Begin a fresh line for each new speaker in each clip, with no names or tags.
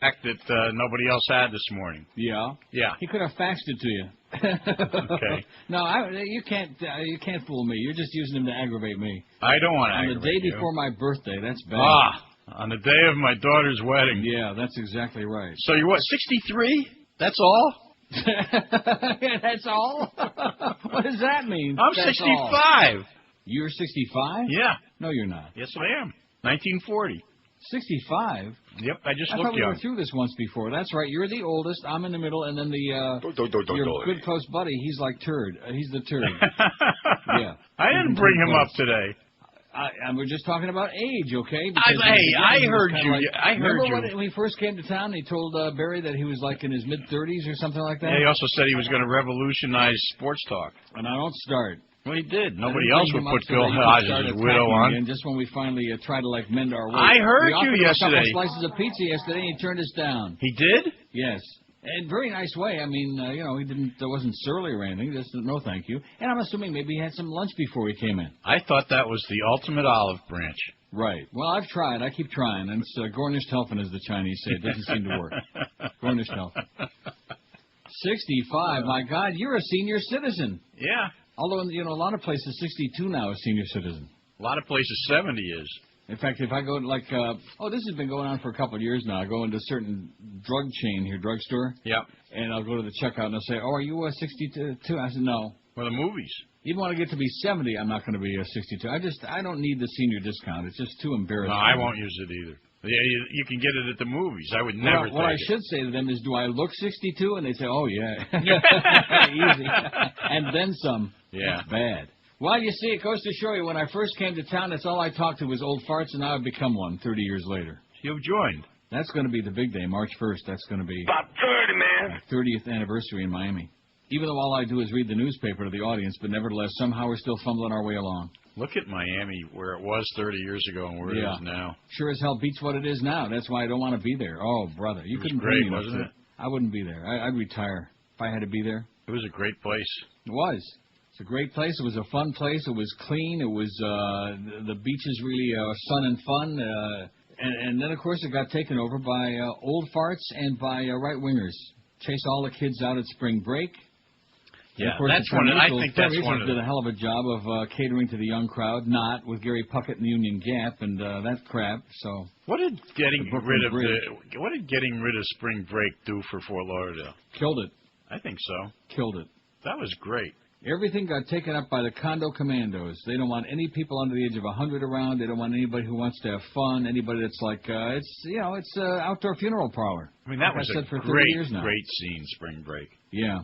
fact that nobody else had this morning.
Yeah?
Yeah.
He could have faxed it to you.
Okay.
No, you can't fool me. You're just using him to aggravate me.
I don't want to aggravate
On the day
you.
before my birthday, that's bad.
On the day of my daughter's wedding.
Yeah, that's exactly right.
So you're what, 63? That's all?
That's all? What does that mean?
I'm 65.
You're 65?
Yeah.
No, you're not.
Yes, I am. 1940.
65?
Yep, I just
I
looked
thought we
young.
were through this once before. That's right. You're the oldest. I'm in the middle, and then your good close buddy. He's like turd. He's the turd. Yeah.
I didn't bring him up today.
And we're just talking about age, okay?
I heard you. I heard you.
Remember when he first came to town? He told Barry that he was like in his mid-30s or something like that.
Yeah, he also said he was going to revolutionize sports talk.
And I don't start.
Well, he did. Nobody else would put Bill Hodges' widow on.
And just when we finally try to mend our way.
I heard you yesterday.
We offered him a couple slices of pizza yesterday, and he turned us down.
He did?
Yes. In a very nice way. I mean, he didn't. Wasn't surly or anything. Just no, thank you. And I'm assuming maybe he had some lunch before he came in.
I thought that was the ultimate olive branch.
Right. Well, I've tried. I keep trying. And it's Gornished Helfen, as the Chinese say. It doesn't seem to work. Gornished Helfen. 65. My God, you're a senior citizen.
Yeah.
Although, a lot of places, 62 now is senior citizen.
A lot of places, 70 is.
In fact, if I go to this has been going on for a couple of years now. I go into a certain drug chain here, drugstore.
Yep.
And I'll go to the checkout and they'll say, "Oh, are you 62?" I said, "No."
For the movies.
Even when I get to be 70, I'm not going to be 62. I don't need the senior discount. It's just too embarrassing.
No, I won't use it either. Yeah, you can get it at the movies. I would never take it.
What I should say to them is, do I look 62? And they say, oh, yeah. Easy. And then some.
Yeah.
Bad. Well, you see, it goes to show you, when I first came to town, that's all I talked to was old farts, and now I've become one 30 years later.
You've joined.
That's going to be the big day, March 1st. That's going to be
about 30, man.
30th anniversary in Miami. Even though all I do is read the newspaper to the audience, but nevertheless, somehow we're still fumbling our way along.
Look at Miami, where it was 30 years ago and where it is now.
Sure as hell beats what it is now. That's why I don't want to be there. Oh, brother. You couldn't
bring
me,
wasn't it?
I wouldn't be there. I'd retire if I had to be there.
It was a great place.
It was. It's a great place. It was a fun place. It was clean. It was, the beaches really sun and fun. And then, of course, it got taken over by old farts and by right-wingers. Chase all the kids out at spring break.
Yeah,
course,
that's one. I think that's one of
did a hell of a job of catering to the young crowd. Not with Gary Puckett and the Union Gap and that crap. So
what did getting rid of spring break do for Fort Lauderdale?
Killed it.
I think so.
Killed it.
That was great.
Everything got taken up by the condo commandos. They don't want any people under the age of 100 around. They don't want anybody who wants to have fun. Anybody that's like it's outdoor funeral parlor.
I mean, that was a great scene, spring break.
Yeah.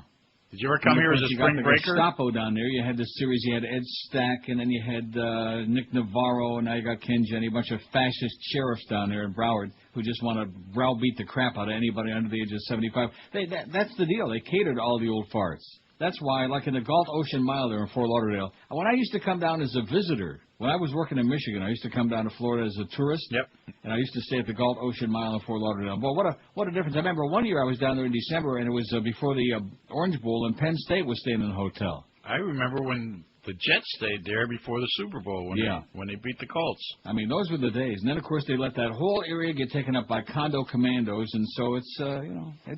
Did you ever come here as a spring breaker?
You got the Gestapo down there. You had this series. You had Ed Stack, and then you had Nick Navarro, and now you got Ken Jenny, a bunch of fascist sheriffs down there in Broward who just want to browbeat the crap out of anybody under the age of 75. That's the deal. They cater to all the old farts. That's why, like in the Galt Ocean Mile there in Fort Lauderdale, when I used to come down as a visitor, when I was working in Michigan, I used to come down to Florida as a tourist.
Yep.
And I used to stay at the Galt Ocean Mile in Fort Lauderdale. Boy, what a difference. I remember one year I was down there in December, and it was before the Orange Bowl, and Penn State was staying in the hotel.
I remember when the Jets stayed there before the Super Bowl when they beat the Colts.
I mean, those were the days. And then, of course, they let that whole area get taken up by condo commandos, and so it's,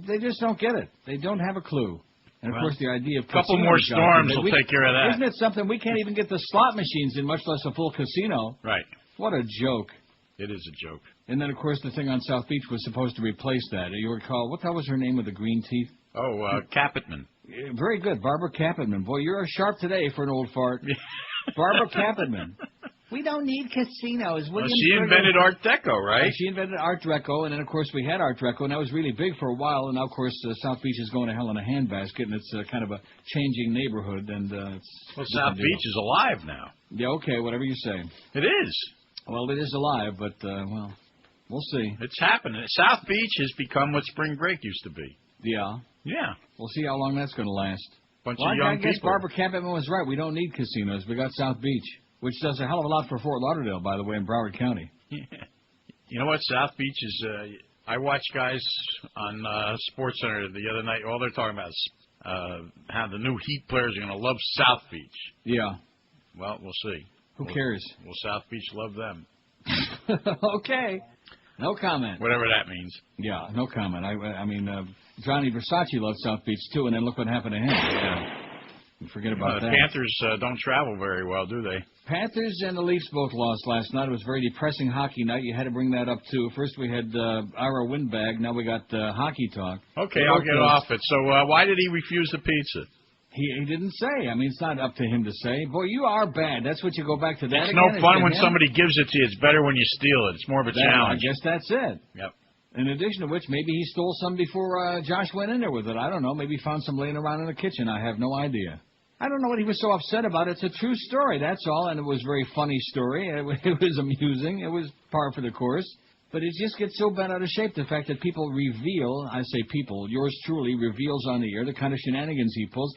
they just don't get it. They don't have a clue. And, of course, the idea of
a couple more storms will take care of that.
Isn't it something? We can't even get the slot machines in, much less a full casino.
Right.
What a joke.
It is a joke.
And then, of course, the thing on South Beach was supposed to replace that. You recall, what the hell was her name with the green teeth?
Oh, Capitman.
Very good, Barbara Capitman. Boy, you're sharp today for an old fart. Barbara Capitman. We don't need casinos.
Well, she invented Art Deco, right?
She invented Art Deco, and then, of course, we had Art Deco, and that was really big for a while. And now, of course, South Beach is going to hell in a handbasket, and it's kind of a changing neighborhood. And
South Beach is alive now.
Yeah, okay, whatever you say.
It is.
Well, it is alive, but, we'll see.
It's happening. South Beach has become what spring break used to be.
Yeah?
Yeah.
We'll see how long that's going to last.
Bunch of young
I guess
people.
Barbara Capitman was right. We don't need casinos. We got South Beach, which does a hell of a lot for Fort Lauderdale, by the way, in Broward County.
Yeah. You know what? South Beach is... I watch guys on SportsCenter the other night. All they're talking about is how the new Heat players are going to love South Beach.
Yeah.
Well, we'll see.
Who cares?
Will South Beach love them?
Okay. No comment.
Whatever that means.
Yeah, no comment. I mean, Johnny Versace loved South Beach, too, and then look what happened to him.
Yeah.
Forget about that.
The Panthers don't travel very well, do they?
Panthers and the Leafs both lost last night. It was a very depressing hockey night. You had to bring that up, too. First we had Ira Windbag. Now we got hockey talk.
Okay, I'll get off it. So why did he refuse the pizza?
He didn't say. I mean, it's not up to him to say. Boy, you are bad. That's what you go back to that
It's
again.
no fun when somebody gives it to you. It's better when you steal it. It's more of a challenge.
I guess that's it.
Yep.
In addition to which, maybe he stole some before Josh went in there with it. I don't know. Maybe he found some laying around in the kitchen. I have no idea. I don't know what he was so upset about. It's a true story, that's all, and it was a very funny story. It was amusing. It was par for the course. But it just gets so bent out of shape, the fact that people reveal, I say people, yours truly reveals on the air the kind of shenanigans he pulls.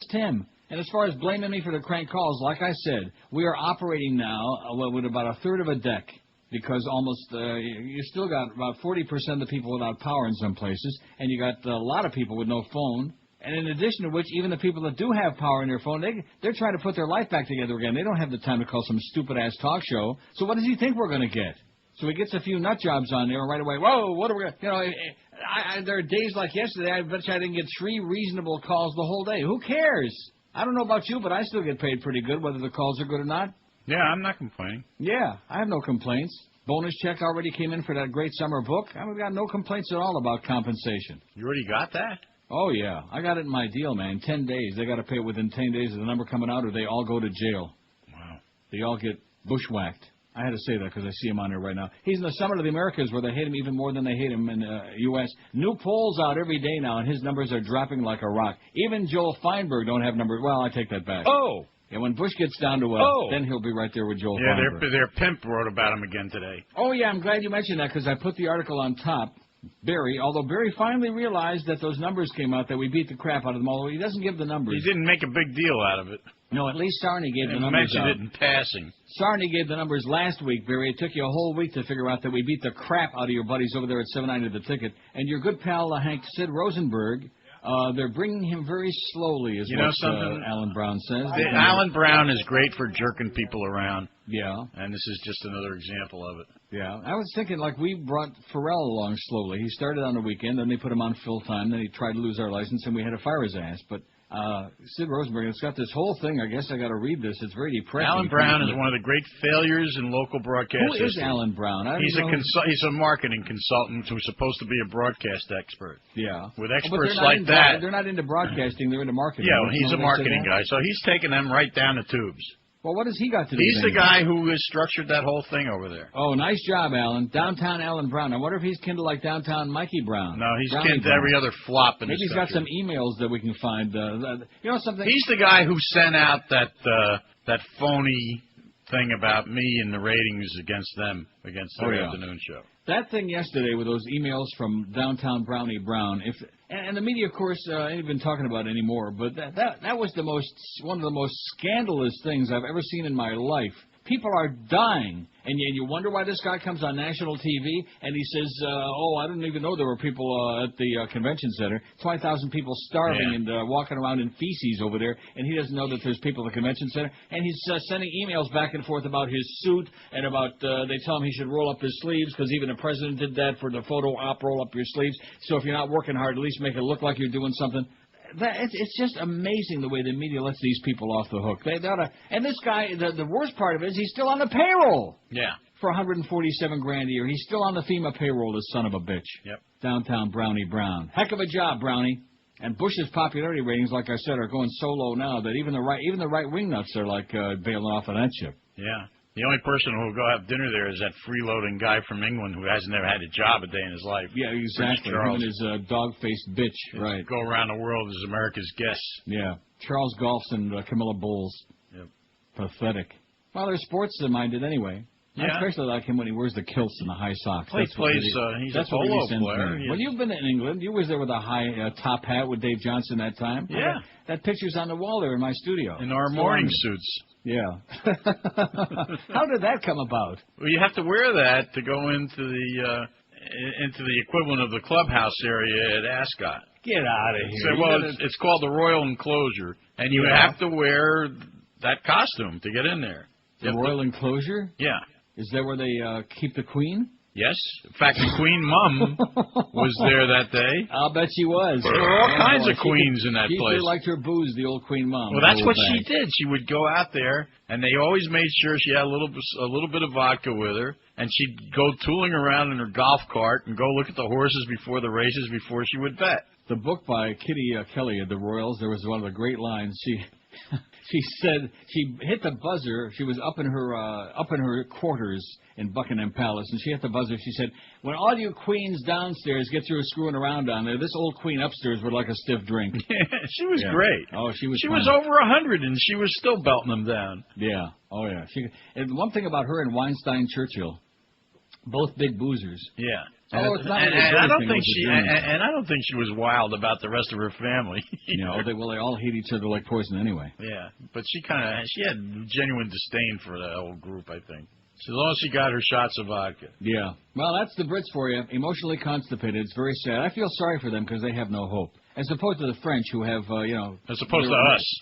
It's him. And as far as blaming me for the crank calls, like I said, we are operating now with about a third of a deck. Because almost, you still got about 40% of the people without power in some places, and you got a lot of people with no phone. And in addition to which, even the people that do have power in their phone, they're trying to put their life back together again. They don't have the time to call some stupid-ass talk show. So what does he think we're going to get? So he gets a few nut jobs on there, and right away, whoa, what are we going to... You know, there are days like yesterday, I bet you I didn't get 3 reasonable calls the whole day. Who cares? I don't know about you, but I still get paid pretty good, whether the calls are good or not.
Yeah, I'm not complaining.
Yeah, I have no complaints. Bonus check already came in for that great summer book. I've got no complaints at all about compensation.
You already got that?
Oh, yeah. I got it in my deal, man. 10 days. They got to pay it within 10 days of the number coming out, or they all go to jail.
Wow.
They all get bushwhacked. I had to say that because I see him on there right now. He's in the Summit of the Americas where they hate him even more than they hate him in the U.S. New polls out every day now, and his numbers are dropping like a rock. Even Joel Feinberg don't have numbers. Well, I take that back.
Oh!
Yeah, when Bush gets down to then he'll be right there with Joel Feinberg.
Yeah, their pimp wrote about him again today.
Oh, yeah, I'm glad you mentioned that because I put the article on top. Barry, although Barry finally realized that those numbers came out, that we beat the crap out of them, although he doesn't give the numbers.
He didn't make a big deal out of it.
No, at least Sarney gave the numbers out.
Mentioned it in passing.
Sarney gave the numbers last week, Barry. It took you a whole week to figure out that we beat the crap out of your buddies over there at 790 The Ticket. And your good pal, Sid Rosenberg, they're bringing him very slowly, is what Alan Brown says.
Alan Brown is great for jerking people around.
Yeah.
And this is just another example of it.
Yeah. I was thinking, like, we brought Pharrell along slowly. He started on the weekend, then they put him on full time, then he tried to lose our license, and we had to fire his ass. But Sid Rosenberg, it's got this whole thing. I guess I got to read this. It's very depressing.
Alan Brown is one of the great failures in local broadcast
Who is Alan Brown?
He's a marketing consultant who's supposed to be a broadcast expert.
Yeah.
With experts like that.
They're not into broadcasting. They're into marketing.
Yeah, well, he's a marketing guy, so he's taking them right down the tubes.
Well, what has he got to do?
He's the guy who has structured that whole thing over there.
Oh, nice job, Alan. Downtown Alan Brown. I wonder if he's kindled like downtown Mikey Brown.
No, he's kin to every other flop in
Maybe
this
he's got some emails that we can find. You know something?
He's the guy who sent out that phony thing about me and the ratings against the afternoon show.
That thing yesterday with those emails from downtown Brownie Brown, and the media, of course, ain't even talking about it anymore, but that was one of the most scandalous things I've ever seen in my life. People are dying, and you wonder why this guy comes on national TV, and he says, I didn't even know there were people at the convention center, 20,000 people starving and walking around in feces over there, and he doesn't know that there's people at the convention center, and he's sending emails back and forth about his suit, and about, they tell him he should roll up his sleeves, because even the president did that for the photo op, roll up your sleeves, so if you're not working hard, at least make it look like you're doing something. It's just amazing the way the media lets these people off the hook. And this guy, the worst part of it is he's still on the payroll.
Yeah.
For $147,000 a year. He's still on the FEMA payroll, this son of a bitch.
Yep.
Downtown Brownie Brown. Heck of a job, Brownie. And Bush's popularity ratings, like I said, are going so low now that even the right wing nuts are like bailing off of that ship.
Yeah. The only person who will go have dinner there is that freeloading guy from England who hasn't never had a job a day in his life.
Yeah, exactly. Him and his dog-faced bitch, right.
Go around the world as America's guest.
Yeah. Charles Golfs and Camilla Bowles.
Yep.
Pathetic. Well, they're sports-minded anyway.
Yeah.
I especially like him when he wears the kilts and the high socks.
Well, he's a polo player.
Well, you've been in England. You was there with a high top hat with Dave Johnson that time.
Yeah.
That picture's on the wall there in my studio.
In our morning suits.
Yeah. How did that come about?
Well, you have to wear that to go into the equivalent of the clubhouse area at Ascot.
Get out of here.
So, it's called the Royal Enclosure, and you have to wear that costume to get in there.
The Royal Enclosure?
Yeah.
Is that where they keep the Queen?
Yes. In fact, the Queen Mum was there that day.
I'll bet she was.
There were all kinds of queens in that
she
place.
She liked her booze, the old Queen Mum.
Well, that's what she did. She would go out there, and they always made sure she had a little bit of vodka with her, and she'd go tooling around in her golf cart and go look at the horses before the races before she would bet.
The book by Kitty Kelly at the Royals, there was one of the great lines. She said she hit the buzzer. She was up in her quarters in Buckingham Palace, and she hit the buzzer. She said, "When all you queens downstairs get through screwing around down there, this old queen upstairs would like a stiff drink."
She was great.
Oh, she was.
She
fun.
was over 100, and she was still belting them down.
Yeah. Oh, yeah. And one thing about her and Weinstein Churchill, both big boozers.
Yeah.
It's not
and I don't think she was wild about the rest of her family.
They all hate each other like poison anyway.
Yeah, but she had genuine disdain for the whole group, I think. So as long as she got her shots of vodka.
Yeah. Well, that's the Brits for you. Emotionally constipated. It's very sad. I feel sorry for them because they have no hope. As opposed to the French who have,
As opposed to us.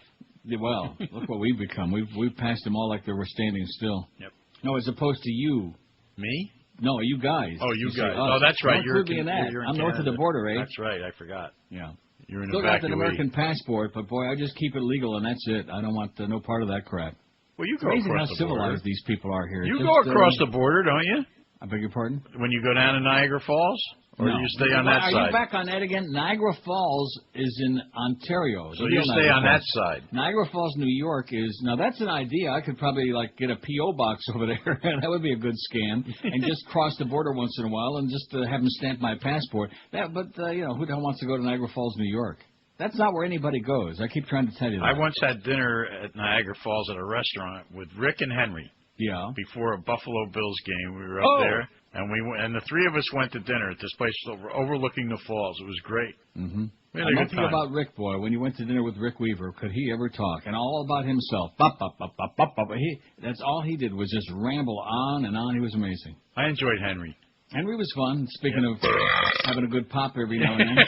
Well, look what we've become. We've passed them all like they were standing still.
Yep.
No, as opposed to you.
Me?
No, you guys.
Oh, you guys. Oh, that's right.
You're in that.
You're in
I'm north of the border, eh?
That's right. I forgot.
Yeah.
You're an
Still
evacuee.
got an American passport, but boy, I just keep it legal and that's it. I don't want no part of that crap.
Well, you go
Amazing
across
how
the border.
civilized these people are here.
You go across the border, don't you?
I beg your pardon?
When you go down to Niagara Falls? Or
no.
do you stay on that side?
Are you back on that again? Niagara Falls is in Ontario.
So you stay on that side.
Niagara Falls, New York is... Now, that's an idea. I could probably, get a P.O. box over there. That would be a good scam. And just cross the border once in a while and just have them stamp my passport. But who the hell wants to go to Niagara Falls, New York? That's not where anybody goes. I keep trying to tell you that.
I once had dinner at Niagara Falls at a restaurant with Rick and Henry.
Yeah.
Before a Buffalo Bills game, we were up there, and the three of us went to dinner at this place overlooking the falls. It was great.
Mm-hmm.
We had a good time.
About Rick, boy. When you went to dinner with Rick Weaver, could he ever talk? And all about himself. That's all he did was just ramble on and on. He was amazing.
I enjoyed Henry.
Henry was fun. Speaking of having a good pop every now and then.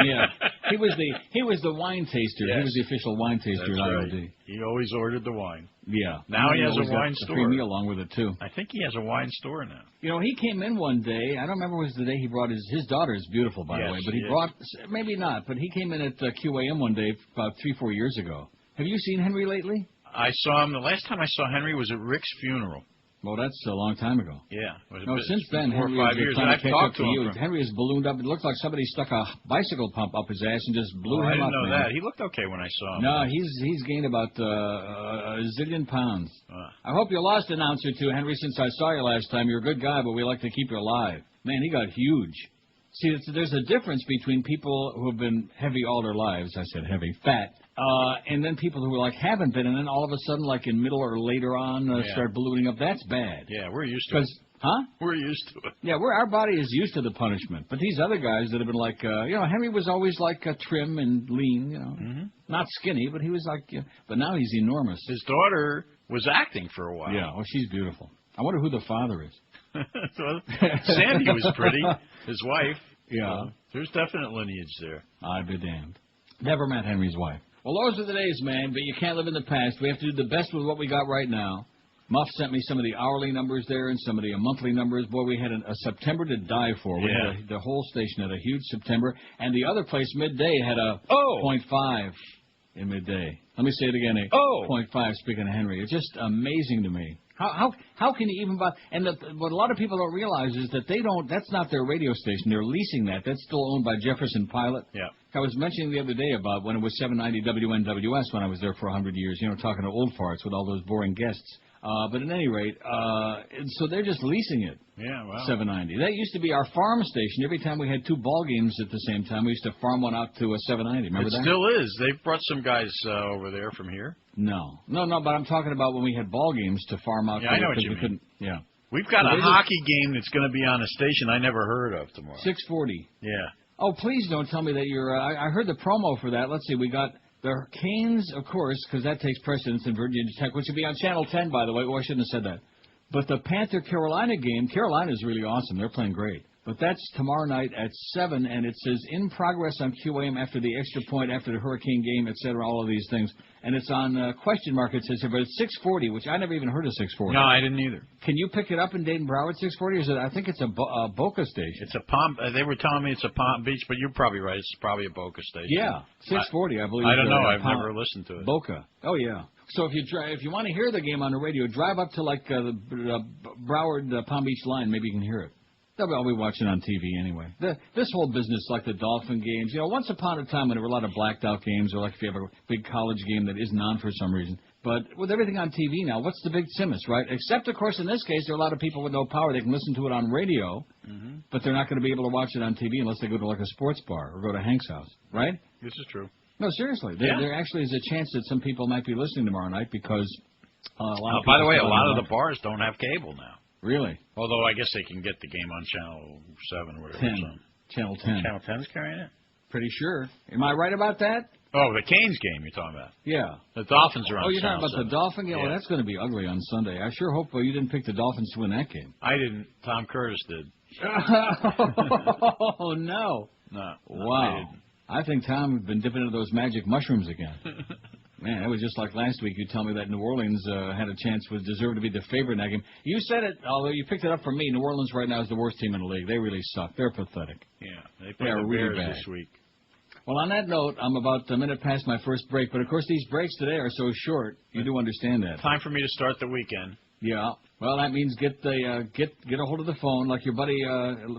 Yeah. He was the wine taster.
Yes.
He was the official wine taster at IOD.
Right. He always ordered the wine.
Yeah.
Now he has a wine store.
A free meal along with it, too.
I think he has a wine store now.
He came in one day. I don't remember was the day he brought his daughter is beautiful, by the way. But he brought, maybe not, but he came in at QAM one day about 3-4 years ago. Have you seen Henry lately?
I saw him. The last time I saw Henry was at Rick's funeral.
Well, that's a long time ago.
Yeah.
Since then,
4 or 5 years.
Trying to catch up to you.
Him.
Henry has ballooned up. It looked like somebody stuck a bicycle pump up his ass and just blew him up.
I didn't know
man.
that. He looked okay when I saw him.
No, he's gained about a zillion pounds. I hope you lost an ounce or two, Henry, since I saw you last time. You're a good guy, but we like to keep you alive. Man, he got huge. See, there's a difference between people who have been heavy all their lives. I said heavy, fat. And then people who haven't been, and then all of a sudden, like in middle or later on, start ballooning up. That's bad.
Yeah, we're used to it.
Huh?
We're used to it.
Yeah, our body is used to the punishment. But these other guys that have been like, Henry was always like trim and lean,
Mm-hmm.
Not skinny, but he was like, but now he's enormous.
His daughter was acting for a while.
Yeah, well, she's beautiful. I wonder who the father is.
Sandy was pretty, his wife.
Yeah.
There's definite lineage there.
I'd be damned. Never met Henry's wife. Well, those are the days, man, but you can't live in the past. We have to do the best with what we got right now. Muff sent me some of the hourly numbers there and some of the monthly numbers. Boy, we had a September to die for. We had the whole station had a huge September, and the other place, Midday, had a 0.5 in Midday. Let me say it again, 0.5, speaking of Henry. It's just amazing to me. How can you even buy? And what a lot of people don't realize is that that's not their radio station. They're leasing that. That's still owned by Jefferson Pilot.
Yeah.
I was mentioning the other day about when it was 790 WNWS when I was there for 100 years, talking to old farts with all those boring guests. But at any rate, so they're just leasing it.
Yeah, wow.
790. That used to be our farm station. Every time we had 2 ball games at the same time, we used to farm one out to a 790. Remember that?
It still is. They've brought some guys over there from here.
No, but I'm talking about when we had ball games to farm out.
Yeah, I know what you mean.
Yeah.
We've got a hockey game that's going to be on a station I never heard of tomorrow.
640.
Yeah.
Oh, please don't tell me that you're... I heard the promo for that. Let's see, we got the Canes, of course, because that takes precedence in Virginia Tech, which will be on Channel 10, by the way. Oh, I shouldn't have said that. But the Panther-Carolina game, Carolina's really awesome. They're playing great. But that's tomorrow night at 7, and it says in progress on QAM after the extra point, after the Hurricane game, etc., all of these things. And it's on question mark, it says here, but it's 640, which I never even heard of 640.
No, I didn't either.
Can you pick it up in Dayton Broward 640? Or is it, I think it's a Boca station.
It's a Palm. They were telling me it's a Palm Beach, but you're probably right. It's probably a Boca station.
Yeah, 640, I believe.
I don't know. I've never listened to it.
Boca. Oh, yeah. So if you want to hear the game on the radio, drive up to like the Broward Palm Beach line. Maybe you can hear it. I'll be watching on TV anyway. This whole business, like the Dolphin games, once upon a time when there were a lot of blacked out games, or like if you have a big college game that isn't on for some reason. But with everything on TV now, what's the big simus, right? Except, of course, in this case, there are a lot of people with no power. They can listen to it on radio, but they're not going to be able to watch it on TV unless they go to like a sports bar or go to Hank's house, right?
This is true.
No, seriously. There actually is a chance that some people might be listening tomorrow night because a lot of
by the way, a lot of the bars don't have cable now.
Really?
Although I guess they can get the game on Channel 7 or whatever.
10. Channel 10.
Channel 10's carrying it?
Pretty sure. Am I right about that?
Oh, the Canes game you're talking about.
Yeah.
The Dolphins are on.
Oh, you're
Channel
talking about
7.
the Dolphin game? Yeah. Well, that's going to be ugly on Sunday. I sure hope you didn't pick the Dolphins to win that game.
I didn't. Tom Curtis did.
Oh, no.
No.
Wow. I think Tom had been dipping into those magic mushrooms again. Man, it was just like last week. You tell me that New Orleans had a chance, deserved to be the favorite in that game. You said it, although you picked it up from me. New Orleans right now is the worst team in the league. They really suck. They're pathetic.
Yeah, they play the
really
Bears
bad
this week.
Well, on that note, I'm about a minute past my first break, but of course these breaks today are so short. You do understand that.
Time for me to start the weekend.
Yeah. Well, that means get a hold of the phone, like your buddy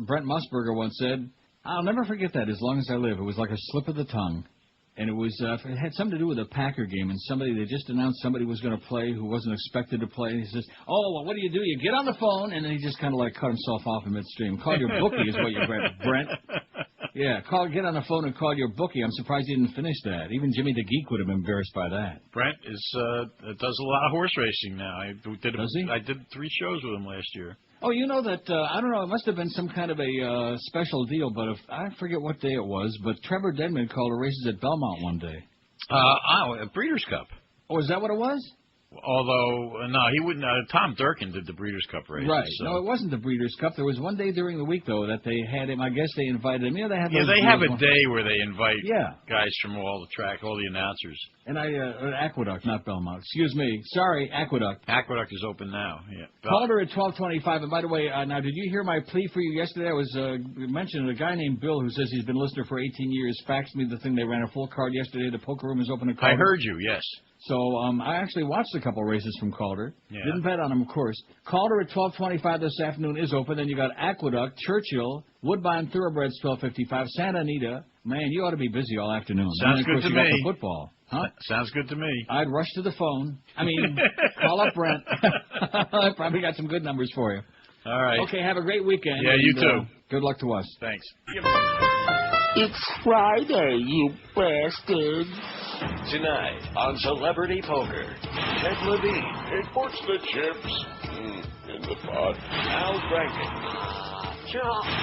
Brent Musburger once said. I'll never forget that as long as I live. It was like a slip of the tongue. And it had something to do with a Packer game, and they just announced somebody was going to play who wasn't expected to play. And he says, oh, well, what do? You get on the phone, and then he just kind of like cut himself off in midstream. Call your bookie is what you read, Brent. Yeah, get on the phone and call your bookie. I'm surprised he didn't finish that. Even Jimmy the Geek would have been embarrassed by that.
Brent does a lot of horse racing now.
Does he?
I did 3 shows with him last year.
Oh, you know that, I don't know, it must have been some kind of a special deal, but I forget what day it was, but Trevor Denman called the races at Belmont one day.
A Breeders' Cup.
Oh, is that what it was?
Although, no, he wouldn't. Tom Durkin did the Breeders' Cup races.
Right.
So.
No, it wasn't the Breeders' Cup. There was one day during the week, though, that they had him. I guess they invited him. They have
they have a day where they invite guys from all the announcers.
And Aqueduct, not Belmont. Excuse me. Sorry, Aqueduct.
Aqueduct is open now. Yeah.
Called her at 12:25. And by the way, now, did you hear my plea for you yesterday? I was mentioning a guy named Bill who says he's been a listener for 18 years. Faxed me the thing. They ran a full card yesterday. The poker room is open at Calder.
I heard you, yes.
So I actually watched a couple races from Calder.
Yeah.
Didn't bet on them, of course. Calder at 12:25 this afternoon is open. Then you got Aqueduct, Churchill, Woodbine Thoroughbreds 12:55, Santa Anita. Man, you ought to be busy all afternoon.
Sounds good to me.
You got the football. Huh?
Sounds good to me.
I'd rush to the phone. Call up Brent. I probably got some good numbers for you.
All right.
Okay, have a great weekend.
Yeah, you too.
Good luck to us.
Thanks.
It's Friday, you bastards.
Tonight on Celebrity Poker, Ted Levine.
Hey, what's the chips? In the pot.
Al Franken.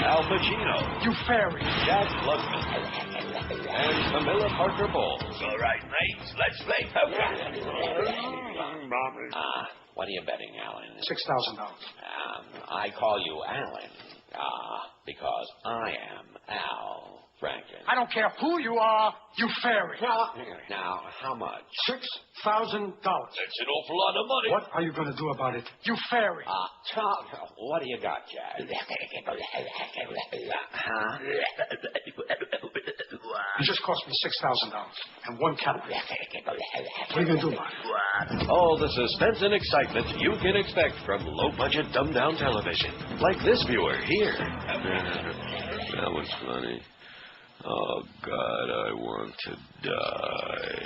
Al Pacino.
You fairy.
Jack Klugman. And Camilla Parker Bowles.
All right, mates, let's play poker.
What are you betting, Alan?
$6,000.
I call you Alan because I am Al Franken.
I don't care who you are, you fairy.
Now, how much?
$6,000.
That's an awful lot of money.
What are you going to do about it, you fairy?
What do you got, Jack? Huh?
It just cost me $6,000 and 1 calorie. What are you going to do about it?
All the suspense and excitement you can expect from low-budget, dumbed-down television. Like this viewer here.
That was funny. Oh, God, I want to die.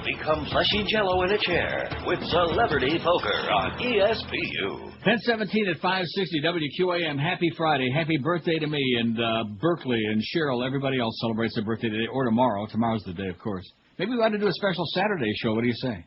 Become fleshy jello in a chair with Celebrity Poker on ESPU.
10:17 at 560 WQAM. Happy Friday. Happy birthday to me and Berkeley and Cheryl. Everybody else celebrates their birthday today or tomorrow. Tomorrow's the day, of course. Maybe we ought to do a special Saturday show. What do you say?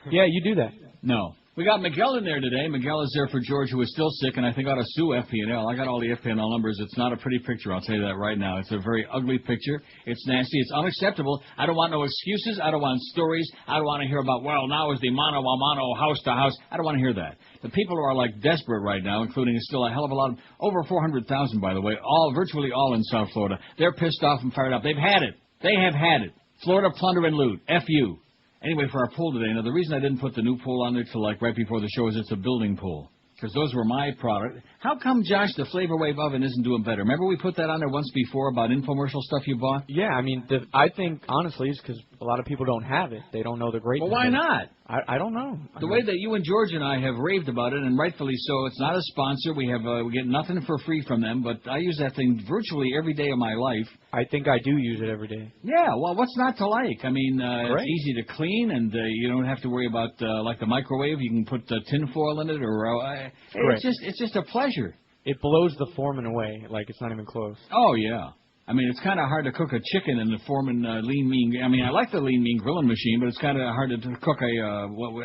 Yeah, you do that.
No. We got Miguel in there today. Miguel is there for George, who is still sick, and I think ought to sue FP&L. I got all the FP&L numbers. It's not a pretty picture, I'll tell you that right now. It's a very ugly picture. It's nasty. It's unacceptable. I don't want no excuses. I don't want stories. I don't want to hear about, well, now is the mano a mano, house to house. I don't want to hear that. The people are like desperate right now, including still a hell of a lot of, over 400,000, by the way, virtually all in South Florida. They're pissed off and fired up. They've had it. They have had it. Florida plunder and loot. F.U. Anyway, for our pool today, now the reason I didn't put the new pool on there till like right before the show is it's a building pool. Because those were my product. How come, Josh, the Flavor Wave oven isn't doing better? Remember we put that on there once before about infomercial stuff you bought?
Yeah, I mean, I think, honestly, it's because a lot of people don't have it. They don't know the greatness.
Well, why not?
I don't know.
The way that you and George and I have raved about it, and rightfully so, it's not a sponsor. We get nothing for free from them, but I use that thing virtually every day of my life.
I think I do use it every day.
Yeah, well, what's not to like? I mean, it's easy to clean, and you don't have to worry about, like the microwave. You can put tin foil in it, or it's just a pleasure.
It blows the Foreman away, like it's not even close.
Oh, yeah. I mean, it's kind of hard to cook a chicken in the Foreman Lean Mean. I mean, I like the Lean Mean grilling machine, but it's kind of hard to cook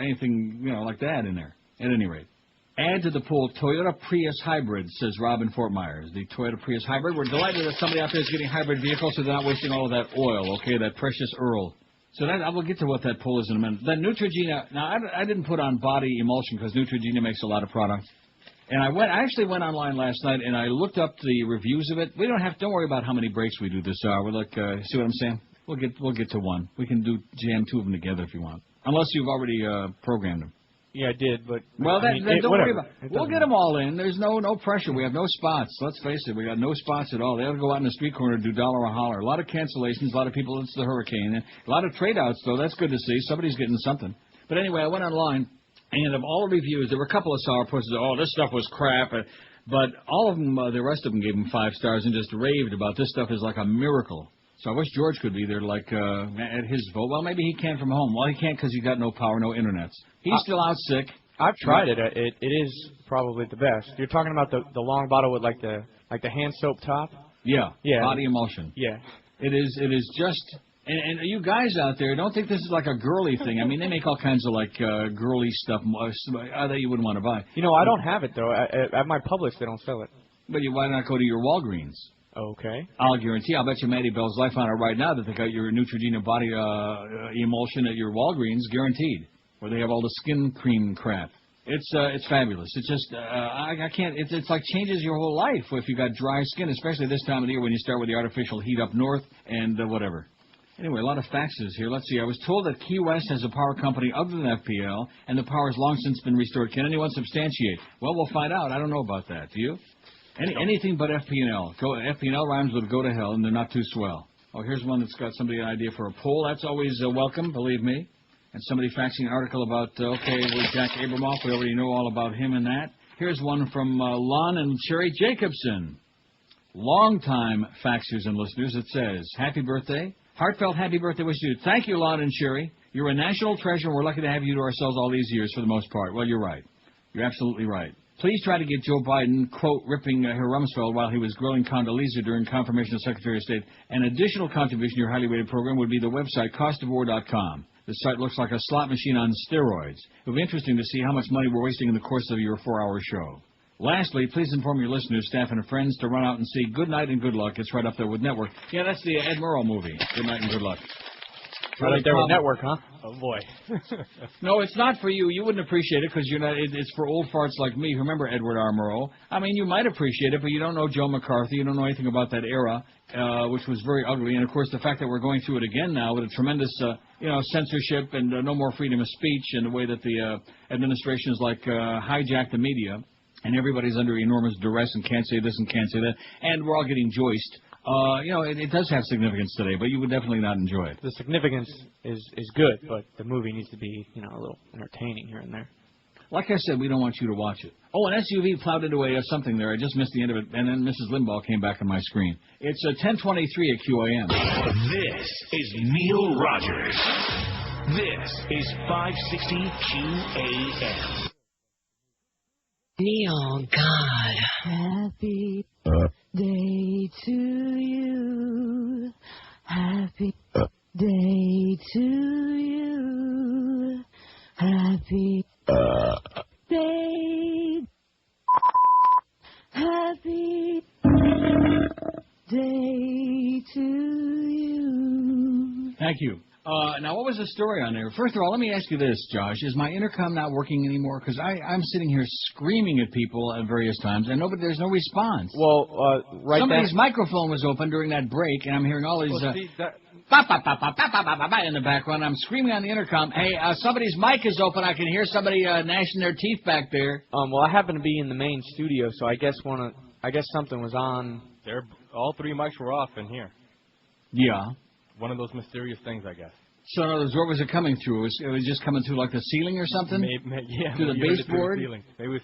anything like that in there. At any rate, add to the pool Toyota Prius hybrid, says Rob in Fort Myers. The Toyota Prius hybrid. We're delighted that somebody out there is getting hybrid vehicles, so they're not wasting all of that oil. Okay, that precious Earl. So I will get to what that pool is in a minute. Then Neutrogena. Now I didn't put on body emulsion because Neutrogena makes a lot of products. And I actually went online last night and I looked up the reviews of it. Don't worry about how many breaks we do this hour. See what I'm saying? We'll get to one. We can jam two of them together if you want. Unless you've already programmed them.
Yeah, I did, but
don't worry about it. We'll get them all in. There's no pressure. We have no spots. Let's face it, we got no spots at all. They ought to go out in the street corner and do dollar a holler. A lot of cancellations, a lot of people. It's the hurricane. A lot of trade outs though. That's good to see. Somebody's getting something. But anyway, I went online. And of all the reviews, there were a couple of sourpuss that, oh, this stuff was crap. But all of them, the rest of them gave them 5 stars and just raved about this stuff is like a miracle. So I wish George could be there at his vote. Well, maybe he can from home. Well, he can't because he's got no power, no internets. He's still out sick.
I've tried it. It is probably the best. You're talking about the long bottle with like the hand soap top?
Yeah. Body emulsion.
Yeah.
It is just... And you guys out there, don't think this is like a girly thing. I mean, they make all kinds of girly stuff that you wouldn't want to buy.
You know, I don't have it though. At my Publix, they don't sell it.
But why not go to your Walgreens?
Okay.
I'll bet you Maddie Bell's life on it right now that they got your Neutrogena body emulsion at your Walgreens, guaranteed. Where they have all the skin cream crap. It's fabulous. It's just I can't. It's like changes your whole life if you got dry skin, especially this time of the year when you start with the artificial heat up north and whatever. Anyway, a lot of faxes here. Let's see. I was told that Key West has a power company other than FPL, and the power has long since been restored. Can anyone substantiate? Well, we'll find out. I don't know about that. Do you? Anything but FP&L. FP&L rhymes with go to hell, and they're not too swell. Oh, here's one that's got somebody an idea for a poll. That's always welcome, believe me. And somebody faxing an article about, with Jack Abramoff. We already know all about him and that. Here's one from Lon and Sherry Jacobson. Long-time faxers and listeners. It says, happy birthday. Heartfelt happy birthday wish to you. Thank you, Lon and Sherry. You're a national treasure, and we're lucky to have you to ourselves all these years for the most part. Well, you're right. You're absolutely right. Please try to get Joe Biden, quote, ripping Rumsfeld while he was grilling Condoleezza during confirmation of Secretary of State. An additional contribution to your highly rated program would be the website costofwar.com. The site looks like a slot machine on steroids. It would be interesting to see how much money we're wasting in the course of your 4-hour show. Lastly, please inform your listeners, staff, and friends to run out and see Good Night and Good Luck. It's right up there with Network. Yeah, that's the Ed Murrow movie, Good Night and Good Luck.
Right up there with Network, huh? Oh, boy.
No, it's not for you. You wouldn't appreciate it because you're not. It's for old farts like me who remember Edward R. Murrow. I mean, you might appreciate it, but you don't know Joe McCarthy. You don't know anything about that era, which was very ugly. And, of course, the fact that we're going through it again now with a tremendous, censorship and no more freedom of speech and the way that the administration is hijacked the media. And everybody's under enormous duress and can't say this and can't say that. And we're all getting joiced. It does have significance today, but you would definitely not enjoy it.
The significance is good, but the movie needs to be, a little entertaining here and there.
Like I said, we don't want you to watch it. Oh, an SUV plowed into something there. I just missed the end of it, and then Mrs. Limbaugh came back on my screen. It's 10:23 at QAM.
This is Neil Rogers. This is 560 QAM.
Neil, God. Happy day to you. Happy day to you. Happy day to you.
Thank you. Now, what was the story on there? First of all, let me ask you this, Josh. Is my intercom not working anymore? Because I'm sitting here screaming at people at various times, and there's no response.
Well,
somebody's microphone was open during that break, and I'm hearing all these in the background. I'm screaming on the intercom, hey, somebody's mic is open. I can hear somebody gnashing their teeth back there.
Well, I happen to be in the main studio, so I guess something was on.
All three mics were off in here.
Yeah.
One of those mysterious things, I guess.
So, in other words, what was it coming through? It was just coming through like the ceiling or something? Through the baseboard?
Maybe it was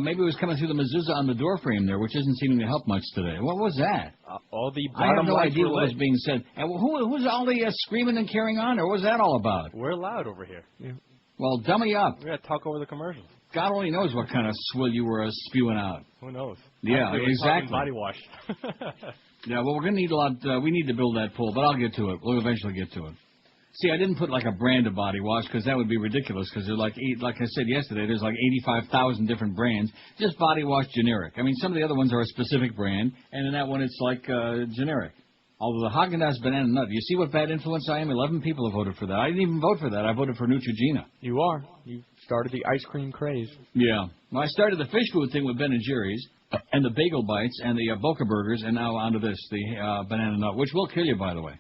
maybe it was coming through the mezuzah on the door frame there, which isn't seeming to help much today. What was that?
All the
I have no idea what was
lit.
being said. And who's all the screaming and carrying on, or what was that all about?
We're loud over here. Yeah.
Well, dummy up.
We got to talk over the commercials.
God only knows what kind of swill you were spewing out.
Who knows?
Yeah, exactly.
Body wash.
Yeah, well, we're going to need a lot. We need to build that pool, but I'll get to it. We'll eventually get to it. See, I didn't put like a brand of body wash because that would be ridiculous because there's like I said yesterday, there's like 85,000 different brands. Just body wash generic. I mean, some of the other ones are a specific brand, and in that one it's like generic. Although the Haagen-Dazs Banana Nut, you see what bad influence I am? 11 people have voted for that. I didn't even vote for that. I voted for Neutrogena.
You are. You started the ice cream craze.
Yeah. Well, I started the fish food thing with Ben & Jerry's and the Bagel Bites and the Boca Burgers, and now onto this, the Banana Nut, which will kill you, by the way.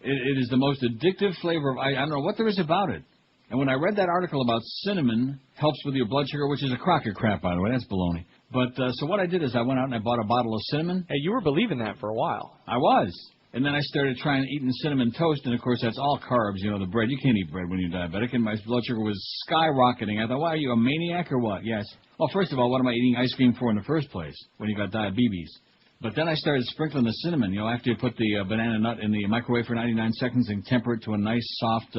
It is the most addictive flavor of, I don't know what there is about it. And when I read that article about cinnamon helps with your blood sugar, which is a crock of crap, by the way, that's baloney. But so what I did is I went out and I bought a bottle of cinnamon.
Hey, you were believing that for a while.
I was. And then I started trying eating cinnamon toast, and of course that's all carbs, the bread. You can't eat bread when you're diabetic, and my blood sugar was skyrocketing. I thought, why, are you a maniac or what? Yes. Well, first of all, what am I eating ice cream for in the first place when you got diabetes? But then I started sprinkling the cinnamon, after you put the banana nut in the microwave for 99 seconds and temper it to a nice, soft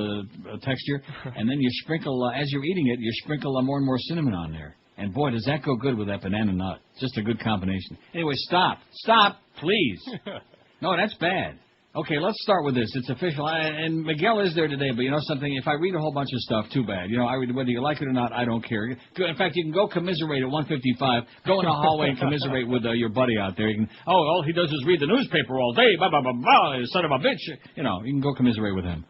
texture. And then you sprinkle, as you're eating it, you sprinkle more and more cinnamon on there. And boy, does that go good with that banana nut. Just a good combination. Anyway, stop, please. No, that's bad. Okay, let's start with this. It's official. And Miguel is there today, but you know something? If I read a whole bunch of stuff, too bad. I read whether you like it or not, I don't care. In fact, you can go commiserate at 155. Go in the hallway and commiserate with your buddy out there. You can, all he does is read the newspaper all day. Blah, blah, blah, blah, son of a bitch. You can go commiserate with him.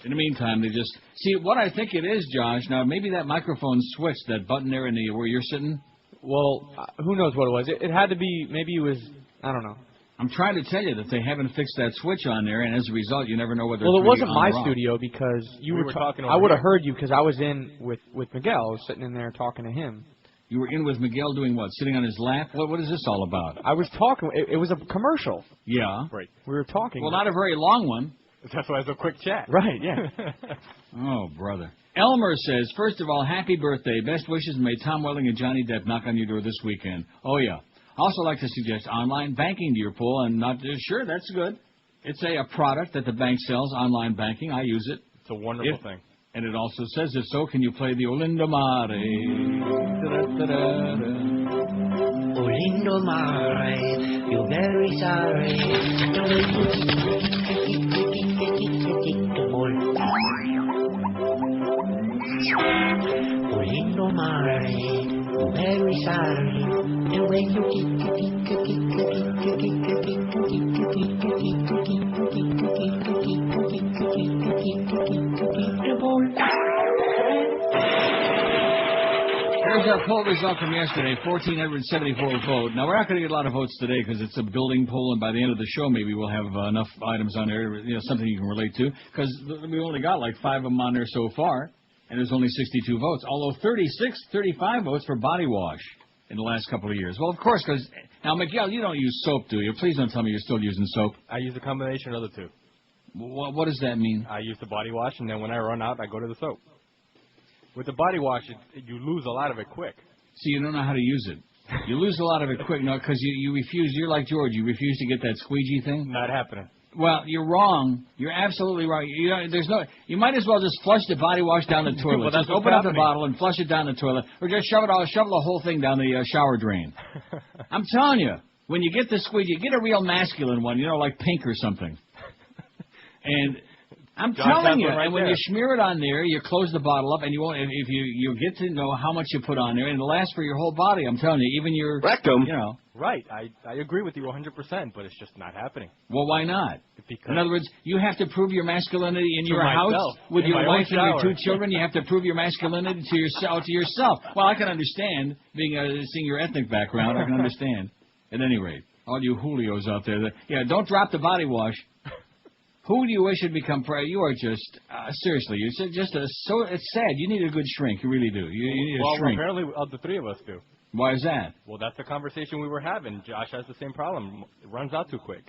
In the meantime, they just... See, what I think it is, Josh, now maybe that microphone switch, that button there where you're sitting.
Well, who knows what it was. It had to be, maybe it was, I don't know.
I'm trying to tell you that they haven't fixed that switch on there, and as a result, you never know whether.
Well,
it's
it wasn't
on
my
or off.
studio because you were
talking.
I would have heard you because I was in with Miguel. I was sitting in there talking to him.
You were in with Miguel doing what? Sitting on his lap? What is this all about?
I was talking. It was a commercial.
Yeah.
Right.
We were talking.
Well, not a very long one.
That's why it's a quick chat.
Right. Yeah.
Oh, brother. Elmer says, first of all, happy birthday. Best wishes, and may Tom Welling and Johnny Depp knock on your door this weekend. Oh, yeah. I also like to suggest online banking to your pool, and not sure, that's good. It's a product that the bank sells, online banking. I use it.
It's a wonderful thing.
And it also says, if so, can you play the Olindo Mare?
Olindo Mare, you're very sorry. Olindo Mare, you're very sorry. The way you
Here's our poll result from yesterday, 1,474 vote. Now, we're not going to get a lot of votes today because it's a building poll, and by the end of the show, maybe we'll have enough items on there, something you can relate to, because we only got like 5 of them on there so far, and there's only 62 votes, although 35 votes for body wash in the last couple of years. Well, of course, because... Now, Miguel, you don't use soap, do you? Please don't tell me you're still using soap.
I use a combination of the two.
What does that mean?
I use the body wash, and then when I run out, I go to the soap. With the body wash, you lose a lot of it quick.
So you don't know how to use it. You lose a lot of it quick, no, because you refuse. You're like George. You refuse to get that squeegee thing.
Not happening.
Well, you're wrong. You're absolutely wrong. You might as well just flush the body wash down the toilet.
Well,
just open up the bottle and flush it down the toilet, or just shovel the whole thing down the shower drain. I'm telling you, when you get the squeegee, get a real masculine one, like pink or something. And I'm telling you, and when you smear it on there, you close the bottle up, and you won't. If you get to know how much you put on there, and it'll last for your whole body. I'm telling you, even your
rectum.
Right. I agree with you 100%, but it's just not happening.
Well, why not?
Because
in other words, you have to prove your masculinity in
to
your
myself,
house with
in
your
my
wife
own
and your
shower.
2 children. You have to prove your masculinity to yourself. Well, I can understand being seeing your ethnic background. I can understand. At any rate, all you Julios out there, don't drop the body wash. Who do you wish had become president? You are just seriously. You're just it's sad. You need a good shrink. You really do. You need a shrink.
Well, apparently the 3 of us do.
Why is that?
Well, that's the conversation we were having. Josh has the same problem. It runs out too quick.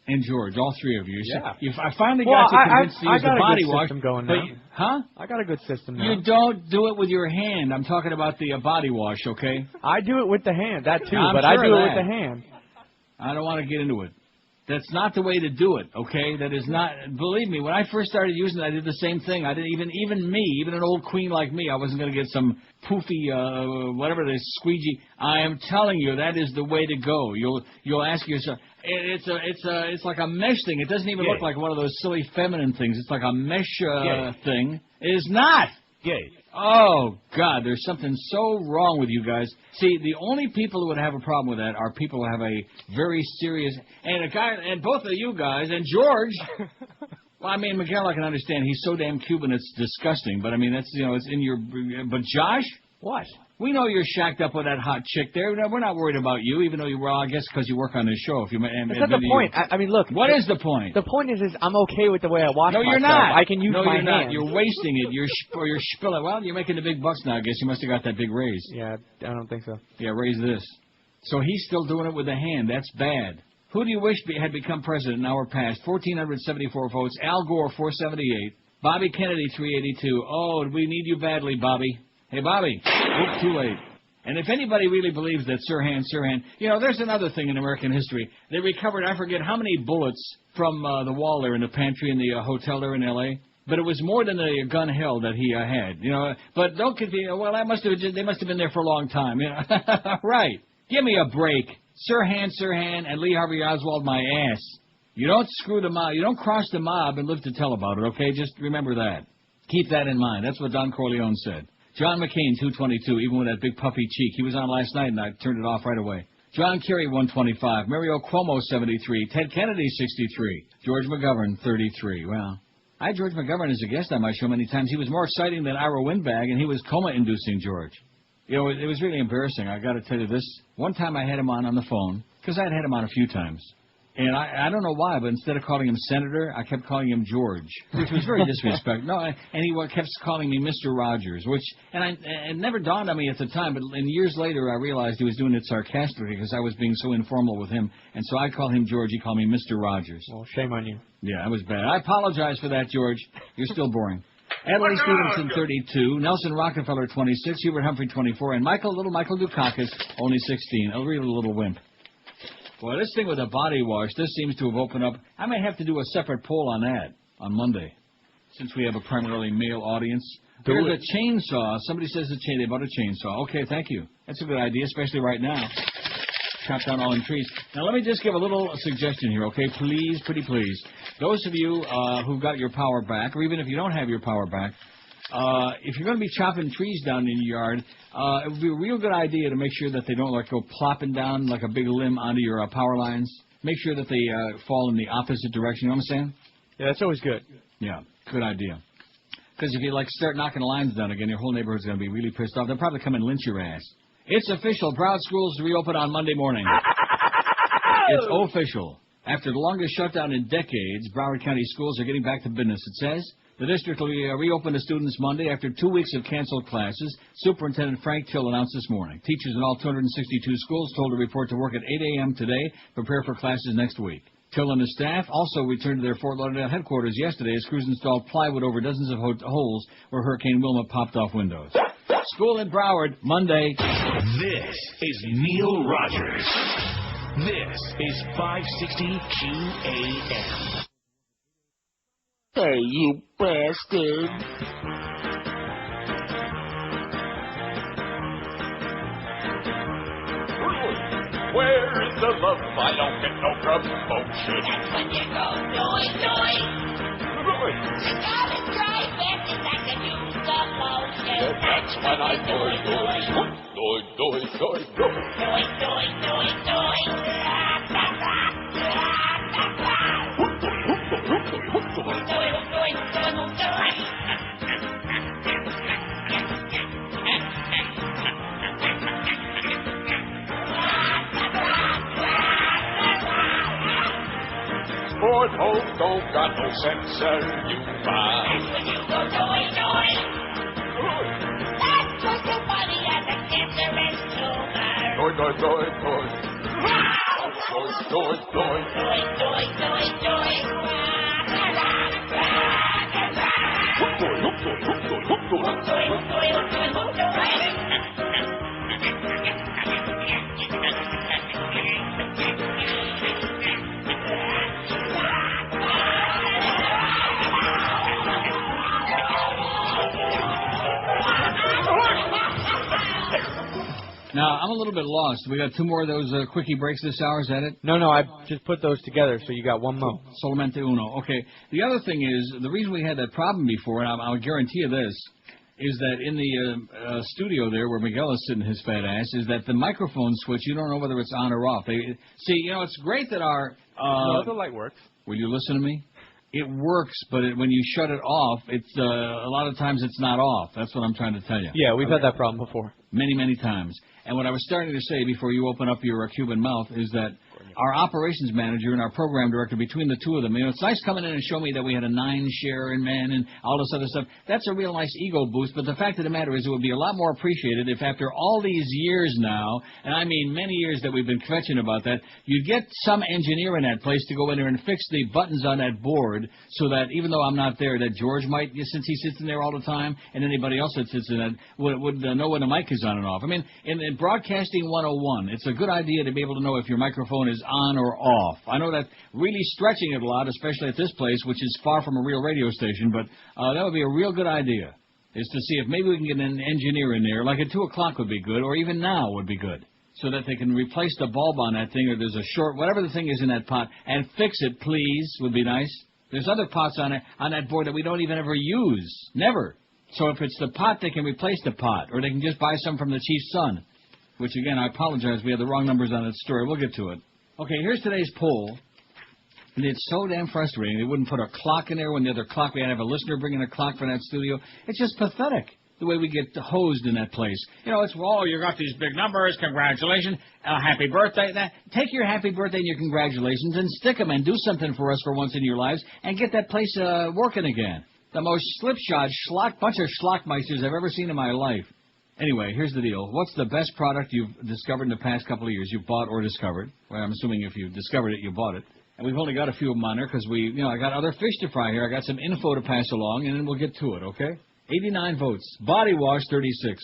And George, all 3 of you.
Yeah.
I finally got you convinced to use the body wash.
Going
but,
now.
huh?
I got a good system now.
You don't do it with your hand. I'm talking about the body wash, okay?
I do it with the hand, that too,
I'm
but
sure
I do
of
it
that.
with the hand.
I don't want to get into it. That's not the way to do it, okay? That is not. Believe me, when I first started using it, I did the same thing. I didn't even an old queen like me, I wasn't going to get some poofy, whatever it is, squeegee. I am telling you, that is the way to go. You'll ask yourself. It's like a mesh thing. It doesn't even look like one of those silly feminine things. It's like a mesh thing. It is not.
Gay.
Oh, God, there's something so wrong with you guys. See, the only people who would have a problem with that are people who have a very serious... And both of you guys, and George... Well, I mean, Miguel, I can understand. He's so damn Cuban, it's disgusting. But, I mean, that's, it's in your... But, Josh?
What?
We know you're shacked up with that hot chick there. We're not worried about you, even though I guess because you work on this show. If you,
That's not the point. I mean, look.
What is the point?
The point is I'm okay with the way I wash myself.
No, you're not.
I can use my
you're not.
hands.
You're wasting it. You're spilling. Well, you're making the big bucks now. I guess you must have got that big raise.
Yeah, I don't think so.
Yeah, raise this. So he's still doing it with the hand. That's bad. Who do you wish had become president in our past? 1,474 votes. Al Gore, 478. Bobby Kennedy, 382. Oh, we need you badly, Bobby. Hey, Bobby. Oops, too late. And if anybody really believes that Sirhan, there's another thing in American history. They recovered, I forget how many bullets from the wall there in the pantry in the hotel there in L.A., but it was more than the gun held that he had, But don't confuse, well, they must have been there for a long time, Right. Give me a break. Sirhan, and Lee Harvey Oswald, my ass. You don't screw the mob. You don't cross the mob and live to tell about it, okay? Just remember that. Keep that in mind. That's what Don Corleone said. John McCain, 222, even with that big puffy cheek. He was on last night, and I turned it off right away. John Kerry, 125. Mario Cuomo, 73. Ted Kennedy, 63. George McGovern, 33. Well, I had George McGovern as a guest on my show many times. He was more exciting than Ira Windbag, and he was coma-inducing, George. It was really embarrassing. I got to tell you this. One time I had him on the phone, because I had him on a few times. And I don't know why, but instead of calling him Senator, I kept calling him George, which was very disrespectful. No, and he kept calling me Mr. Rogers, it never dawned on me at the time, but years later I realized he was doing it sarcastically because I was being so informal with him. And so I called him George, he called me Mr. Rogers.
Well, shame on you.
Yeah, that was bad. I apologize for that, George. You're still boring. Adlai Stevenson, 32. Nelson Rockefeller, 26. Hubert Humphrey, 24. And Little Michael Dukakis, only 16. A real little wimp. Boy, this thing with the body wash, this seems to have opened up. I may have to do a separate poll on that on Monday, since we have a primarily male audience. There's a chainsaw. Somebody says they bought a chainsaw. Okay, thank you. That's a good idea, especially right now. Chop down all them trees. Now, let me just give a little suggestion here, okay? Please, pretty please. Those of you who've got your power back, or even if you don't have your power back, if you're going to be chopping trees down in your yard, it would be a real good idea to make sure that they don't go plopping down like a big limb onto your power lines. Make sure that they fall in the opposite direction. You know what I'm saying?
Yeah, that's always good.
Yeah, good idea. Because if you start knocking lines down again, your whole neighborhood's going to be really pissed off. They'll probably come and lynch your ass. It's official. Broward schools reopen on Monday morning. It's official. After the longest shutdown in decades, Broward County schools are getting back to business, it says. The district will reopen to students Monday after 2 weeks of canceled classes. Superintendent Frank Till announced this morning. Teachers in all 262 schools told to report to work at 8 a.m. today, prepare for classes next week. Till and his staff also returned to their Fort Lauderdale headquarters yesterday as crews installed plywood over dozens of holes where Hurricane Wilma popped off windows. School in Broward, Monday.
This is Neil Rogers. This is 560 QAM.
Hey, you bastard.
Where is the love? I don't get no grub. Bullshit.
That's when you go doing.
That's when I doi, doi, doi, doi, Sport home don't got no sense, and you find. That's when you go doi, doi. That's just so funny as a cancerous tumor. Doi, doi, doi, doi. Doi, doi, doi. Doi, doi, doi, doi.
Now, I'm a little bit lost. We got two more of those quickie breaks this hour, is that it?
No, I just put those together, so you got one more.
Solamente uno. Okay. The other thing is, the reason we had that problem before, and I'll guarantee you this, is that in the studio there where Miguel is sitting his fat ass, is that the microphone switch, you don't know whether it's on or off. It's great that our...
no, the light works.
Will you listen to me? It works, but when you shut it off, it's a lot of times it's not off. That's what I'm trying to tell you.
Yeah, we've had that problem before.
Many, many times. And what I was starting to say before you open up your Cuban mouth is that our operations manager and our program director, between the two of them, it's nice coming in and show me that we had a 9 share in men and all this other stuff. That's a real nice ego boost, but the fact of the matter is it would be a lot more appreciated if after all these years now, and I mean many years that we've been kvetching about that, you'd get some engineer in that place to go in there and fix the buttons on that board so that even though I'm not there, that George might, since he sits in there all the time, and anybody else that sits in that would know when the mic is on and off. I mean, in Broadcasting 101, it's a good idea to be able to know if your microphone is on or off. I know that's really stretching it a lot, especially at this place, which is far from a real radio station, but that would be a real good idea, is to see if maybe we can get an engineer in there, like at 2 o'clock would be good, or even now would be good, so that they can replace the bulb on that thing, or there's a short, whatever the thing is in that pot, and fix it, please, would be nice. There's other pots on that board that we don't even ever use. Never. So if it's the pot, they can replace the pot, or they can just buy some from the chief's son, which, again, I apologize, we had the wrong numbers on that story. We'll get to it. Okay, here's today's poll, and it's so damn frustrating. They wouldn't put a clock in there when the other clock. We had to have a listener bringing a clock for that studio. It's just pathetic, the way we get hosed in that place. It's, you got these big numbers, congratulations, happy birthday. Take your happy birthday and your congratulations and stick them and do something for us for once in your lives and get that place working again. The most slipshod bunch of schlockmeisters I've ever seen in my life. Anyway, here's the deal. What's the best product you've discovered in the past couple of years? You've bought or discovered. Well, I'm assuming if you discovered it, you bought it. And we've only got a few of them on there because I got other fish to fry here. I got some info to pass along, and then we'll get to it, okay? 89 votes. Body wash, 36.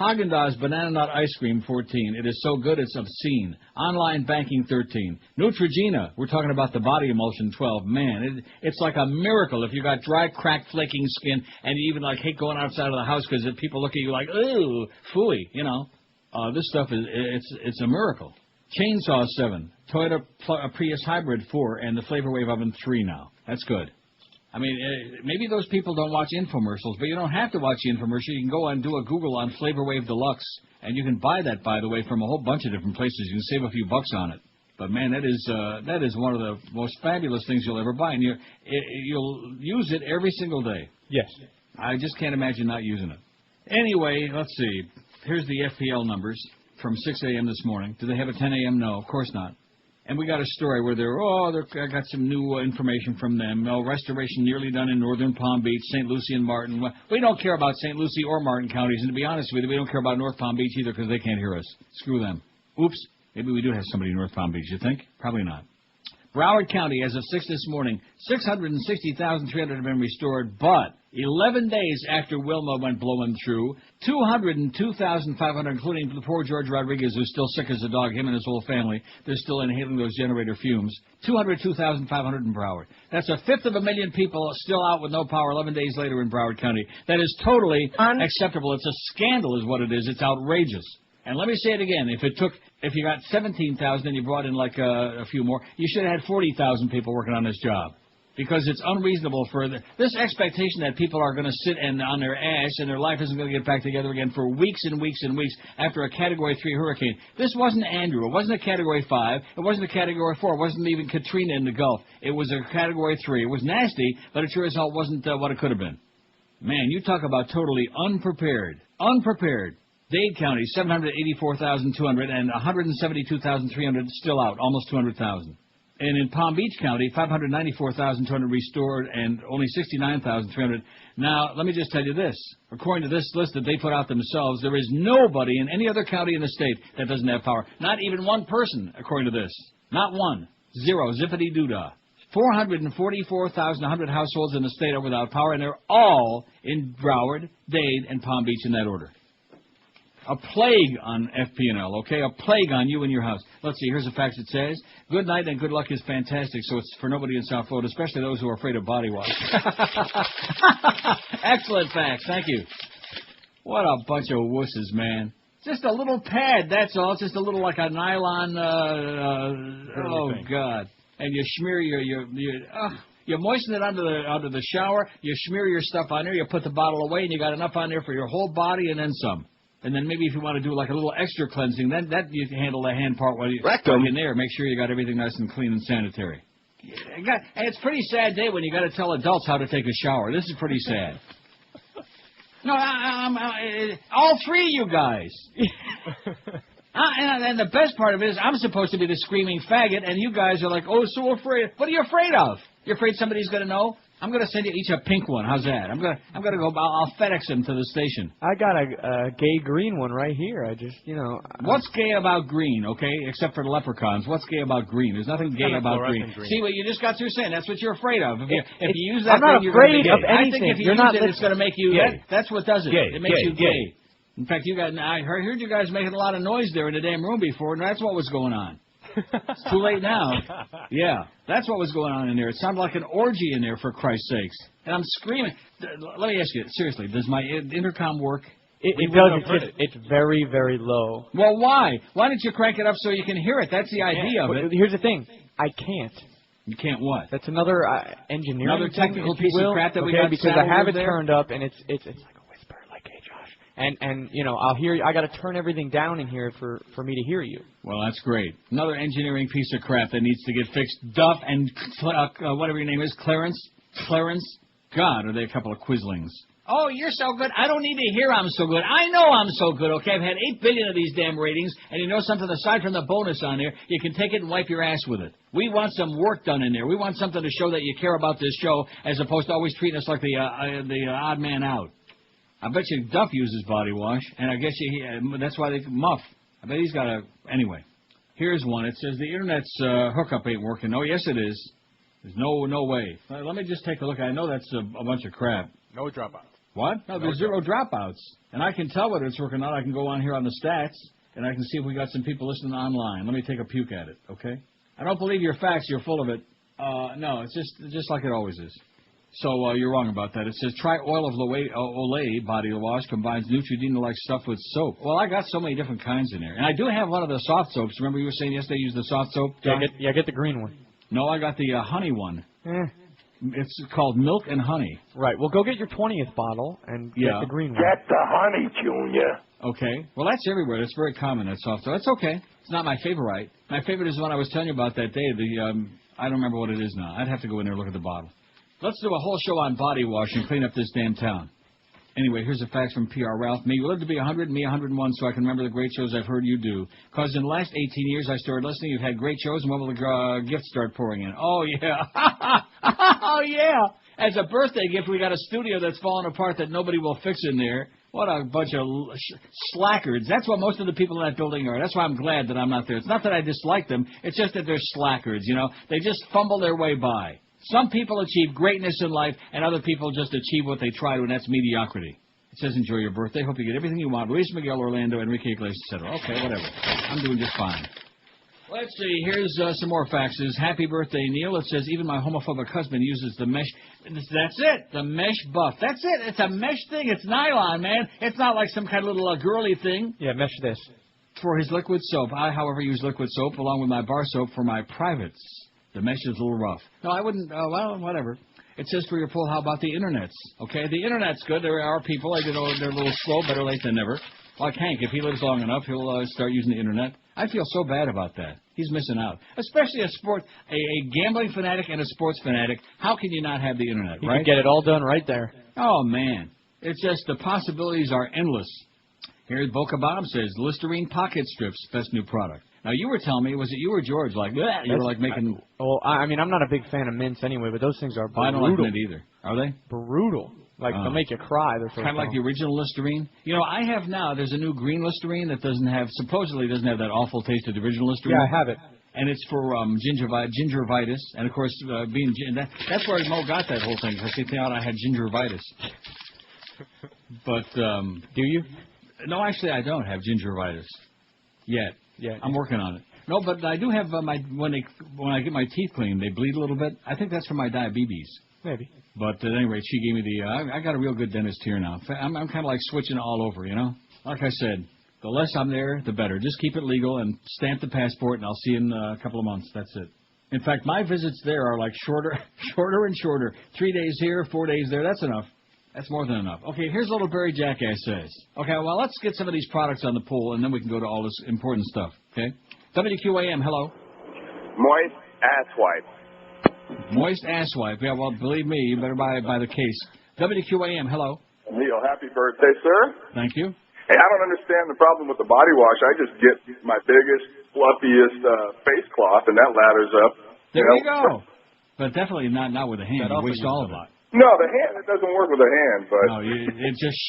Haagen-Dazs Banana Nut Ice Cream, 14. It is so good it's obscene. Online banking, 13. Neutrogena, we're talking about the body emulsion, 12. Man, it's like a miracle if you got dry, cracked, flaking skin and you even hate going outside of the house because people look at you like, ooh, phooey, this stuff it's a miracle. Chainsaw, 7. Toyota Prius Hybrid, 4. And the Flavor Wave Oven, 3 now. That's good. I mean, maybe those people don't watch infomercials, but you don't have to watch the infomercial. You can go and do a Google on Flavor Wave Deluxe, and you can buy that, by the way, from a whole bunch of different places. You can save a few bucks on it. But, man, that is one of the most fabulous things you'll ever buy, and you'll use it every single day.
Yes.
I just can't imagine not using it. Anyway, let's see. Here's the FPL numbers from 6 a.m. this morning. Do they have a 10 a.m.? No, of course not. And we got a story where I got some new information from them. Restoration nearly done in northern Palm Beach, St. Lucie and Martin. We don't care about St. Lucie or Martin counties, and to be honest with you, we don't care about North Palm Beach either because they can't hear us. Screw them. Oops. Maybe we do have somebody in North Palm Beach, you think? Probably not. Broward County, as of 6 this morning, 660,300 have been restored, but 11 days after Wilma went blowing through, 202,500, including the poor George Rodriguez, who's still sick as a dog, him and his whole family, they're still inhaling those generator fumes, 202,500 in Broward. That's 1/5 of a million people still out with no power 11 days later in Broward County. That is totally unacceptable. It's a scandal is what it is. It's outrageous. And let me say it again. If you got 17,000 and you brought in a few more, you should have had 40,000 people working on this job. Because it's unreasonable for this expectation that people are going to sit on their ass and their life isn't going to get back together again for weeks and weeks and weeks after a Category 3 hurricane. This wasn't Andrew. It wasn't a Category 5. It wasn't a Category 4. It wasn't even Katrina in the Gulf. It was a Category 3. It was nasty, but it sure as hell wasn't what it could have been. Man, you talk about totally unprepared. Unprepared. Dade County, 784,200 and 172,300 still out, almost 200,000. And in Palm Beach County, 594,200 restored and only 69,300. Now, let me just tell you this. According to this list that they put out themselves, there is nobody in any other county in the state that doesn't have power. Not even one person, according to this. Not one. Zero. Zippity-doo-dah. 444,100 households in the state are without power, and they're all in Broward, Dade, and Palm Beach in that order. A plague on FP&L, okay? A plague on you and your house. Let's see, here's a fact that says, good night and good luck is fantastic, so it's for nobody in South Florida, especially those who are afraid of body wash. Excellent facts, thank you. What a bunch of wusses, man. Just a little pad, that's all. It's just a little like a nylon, oh, God. And you smear you moisten it under the shower, you smear your stuff on there, you put the bottle away, and you got enough on there for your whole body and then some. And then maybe if you want to do like a little extra cleansing, then that you can handle the hand part while you're in there. Make sure you got everything nice and clean and sanitary. And it's a pretty sad day when you got to tell adults how to take a shower. This is pretty sad. No, all three of you guys. And the best part of it is I'm supposed to be the screaming faggot, and you guys are like, oh, so afraid. What are you afraid of? You're afraid somebody's going to know? I'm going to send you each a pink one. How's that? I'm going to go. I'll FedEx them to the station.
I got a gay green one right here. I just,
What's gay about green, okay? Except for the leprechauns. What's gay about green? There's nothing gay about green. See what you just got through saying? That's what you're afraid of. If you use that,
I'm not afraid of anything.
I think if you use it, it's going to make you
gay.
That's what does it.
Gay.
It makes you gay. In fact, I heard you guys making a lot of noise there in the damn room before, and that's what was going on. It's too late now. Yeah, that's what was going on in there. It sounded like an orgy in there, for Christ's sakes. And I'm screaming. Let me ask you, seriously, does my intercom work?
It does. It's very, very low.
Well, why? Why don't you crank it up so you can hear it? That's the idea of it.
Here's the thing. I can't.
You can't what?
That's another engineering
Another technical piece of crap that we got
because I have it turned up, and it's like a whisper, like, hey, Josh. And I'll hear you. I got to turn everything down in here for me to hear you.
Well, that's great. Another engineering piece of crap that needs to get fixed. Duff and whatever your name is, Clarence. God, are they a couple of quislings? Oh, you're so good. I don't need to hear I'm so good. I know I'm so good, okay? I've had 8 billion of these damn ratings, and you know something? Aside from the bonus on there, you can take it and wipe your ass with it. We want some work done in there. We want something to show that you care about this show, as opposed to always treating us like the odd man out. I bet you Duff uses body wash, and I guess that's why they Muff. I bet he's got a... Anyway, here's one. It says the Internet's hookup ain't working. Oh, yes, it is. There's no way. Let me just take a look. I know that's a bunch of crap.
No dropouts.
What? No, there's zero dropouts. And I can tell whether it's working or not. I can go on here on the stats, and I can see if we got some people listening online. Let me take a puke at it, okay? I don't believe your facts. You're full of it. No, it's just like it always is. So you're wrong about that. It says, try oil of Olay body wash, combines Neutrogena-like stuff with soap. Well, I got so many different kinds in there. And I do have one of the soft soaps. Remember you were saying yesterday you used the soft soap?
Get the green one.
No, I got the honey one. It's called Milk and Honey.
Right. Well, go get your 20th bottle and get the green one.
Get the honey, Junior.
Okay. Well, that's everywhere. That's very common, that soft soap. That's okay. It's not my favorite. My favorite is the one I was telling you about that day. I don't remember what it is now. I'd have to go in there and look at the bottle. Let's do a whole show on body wash and clean up this damn town. Anyway, here's a fax from PR Ralph. May you live to be 100 and me 101 so I can remember the great shows I've heard you do. Because in the last 18 years I started listening, you've had great shows, and when will the gifts start pouring in? Oh, yeah. Oh, yeah. As a birthday gift, we got a studio that's falling apart that nobody will fix in there. What a bunch of slackers. That's what most of the people in that building are. That's why I'm glad that I'm not there. It's not that I dislike them. It's just that they're slackers, They just fumble their way by. Some people achieve greatness in life, and other people just achieve what they try to, and that's mediocrity. It says, enjoy your birthday. Hope you get everything you want. Luis Miguel, Orlando, Enrique Iglesias, etc. Okay, whatever. I'm doing just fine. Let's see. Here's some more faxes. Happy birthday, Neil. It says, even my homophobic husband uses the mesh. That's it. The mesh buff. That's it. It's a mesh thing. It's nylon, man. It's not like some kind of little girly thing.
Yeah, mesh this.
For his liquid soap. I, however, use liquid soap along with my bar soap for my privates. The mesh is a little rough. No, I wouldn't. Well, whatever. It says for your pull, how about the internets? Okay, the internet's good. There are people, they're a little slow, better late than never. Like Hank, if he lives long enough, he'll start using the internet. I feel so bad about that. He's missing out. Especially a gambling fanatic and a sports fanatic. How can you not have the internet,
You
right?
can get it all done right there.
Oh, man. It's just the possibilities are endless. Here's Boca Bob says, Listerine pocket strips, best new product. Now, you were telling me, was it you or George? Like, bleh, you were like making...
I mean, I'm not a big fan of mints anyway, but those things are brutal.
I don't like mint either. Are they?
Brutal. Like, they'll make you cry. They're so
kind of like the original Listerine. You know, I have now, there's a new green Listerine that supposedly doesn't have that awful taste of the original Listerine.
Yeah, I have it.
And it's for gingivitis. And, of course, that's where Mo got that whole thing, because he thought I had gingivitis. But,
do you?
No, actually, I don't have gingivitis yet.
Yeah,
I'm working on it. No, but I do have when I get my teeth cleaned, they bleed a little bit. I think that's from my diabetes.
Maybe.
But at any rate, she gave me I got a real good dentist here now. I'm kind of like switching all over, you know. Like I said, the less I'm there, the better. Just keep it legal and stamp the passport, and I'll see you in a couple of months. That's it. In fact, my visits there are like shorter and shorter. 3 days here, 4 days there. That's enough. That's more than enough. Okay, here's Little Barry Jackass says. Okay, well, let's get some of these products on the pool, and then we can go to all this important stuff, okay? WQAM, hello.
Moist ass wipe.
Moist ass wipe. Yeah, well, believe me, you better buy the case. WQAM, hello.
Neil, happy birthday, sir.
Thank you.
Hey, I don't understand the problem with the body wash. I just get my biggest, fluffiest face cloth, and that lathers up.
There you go. But definitely not with a hand. You waste all of it.
No, the hand, it doesn't work with a hand, but...
No, it just,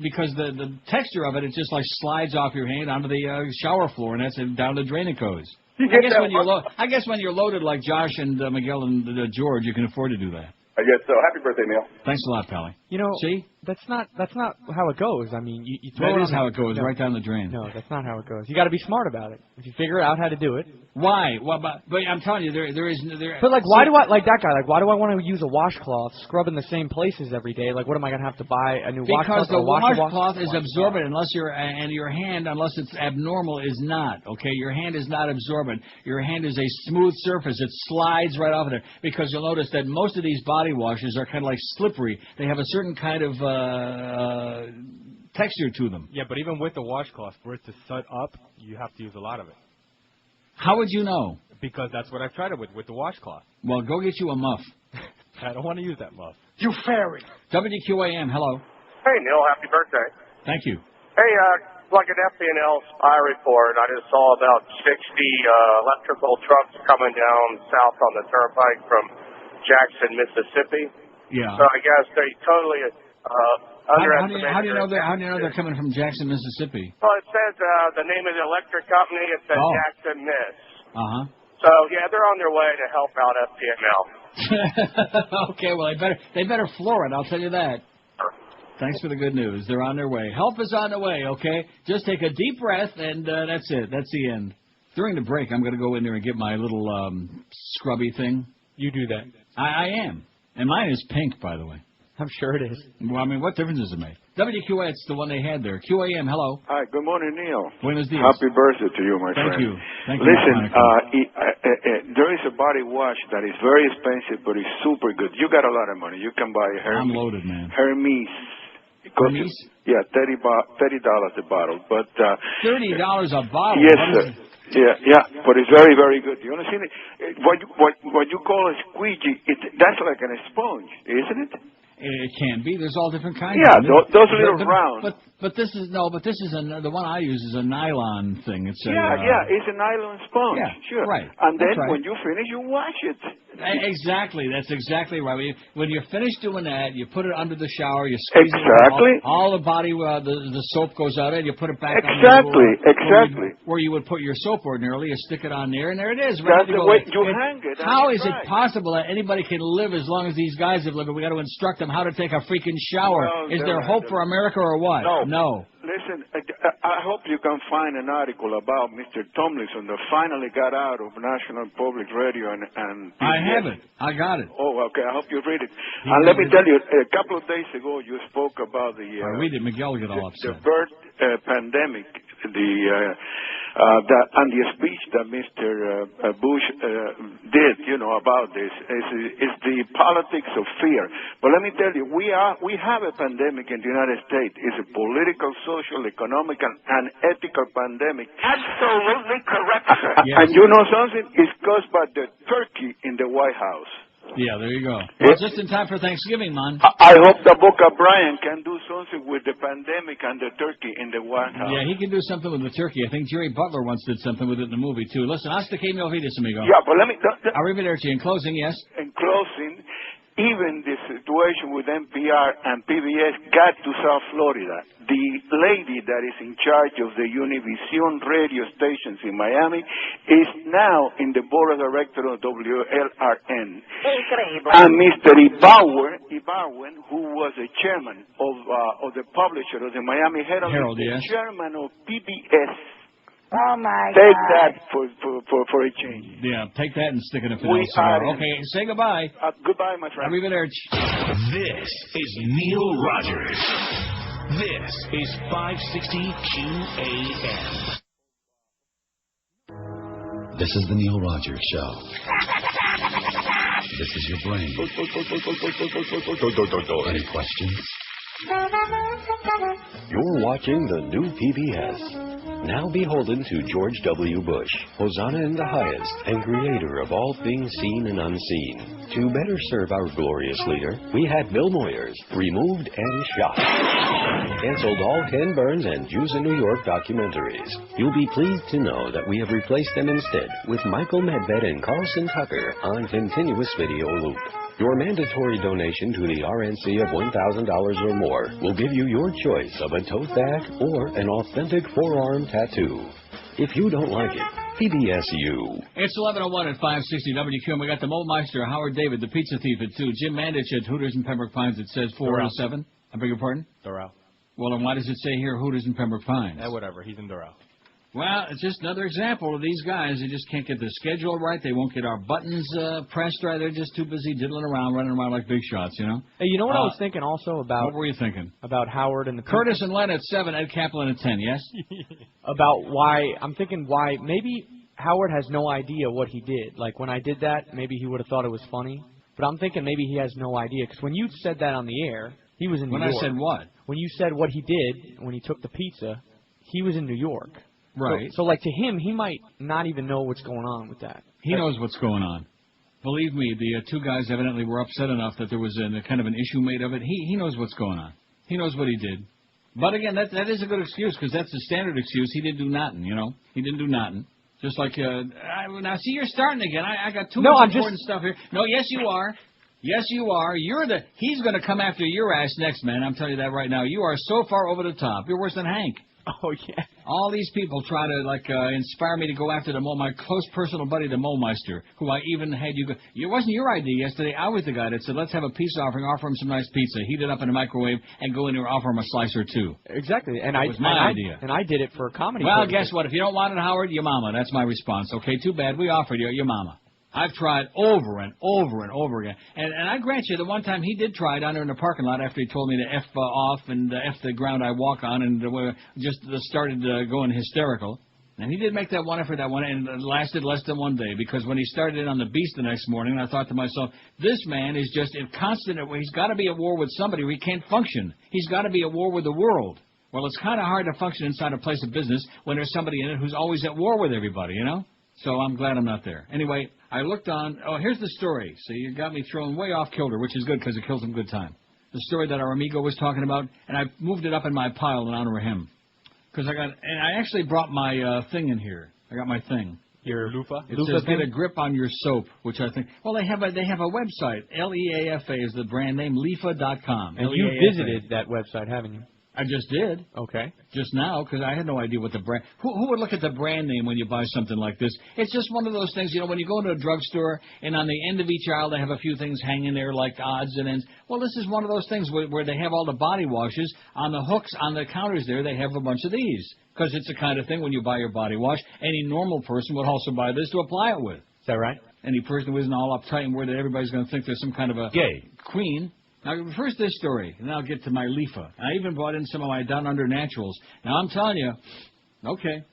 because the texture of it, it just like slides off your hand onto the shower floor, and that's down the drain it goes. I guess when you're loaded like Josh and Miguel and George, you can afford to do that.
I guess so. Happy birthday, Neil.
Thanks a lot, Pally.
You know,
see?
That's not how it goes. I mean, you throw
that
it
is how it goes, right down the drain.
No, that's not how it goes. You got to be smart about it. If you figure out how to do it.
Why? Well, but I'm telling you, there is.
But like, why do I like that guy? Like, why do I want to use a washcloth, scrub in the same places every day? Like, what am I gonna have to buy a new washcloth?
Because the washcloth is absorbent, and your hand, unless it's abnormal, is not. Okay, your hand is not absorbent. Your hand is a smooth surface. It slides right off of there. Because you'll notice that most of these body washes are kind of like slippery. They have a certain kind of texture to them.
Yeah, but even with the washcloth, for it to set up, you have to use a lot of it.
How would you know?
Because that's what I've tried it with the washcloth.
Well, go get you a muff.
I don't want to use that muff.
You fairy.
WQAM, hello.
Hey, Neil, happy birthday.
Thank you.
Hey, like an FPNL spy report, I just saw about 60 electrical trucks coming down south on the turnpike from Jackson, Mississippi.
Yeah.
So I guess they totally underestimated.
How do you know they're coming from Jackson, Mississippi?
Well, it says the name of the electric company. It says Jackson Miss. So yeah, they're on their way to help out FPNL.
Okay, well they better floor it. I'll tell you that. Thanks for the good news. They're on their way. Help is on the way. Okay, just take a deep breath, and that's it. That's the end. During the break, I'm going to go in there and get my little scrubby thing.
You do that.
I am. And mine is pink, by the way.
I'm sure it is.
Well, I mean, what difference does it make? WQA, it's the one they had there. QAM, hello.
Hi, good morning, Neil.
Buenos dias.
Happy birthday to you, my friend.
Thank you.
Listen, there is a body wash that is very expensive, but it's super good. You got a lot of money. You can buy Hermes.
I'm loaded, man.
Hermes.
Hermes?
Yeah, $30 a bottle. But
$30 a bottle?
Yes, sir. Yeah, but it's very, very good. You understand it? What you call a squeegee, that's like a sponge, isn't it?
It can be. There's all different kinds.
Yeah, those little round.
But this is the one I use is a nylon thing. It's
it's a nylon sponge.
Yeah,
sure.
Right.
And then
right.
when you finish, you wash it.
Exactly. That's exactly right. When you're finished doing that, you put it under the shower. You squeeze it. All the body, the soap goes out, and you put it back.
Exactly.
Where you would put your soap ordinarily, you stick it on there, and there it is.
That's the way you hang it.
How is it possible that anybody can live as long as these guys have lived? We got to instruct them how to take a freaking shower.
Well,
is there hope for America or what? No.
Listen, I hope you can find an article about Mr. Tomlinson that finally got out of National Public Radio and
I have it. I got it.
Oh, okay. I hope you read it. And let me tell you, a couple of days ago, you spoke about the...
I read it. Miguel get all upset.
The bird pandemic, and the speech that Mr. Bush did, about this is the politics of fear. But let me tell you, we have a pandemic in the United States. It's a political, social, economic, and ethical pandemic.
Absolutely correct, sir.
Yes. And you know something? It's caused by the turkey in the White House.
Yeah, there you go. Well, just in time for Thanksgiving, man.
I hope the Boca Brian can do something with the pandemic and the turkey in the White House.
Yeah, he can do something with the turkey. I think Jerry Butler once did something with it in the movie, too. Listen, hasta que me olvides, amigo.
Yeah, but let me...
Arrivederci. In closing, yes?
In closing, even the situation with NPR and PBS got to South Florida. The lady that is in charge of the Univision radio stations in Miami is now in the board of directors of WLRN.
Incredible.
And Mr. Ibarwen, who was the chairman of the publisher of the Miami Herald, is the chairman of PBS.
Oh, my
Take
God.
that for a change.
Yeah, take that and stick it in a cigar. Okay, say goodbye.
Goodbye, my friend.
Arrivederci.
This is Neil Rogers. This is 560 QAM.
This is the Neil Rogers Show. This is your brain. Any questions?
You're watching the new PBS. Now beholden to George W. Bush, Hosanna in the highest, and creator of all things seen and unseen. To better serve our glorious leader, we had Bill Moyers removed and shot. Canceled all Ken Burns and Jews in New York documentaries. You'll be pleased to know that we have replaced them instead with Michael Medved and Carlson Tucker on continuous video loop. Your mandatory donation to the RNC of $1,000 or more will give you your choice of a tote bag or an authentic forearm tattoo. If you don't like it, PBSU.
It's 11:01 at 560 WQAM. We got the Molemeister, Howard David, the pizza thief at 2, Jim Mandich at Hooters and Pembroke Pines. It says 407. I beg your pardon?
Doral.
Well, then why does it say here Hooters and Pembroke Pines?
Whatever. He's in Doral.
Well, it's just another example of these guys. They just can't get the schedule right. They won't get our buttons pressed right. They're just too busy diddling around, running around like big shots, you know?
Hey, you know what I was thinking also about?
What were you thinking?
About Howard and the...
Curtis and Len at 7, Ed Kaplan at 10, yes?
About why... I'm thinking why... Maybe Howard has no idea what he did. Like, when I did that, maybe he would have thought it was funny. But I'm thinking maybe he has no idea. Because when you said that on the air, he was in New York.
When I said what?
When you said what he did when he took the pizza, he was in New York.
Right.
So like, to him, he might not even know what's going on with that.
He knows what's going on. Believe me, the two guys evidently were upset enough that there was a kind of an issue made of it. He knows what's going on. He knows what he did. But again, that is a good excuse, because that's the standard excuse. He didn't do nothing, you know. He didn't do nothing. Just like, now see, you're starting again. I got too much important stuff here. No, yes, you are. Yes, you are. He's going to come after your ass next, man. I'm telling you that right now. You are so far over the top. You're worse than Hank.
Oh, yeah.
All these people try to, inspire me to go after my close personal buddy, the Molemeister, who I even had you go. It wasn't your idea yesterday. I was the guy that said, let's have a peace offering, offer him some nice pizza, heat it up in the microwave, and go in there and offer him a slice or two.
Exactly. And
that was my idea.
And I did it for comedy.
Well, guess what? If you don't want it, Howard, your mama. That's my response. Okay, too bad. We offered you your mama. I've tried over and over and over again. And I grant you, the one time he did try down there in the parking lot after he told me to F off and F the ground I walk on and just started going hysterical. And he did make that one effort, and it lasted less than one day, because when he started in on the beast the next morning, I thought to myself, this man is just in constant, he's got to be at war with somebody or he can't function. He's got to be at war with the world. Well, it's kind of hard to function inside a place of business when there's somebody in it who's always at war with everybody, you know? So I'm glad I'm not there. Anyway, I looked on. Oh, here's the story. So you got me thrown way off kilter, which is good because it kills some good time. The story that our amigo was talking about, and I moved it up in my pile in honor of him. And I actually brought my thing in here. I got my thing.
Your loofah?
It says get a grip on your soap, which I think. Well, they have a website. LEAFA is the brand name. Leafa.com.
And you visited that website, haven't you?
I just did.
Okay.
Just now, because I had no idea what the brand... Who would look at the brand name when you buy something like this? It's just one of those things, when you go into a drugstore and on the end of each aisle they have a few things hanging there like odds and ends. Well, this is one of those things where they have all the body washes. On the hooks, on the counters there, they have a bunch of these. Because it's the kind of thing when you buy your body wash, any normal person would also buy this to apply it with. Is that right? Any person who isn't all uptight and worried that everybody's going to think there's some kind of a...
gay
queen... Now, first this story, and then I'll get to my Leafa. I even brought in some of my Down Under Naturals. Now, I'm telling you, okay,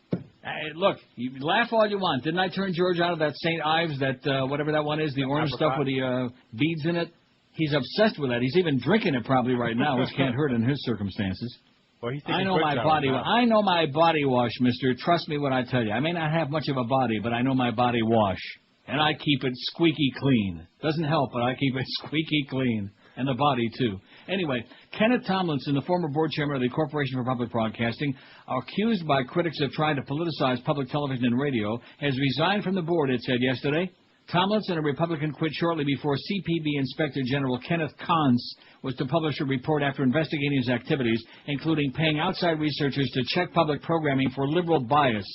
Hey, look, you laugh all you want. Didn't I turn George out of that St. Ives, that whatever that one is, the orange stuff with the beads in it? He's obsessed with that. He's even drinking it probably right now, which can't hurt in his circumstances.
Well, he's
I know my body. I know my body wash, mister. Trust me when I tell you. I may not have much of a body, but I know my body wash. And I keep it squeaky clean. Doesn't help, but I keep it squeaky clean. And the body, too. Anyway, Kenneth Tomlinson, the former board chairman of the Corporation for Public Broadcasting, accused by critics of trying to politicize public television and radio, has resigned from the board, it said yesterday. Tomlinson, a Republican, quit shortly before CPB Inspector General Kenneth Kantz was to publish a report after investigating his activities, including paying outside researchers to check public programming for liberal bias.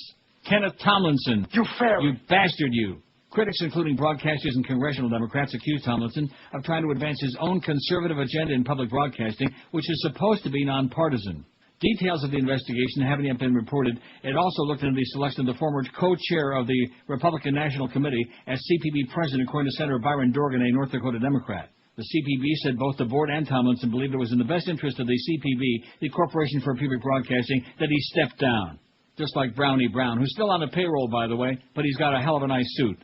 Kenneth Tomlinson. You bastard, you. Critics, including broadcasters and congressional Democrats, accuse Tomlinson of trying to advance his own conservative agenda in public broadcasting, which is supposed to be nonpartisan. Details of the investigation haven't yet been reported. It also looked into the selection of the former co-chair of the Republican National Committee as CPB president, according to Senator Byron Dorgan, a North Dakota Democrat. The CPB said both the board and Tomlinson believed it was in the best interest of the CPB, the Corporation for Public Broadcasting, that he stepped down. Just like Brownie Brown, who's still on the payroll, by the way, but he's got a hell of a nice suit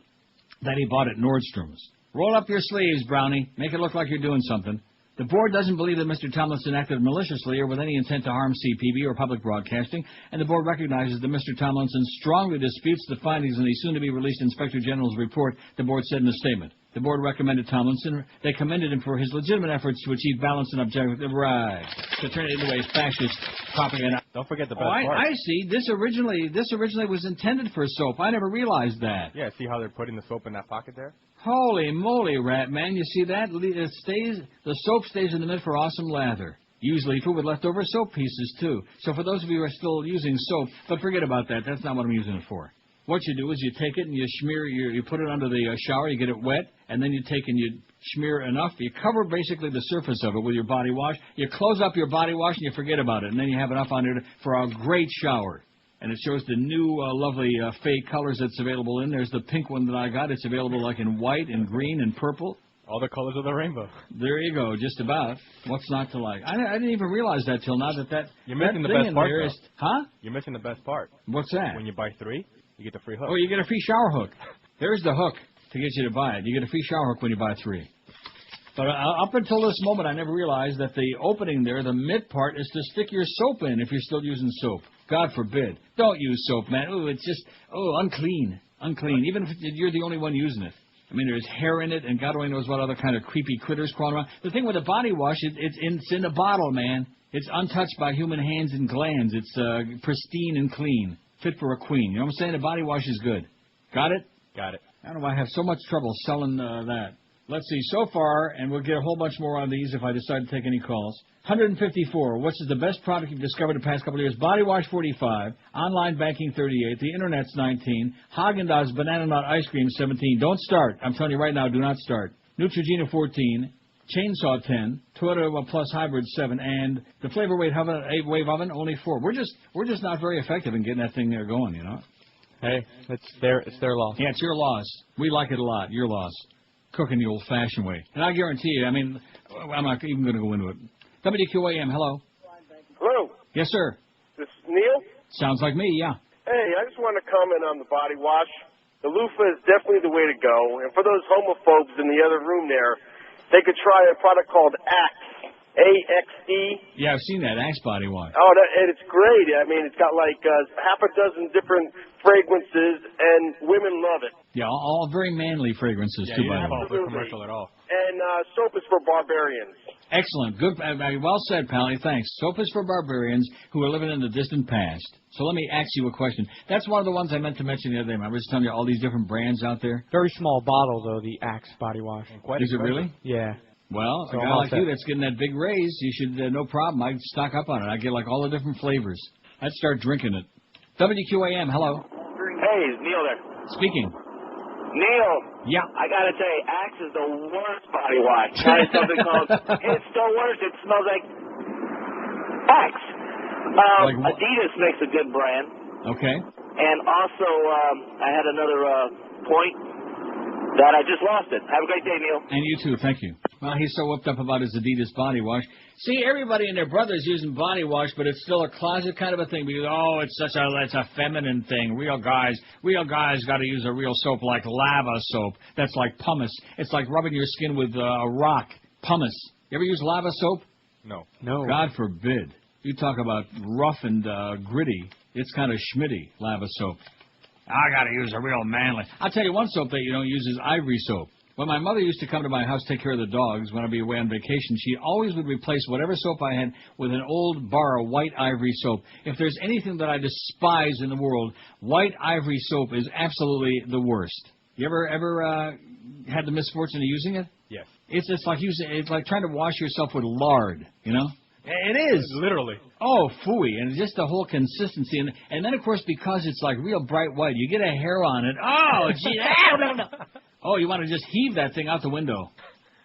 that he bought at Nordstrom's. Roll up your sleeves, Brownie. Make it look like you're doing something. The board doesn't believe that Mr. Tomlinson acted maliciously or with any intent to harm CPB or public broadcasting, and the board recognizes that Mr. Tomlinson strongly disputes the findings in the soon-to-be-released Inspector General's report, the board said in a statement. The board recommended Tomlinson. They commended him for his legitimate efforts to achieve balance and objective. Right. To turn it into a fascist propaganda.
Don't forget the best part.
I see. This originally was intended for soap. I never realized that.
Yeah, see how they're putting the soap in that pocket there?
Holy moly, Rat Man. You see that? The soap stays in the mid for awesome lather. Usually food with leftover soap pieces, too. So for those of you who are still using soap, but forget about that. That's not what I'm using it for. What you do is you take it and you smear, you put it under the shower, you get it wet, and then you take and you smear enough. You cover basically the surface of it with your body wash. You close up your body wash and you forget about it, and then you have enough on there for a great shower. And it shows the new lovely fake colors that's available in. There's the pink one that I got. It's available like in white and green and purple.
All the colors of the rainbow.
There you go, just about. What's not to like? I didn't even realize that till now that
You're missing the best part,
is, huh?
You're missing the best part.
What's that?
When you buy 3, you get the free hook.
Oh, you get a free shower hook. There's the hook to get you to buy it. You get a free shower hook when you buy 3. But up until this moment, I never realized that the opening there, the mid part, is to stick your soap in if you're still using soap. God forbid. Don't use soap, man. Ooh, it's just, unclean. Unclean. Even if you're the only one using it. I mean, there's hair in it, and God only knows what other kind of creepy critters crawling around. The thing with the body wash, it's in a bottle, man. It's untouched by human hands and glands. It's pristine and clean. Fit for a queen. You know what I'm saying? The body wash is good. Got it?
Got it.
I don't know why I have so much trouble selling that. Let's see. So far, and we'll get a whole bunch more on these if I decide to take any calls. 154. What's the best product you've discovered the past couple of years? Body wash, 45. Online banking, 38. The internet's 19. Haagen-Dazs banana nut ice cream, 17. Don't start. I'm telling you right now, do not start. Neutrogena, 14. Chainsaw, 10. Toyota Plus Hybrid, 7. And the Flavor Wave oven, only 4. We're just not very effective in getting that thing there going, you know.
Hey, it's their loss.
Yeah, it's your loss. We like it a lot. Your loss. Cooking the old-fashioned way. And I guarantee you, I mean, I'm not even going to go into it. WQAM, hello.
Hello.
Yes, sir.
This is Neil?
Sounds like me, yeah.
Hey, I just want to comment on the body wash. The loofah is definitely the way to go. And for those homophobes in the other room there, they could try a product called Axe. A-X-E.
Yeah, I've seen that Axe body wash.
Oh, and it's great. I mean, it's got like half a dozen different fragrances, and women love it.
Yeah, all very manly fragrances, too, by the way.
Yeah, commercial at all.
And soap is for barbarians.
Excellent. Good. Well said, Pally. Thanks. Soap is for barbarians who are living in the distant past. So let me ask you a question. That's one of the ones I meant to mention the other day. I was telling you all these different brands out there.
Very small bottle, though, the Axe body wash.
Is it really?
Yeah.
Well, a guy like you that's getting that big raise, you should, no problem. I'd stock up on it. I'd get like all the different flavors. I'd start drinking it. WQAM, hello.
Hey, Neil there.
Speaking.
Neil.
Yeah.
I gotta say, Axe is the worst body wash. Try something called, it's the worst. It smells like Axe. Adidas makes a good brand.
Okay.
And also, I had another point that I just lost it. Have a great day, Neil.
And you too. Thank you. Well, he's so whipped up about his Adidas body wash. See, everybody and their brother's using body wash, but it's still a closet kind of a thing. Because, it's a feminine thing. Real guys got to use a real soap like lava soap. That's like pumice. It's like rubbing your skin with a rock. Pumice. You ever use lava soap?
No.
God forbid. You talk about rough and gritty. It's kind of schmitty, lava soap. I got to use a real manly. I'll tell you one soap that you don't use is ivory soap. When my mother used to come to my house to take care of the dogs when I'd be away on vacation, she always would replace whatever soap I had with an old bar of white ivory soap. If there's anything that I despise in the world, white ivory soap is absolutely the worst. You ever had the misfortune of using it?
Yes.
It's like trying to wash yourself with lard, you know? It is.
Literally.
Oh, phooey. And just the whole consistency. And then, of course, because it's like real bright white, you get a hair on it. Oh, gee. Oh, you want to just heave that thing out the window.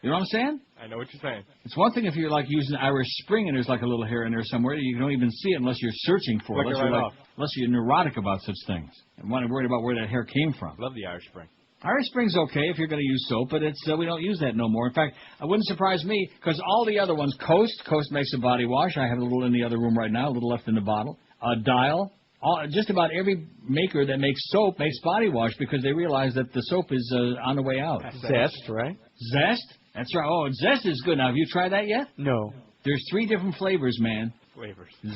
You know what I'm saying?
I know what you're saying.
It's one thing if you're like using Irish Spring and there's like a little hair in there somewhere. You don't even see it unless you're searching for it. Unless you're neurotic about such things and worried about where that hair came from.
Love the Irish Spring.
Irish Spring's okay if you're going to use soap, but we don't use that no more. In fact, it wouldn't surprise me because all the other ones, Coast makes a body wash. I have a little in the other room right now, a little left in the bottle. Dial. Just about every maker that makes soap makes body wash because they realize that the soap is on the way out.
Zest, right?
Zest? That's right. Oh, Zest is good. Now, have you tried that yet?
No.
There's 3 different flavors, man.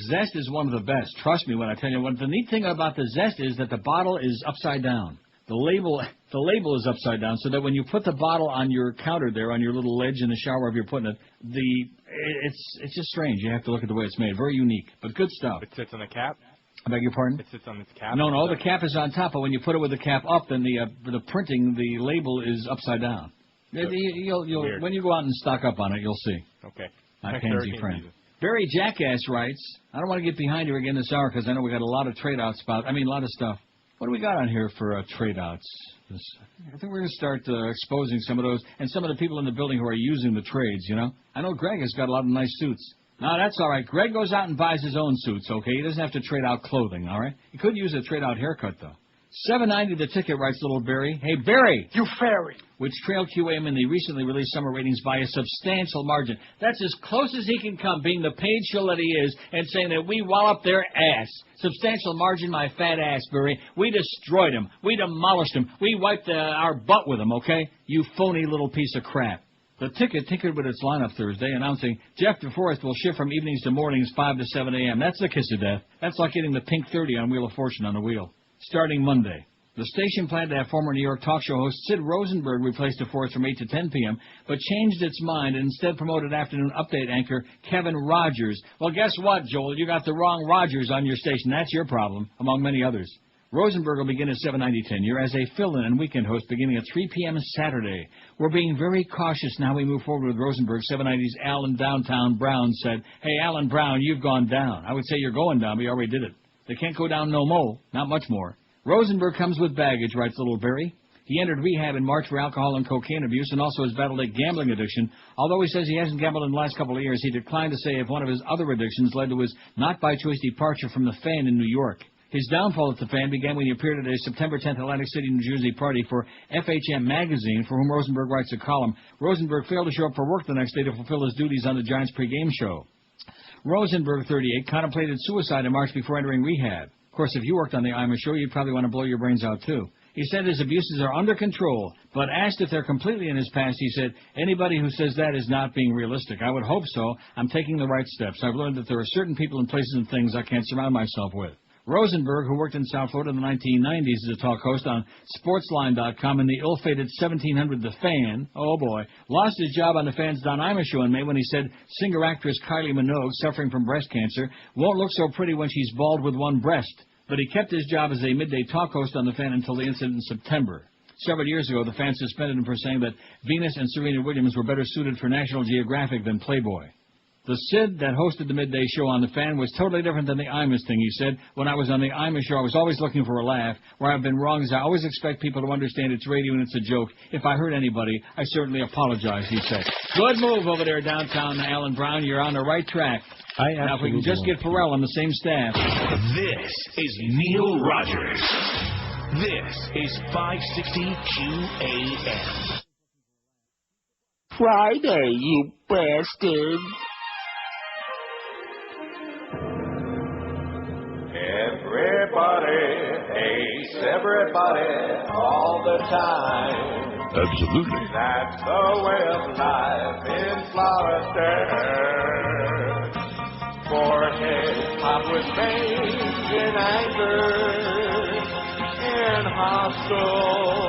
Zest is one of the best. Trust me when I tell you. The neat thing about the Zest is that the bottle is upside down. The label is upside down, so that when you put the bottle on your counter there, on your little ledge in the shower wherever you're putting it, it's just strange. You have to look at the way it's made. Very unique, but good stuff.
It sits on the cap?
I beg your pardon?
It sits on its cap?
No, the cap is on top, but when you put it with the cap up, then the printing, the label is upside down. You'll when you go out and stock up on it, you'll see.
Okay.
My pansy friend. Barry Jackass writes, I don't want to get behind you again this hour because I know we got a lot of trade-outs a lot of stuff. What do we got on here for trade-outs? I think we're going to start exposing some of those and some of the people in the building who are using the trades, you know. I know Greg has got a lot of nice suits. No, that's all right. Greg goes out and buys his own suits, okay? He doesn't have to trade out clothing, all right? He could use a trade-out haircut, though. $7.90 the ticket, writes little Barry. Hey, Barry!
You fairy!
Which trailed QAM in the recently released summer ratings by a substantial margin. That's as close as he can come, being the paid show that he is, and saying that we walloped their ass. Substantial margin, my fat ass, Barry. We destroyed him. We demolished him. We wiped our butt with him, okay? You phony little piece of crap. The ticket tinkered with its lineup Thursday, announcing Jeff DeForest will shift from evenings to mornings 5 to 7 a.m. That's the kiss of death. That's like getting the pink 30 on Wheel of Fortune on the wheel. Starting Monday. The station planned to have former New York talk show host Sid Rosenberg replace DeForest from 8 to 10 p.m., but changed its mind and instead promoted afternoon update anchor Kevin Rogers. Well, guess what, Joel? You got the wrong Rogers on your station. That's your problem, among many others. Rosenberg will begin at 7:90 tenure as a fill-in and weekend host beginning at 3 p.m. Saturday. We're being very cautious now we move forward with Rosenberg. 790's Alan Downtown Brown said, Hey, Alan Brown, you've gone down. I would say you're going down, but you already did it. They can't go down no more, not much more. Rosenberg comes with baggage, writes little Barry. He entered rehab in March for alcohol and cocaine abuse and also has battled a gambling addiction. Although he says he hasn't gambled in the last couple of years, he declined to say if one of his other addictions led to his not-by-choice departure from the Fan in New York. His downfall at the Fan began when he appeared at a September 10th Atlantic City, New Jersey party for FHM magazine, for whom Rosenberg writes a column. Rosenberg failed to show up for work the next day to fulfill his duties on the Giants pregame show. Rosenberg, 38, contemplated suicide in March before entering rehab. Of course, if you worked on the Imus show, you'd probably want to blow your brains out, too. He said his abuses are under control, but asked if they're completely in his past, he said, anybody who says that is not being realistic. I would hope so. I'm taking the right steps. I've learned that there are certain people and places and things I can't surround myself with. Rosenberg, who worked in South Florida in the 1990s as a talk host on Sportsline.com and the ill-fated 1700 The Fan, oh boy, lost his job on the Fan's Don Imus show in May when he said singer-actress Kylie Minogue, suffering from breast cancer, won't look so pretty when she's bald with one breast. But he kept his job as a midday talk host on the Fan until the incident in September. Several years ago, the Fan suspended him for saying that Venus and Serena Williams were better suited for National Geographic than Playboy. The Sid that hosted the midday show on the Fan was totally different than the Imus thing, he said. When I was on the Imus show, I was always looking for a laugh. Where I've been wrong is I always expect people to understand it's radio and it's a joke. If I hurt anybody, I certainly apologize, he said. Good move over there downtown, Alan Brown. You're on the right track. Now, if we can just get Pharrell on the same staff.
This is Neil Rogers. This is 560 QAM.
Friday, you bastard.
Everybody hates everybody all the time.
Absolutely.
That's the way of life in Florida. Forehead topped with veins in anger, in hostile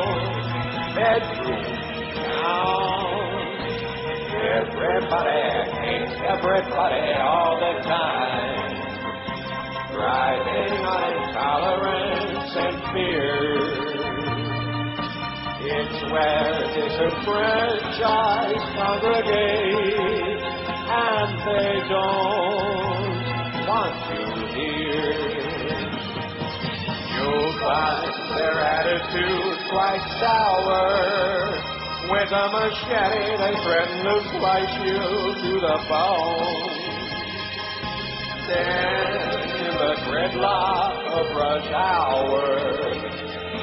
bedroom down. Everybody hates everybody all the time. Driving on intolerance and fear. It's where disenfranchised congregate, and they don't want to hear. You'll find their attitude quite sour. With a machete, they threaten to slice you to the bone. Then, in the gridlock of rush hour,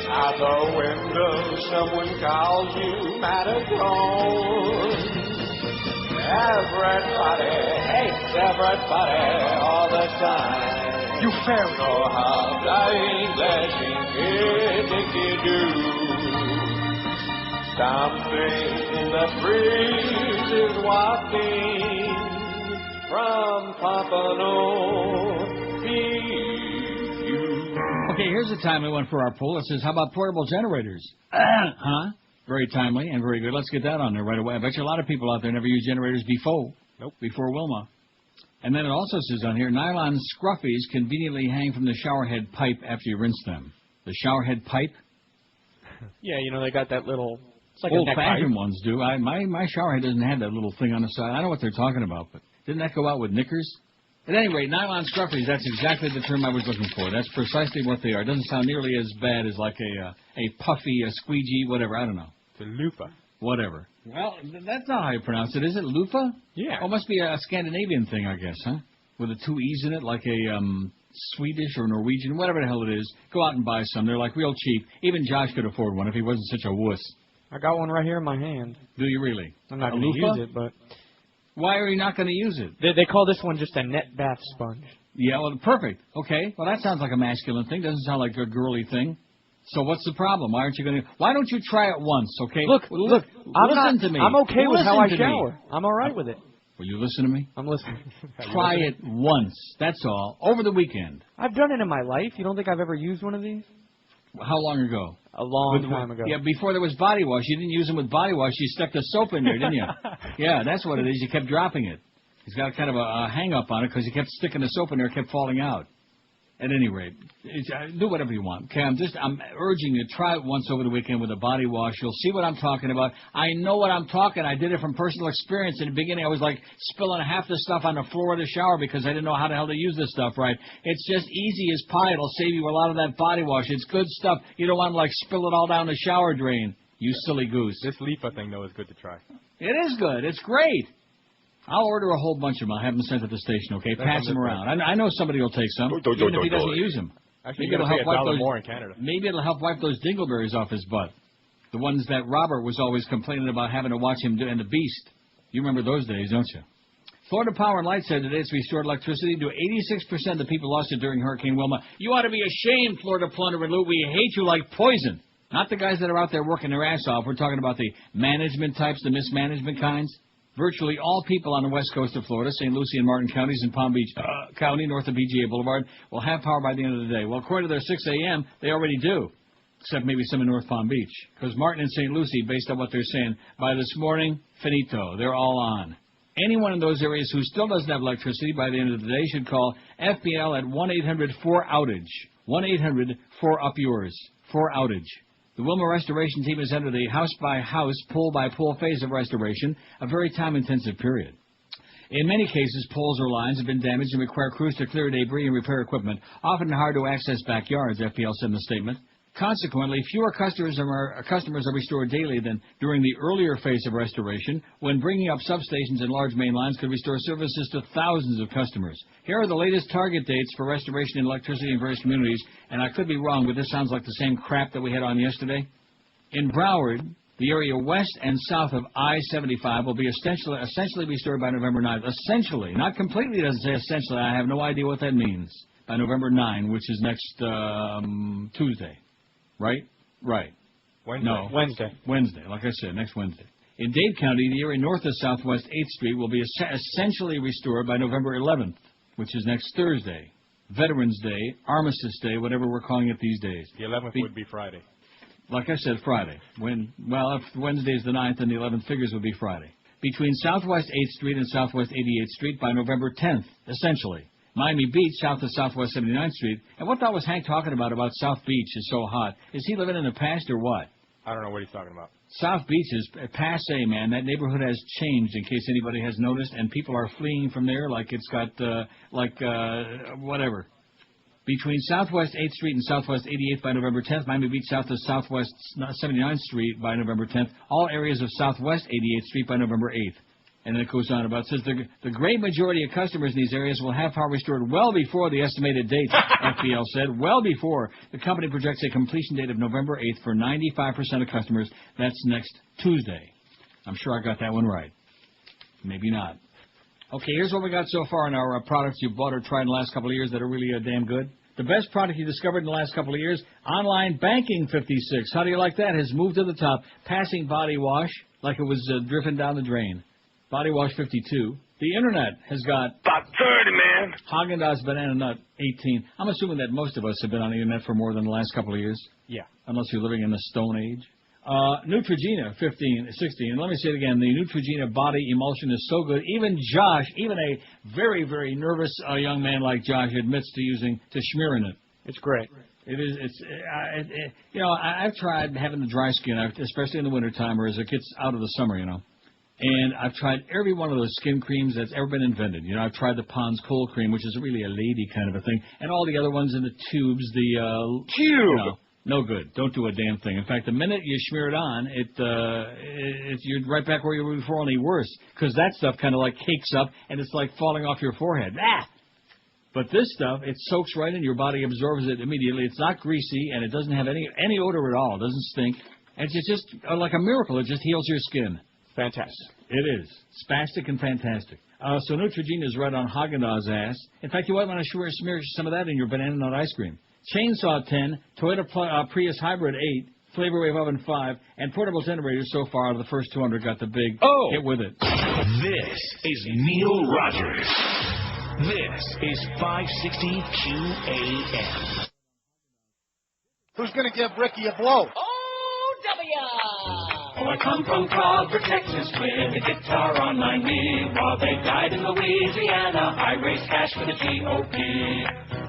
out the window, someone calls you Matagone. Everybody hates everybody all the time.
You fairy.
So how the English do. Something in the breeze is wafting from Pompano Beach.
Okay, here's the timely one for our poll. It says, how about portable generators? Huh? Very timely and very good. Let's get that on there right away. I bet you a lot of people out there never used generators before.
Nope.
Before Wilma. And then it also says on here, nylon scruffies conveniently hang from the showerhead pipe after you rinse them. The showerhead pipe?
Yeah, you know, they got that little... It's like a neck pipe.
Old-fashioned ones do. My showerhead doesn't have that little thing on the side. I know what they're talking about, but didn't that go out with knickers? At any rate, nylon scruffies, that's exactly the term I was looking for. That's precisely what they are. It doesn't sound nearly as bad as like a puffy, a squeegee, whatever. I don't know.
It's a loofah.
Whatever. Well, that's not how you pronounce it, is it? Loofah?
Yeah.
Oh, it must be a Scandinavian thing, I guess, huh? With the two E's in it, like a Swedish or Norwegian, whatever the hell it is. Go out and buy some. They're like real cheap. Even Josh could afford one if he wasn't such a wuss.
I got one right here in my hand.
Do you really?
I'm not going to use it, but...
Why are you not going to use it?
They call this one just a net bath sponge.
Yeah, well, perfect. Okay. Well, that sounds like a masculine thing. Doesn't sound like a girly thing. So what's the problem? Why aren't you going to... Why don't you try it once, okay?
Look,
listen to me.
I'm okay with how I
Listen to
shower.
me.
I'm all right with it.
Will you listen to me?
I'm listening.
Try it once. That's all. Over the weekend.
I've done it in my life. You don't think I've ever used one of these?
How long ago?
A long time ago.
Yeah, before there was body wash. You didn't use them with body wash. You stuck the soap in there, didn't you? Yeah, that's what it is. You kept dropping it. He's got kind of a hang-up on it because he kept sticking the soap in there. It kept falling out. At any rate, do whatever you want. Okay, I'm urging you to try it once over the weekend with a body wash. You'll see what I'm talking about. I know what I'm talking. I did it from personal experience. In the beginning, I was like spilling half the stuff on the floor of the shower because I didn't know how the hell to use this stuff right. It's just easy as pie. It'll save you a lot of that body wash. It's good stuff. You don't want to like spill it all down the shower drain. You silly goose.
This Leafa thing, though, is good to try.
It is good. It's great. I'll order a whole bunch of them. I'll have them sent to the station, okay? Pass them around. I know somebody will take some, even if he doesn't use them.
Actually, maybe it'll help wipe those more in Canada.
Maybe it'll help wipe those dingleberries off his butt. The ones that Robert was always complaining about having to watch him do, and the Beast. You remember those days, don't you? Florida Power and Light said today it's restored electricity to 86% of the people lost it during Hurricane Wilma. You ought to be ashamed, Florida Plunder and Loot. We hate you like poison. Not the guys that are out there working their ass off. We're talking about the management types, the mismanagement kinds. Virtually all people on the west coast of Florida, St. Lucie and Martin counties and Palm Beach County, north of PGA Boulevard, will have power by the end of the day. Well, according to their 6 a.m., they already do, except maybe some in North Palm Beach. Because Martin and St. Lucie, based on what they're saying, by this morning, finito. They're all on. Anyone in those areas who still doesn't have electricity by the end of the day should call FPL at 1-800-4-OUTAGE. 1-800-4-UP-YOURS. 4-OUTAGE. The Wilma Restoration Team has entered a house-by-house, pole-by-pole phase of restoration, a very time-intensive period. In many cases, poles or lines have been damaged and require crews to clear debris and repair equipment, often in hard-to-access backyards, FPL said in the statement. Consequently, fewer customers are restored daily than during the earlier phase of restoration, when bringing up substations and large main lines could restore services to thousands of customers. Here are the latest target dates for restoration in electricity in various communities, and I could be wrong, but this sounds like the same crap that we had on yesterday. In Broward, The area west and south of I-75 will be essentially restored by November 9th. Essentially, not completely. Doesn't say essentially. I have no idea what that means. By November 9, which is next Tuesday, right? Right.
Wednesday.
No. Wednesday. Like I said, next Wednesday. In Dade County, the area north of Southwest 8th Street will be essentially restored by November 11th, which is next Thursday. Veterans Day, Armistice Day, whatever we're calling it these days.
The 11th would be Friday.
Like I said, Friday. If Wednesday is the 9th, then the 11th figures would be Friday. Between Southwest 8th Street and Southwest 88th Street by November 10th, essentially. Miami Beach, south of Southwest 79th Street. And what the hell was Hank talking about South Beach is so hot? Is he living in the past or what?
I don't know what he's talking about.
South Beach is passe, man. That neighborhood has changed, in case anybody has noticed, and people are fleeing from there like it's got, whatever. Between Southwest 8th Street and Southwest 88th by November 10th, Miami Beach south of Southwest 79th Street by November 10th, all areas of Southwest 88th Street by November 8th. And then it goes on about, says the great majority of customers in these areas will have power restored well before the estimated date, FPL said, well before. The company projects a completion date of November 8th for 95% of customers. That's next Tuesday. I'm sure I got that one right. Maybe not. Okay, here's what we got so far in our products you've bought or tried in the last couple of years that are really damn good. The best product you discovered in the last couple of years, Online Banking 56. How do you like that? Has moved to the top, passing Body Wash like it was drifting down the drain. Body Wash 52. The Internet has got
about 30, man.
Haagen-Dazs Banana Nut 18. I'm assuming that most of us have been on the Internet for more than the last couple of years.
Yeah.
Unless you're living in the Stone Age. Neutrogena 16. And let me say it again. The Neutrogena body emulsion is so good. Even Josh, even a very, very nervous young man like Josh admits to smearing it.
It's great.
It is. I've tried having the dry skin, especially in the wintertime or as it gets out of the summer, And I've tried every one of those skin creams that's ever been invented. I've tried the Pond's Cool Cream, which is really a lady kind of a thing, and all the other ones in the tubes.
Tube.
No good. Don't do a damn thing. In fact, the minute you smear it on, you're right back where you were before, only worse, because that stuff kind of like cakes up and it's like falling off your forehead. But this stuff, it soaks right in. Your body absorbs it immediately. It's not greasy and it doesn't have any odor at all. It doesn't stink. And it's just like a miracle. It just heals your skin.
Fantastic.
It is. Spastic and fantastic. So Neutrogena is right on Haagen-Dazs' ass. In fact, you might want to smear some of that in your banana nut ice cream. Chainsaw 10, Toyota Prius Hybrid 8, Flavor Wave Oven 5, and portable generators so far out of the first 200 got the big hit with it.
This is Neil Rogers. This is 560 QAM.
Who's going to give Ricky a blow?
I come from Calder, Texas, with a guitar on my knee. While they died in Louisiana, I raised cash for the GOP.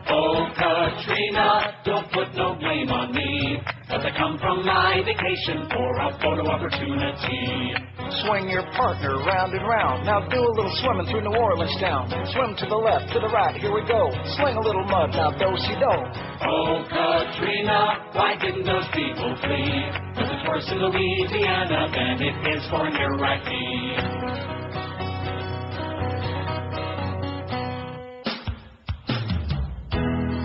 Oh, Katrina, don't put no blame on me, 'cause I come from my vacation for a photo opportunity.
Swing your partner round and round. Now do a little swimming through New Orleans town. Swim to the left, to the right, here we go. Sling a little mud, now do-si-do.
Oh, Katrina, why didn't those people flee? 'Cause it's worse in Louisiana than it is for an Iraqi.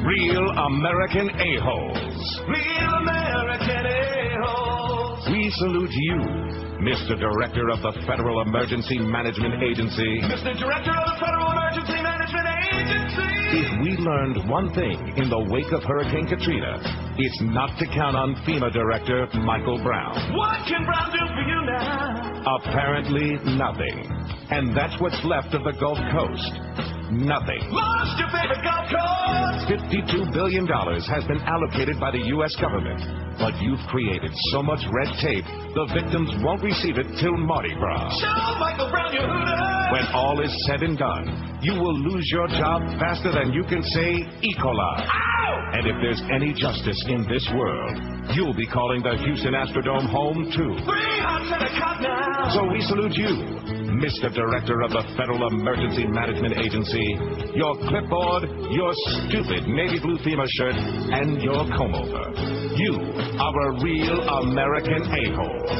Real American A-holes.
Real American A-holes.
We salute you, Mr. Director of the Federal Emergency Management Agency.
Mr. Director of the Federal Emergency Management Agency.
If we learned one thing in the wake of Hurricane Katrina, it's not to count on FEMA Director Michael Brown.
What can Brown do for you now?
Apparently nothing. And that's what's left of the Gulf Coast. Nothing.
Lost your favorite Gulf Coast.
$52 billion has been allocated by the U.S. government. But you've created so much red tape, the victims won't receive it till Mardi Gras.
Show Michael Brown your Hooters.
When all is said and done, you will lose your job faster than you can say E. coli.
Ow!
And if there's any justice in this world, you'll be calling the Houston Astrodome home, too.
300 cop now.
So we salute you, Mr. Director of the Federal Emergency Management Agency, your clipboard, your stupid navy blue FEMA shirt, and your comb-over. You are a real American a-hole.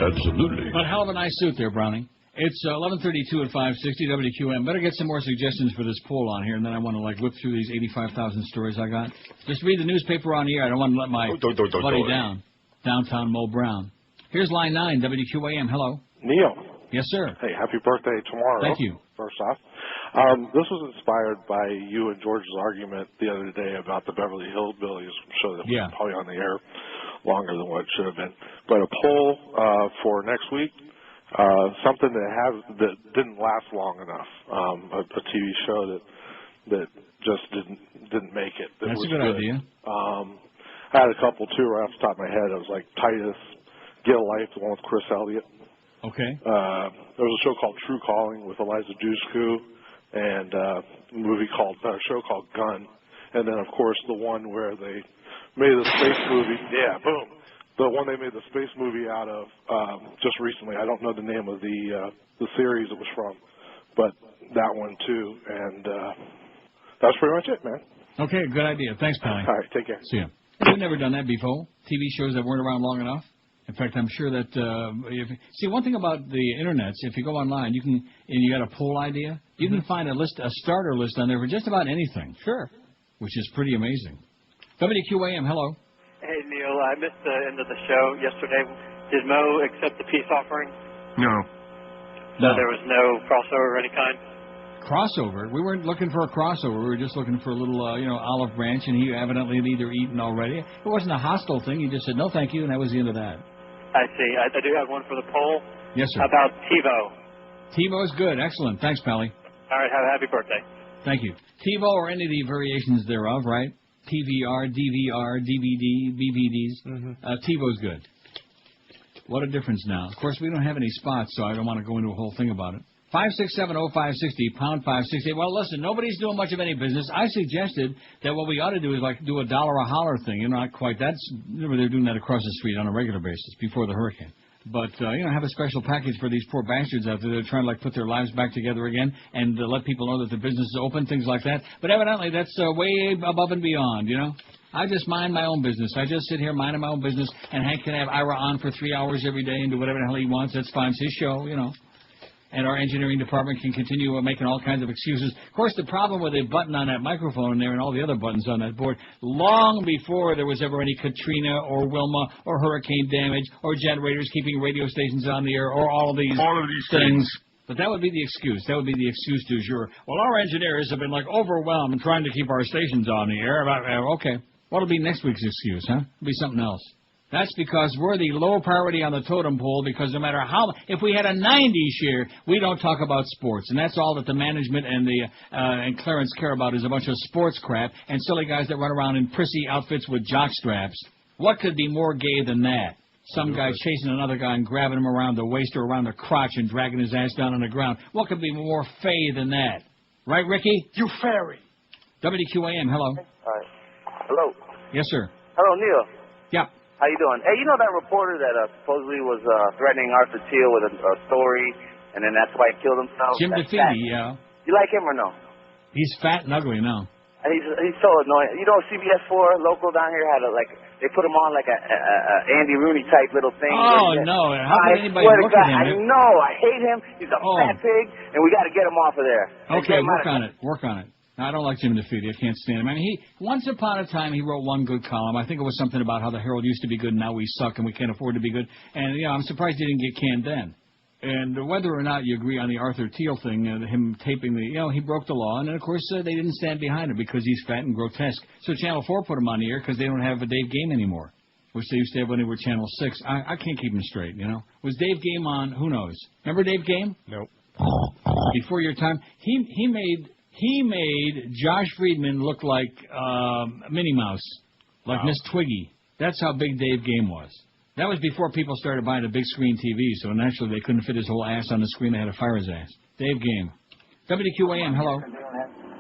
Absolutely.
But hell of a nice suit there, Browning. It's 11:32 at 560 WQM. Better get some more suggestions for this poll on here, and then I want to whip through these 85,000 stories I got. Just read the newspaper on the air. I don't want to let my buddy down, Downtown Mo Brown. Here's line 9, WQAM. Hello.
Neil.
Yes, sir.
Hey, happy birthday tomorrow.
Thank you.
First off. This was inspired by you and George's argument the other day about the Beverly Hillbillies show that was probably on the air longer than what it should have been. But a poll for next week, something that didn't last long enough, a TV show that just didn't make it.
That's a good idea.
I had a couple too right off the top of my head. It was like Titus, Get a Life, the one with Chris Elliott.
Okay.
There was a show called True Calling with Eliza Dushku, and a show called Gun, and then of course the one where they made the space movie. Yeah, boom. The one they made the space movie out of just recently. I don't know the name of the series it was from, but that one too. And that's pretty much it, man.
Okay, good idea. Thanks, Pally.
All right, take care.
See ya. We've never done that before. TV shows that weren't around long enough. In fact, I'm sure that one thing about the internet, if you go online, you got a poll idea, you can find a starter list on there for just about anything.
Sure.
Which is pretty amazing. WQAM, hello.
Hey, Neil, I missed the end of the show yesterday. Did Mo accept the peace offering?
No.
So there was no crossover of any kind?
Crossover? We weren't looking for a crossover. We were just looking for a little, olive branch, and he evidently had either eaten already. It wasn't a hostile thing. He just said, no, thank you, and that was the end of that.
I see. I do have one for the poll.
Yes, sir.
About TiVo.
TiVo's good. Excellent. Thanks, Pally.
All right. Have a happy birthday.
Thank you. TiVo or any of the variations thereof, right? PVR, DVR, DVD, BVDs. TiVo's good. What a difference now. Of course, we don't have any spots, so I don't want to go into a whole thing about it. 5670560, pound 560. Well, listen, nobody's doing much of any business. I suggested that what we ought to do is do a dollar a holler thing. Not quite. They're doing that across the street on a regular basis before the hurricane. But, have a special package for these poor bastards out there that are trying to, put their lives back together again and let people know that the business is open, things like that. But evidently, that's way above and beyond, I just mind my own business. I just sit here minding my own business, and Hank can have Ira on for 3 hours every day and do whatever the hell he wants. That's fine. It's his show, And our engineering department can continue making all kinds of excuses. Of course, the problem with a button on that microphone there and all the other buttons on that board, long before there was ever any Katrina or Wilma or hurricane damage or generators keeping radio stations on the air or all of these things. But that would be the excuse. That would be the excuse du jour. Well, our engineers have been overwhelmed trying to keep our stations on the air. Okay. What'll be next week's excuse, huh? It'll be something else. That's because we're the low priority on the totem pole, because no matter if we had a 90 share, we don't talk about sports. And that's all that the management and Clarence care about is a bunch of sports crap and silly guys that run around in prissy outfits with jock straps. What could be more gay than that? Some guy chasing another guy and grabbing him around the waist or around the crotch and dragging his ass down on the ground. What could be more fey than that? Right, Ricky?
You fairy.
WQAM, hello.
Hi. Hello.
Yes, sir.
Hello, Neil.
Yeah.
How you doing? Hey, that reporter that supposedly was threatening Arthur Thiel with a story, and then that's why he killed himself?
Jim DeFeedy, yeah.
You like him or no?
He's fat and ugly now.
He's so annoying. CBS 4 local down here had they put him on like a Andy Rooney type little thing.
Oh, no. How could anybody look at him?
I know. I hate him. He's a fat pig, and we got to get him off of there.
Okay, work on it. I don't like Jim DeFeedy. I can't stand him. Once upon a time, he wrote one good column. I think it was something about how the Herald used to be good and now we suck and we can't afford to be good. And, I'm surprised he didn't get canned then. And whether or not you agree on the Arthur Thiel thing, him taping he broke the law. And then, of course, they didn't stand behind him because he's fat and grotesque. So Channel 4 put him on the air because they don't have a Dave Game anymore, which they used to have when they were Channel 6. I can't keep them straight, Was Dave Game on? Who knows? Remember Dave Game?
Nope.
Before your time. He made Josh Friedman look like Minnie Mouse, like Miss Twiggy. That's how big Dave Game was. That was before people started buying a big screen TV, so naturally they couldn't fit his whole ass on the screen. They had to fire his ass. Dave Game. WQAM, hello.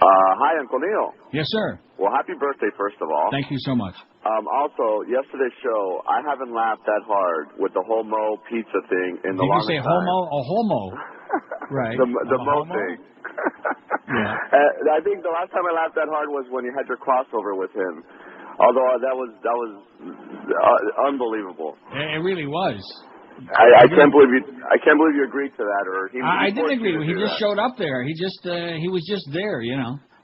Hi, Uncle Neil.
Yes, sir.
Well, happy birthday, first of all.
Thank you so much.
Also, yesterday's show, I haven't laughed that hard with the homo pizza thing in the longest time.
Did you say homo? A homo. Right.
The Mo thing.
Yeah.
I think the last time I laughed that hard was when you had your crossover with him. Although that was unbelievable.
It really was.
I can't believe you agreed to that, or he.
I didn't agree. He just showed up there. He was just there,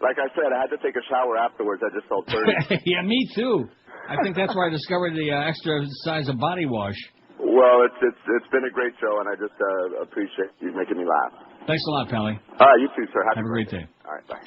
Like I said, I had to take a shower afterwards. I just felt dirty.
Yeah, me too. I think that's where I discovered the extra size of body wash.
Well, it's been a great show, and I just appreciate you making me laugh.
Thanks a lot, Pally.
All right, you too, sir.
Have a great day.
All right, bye.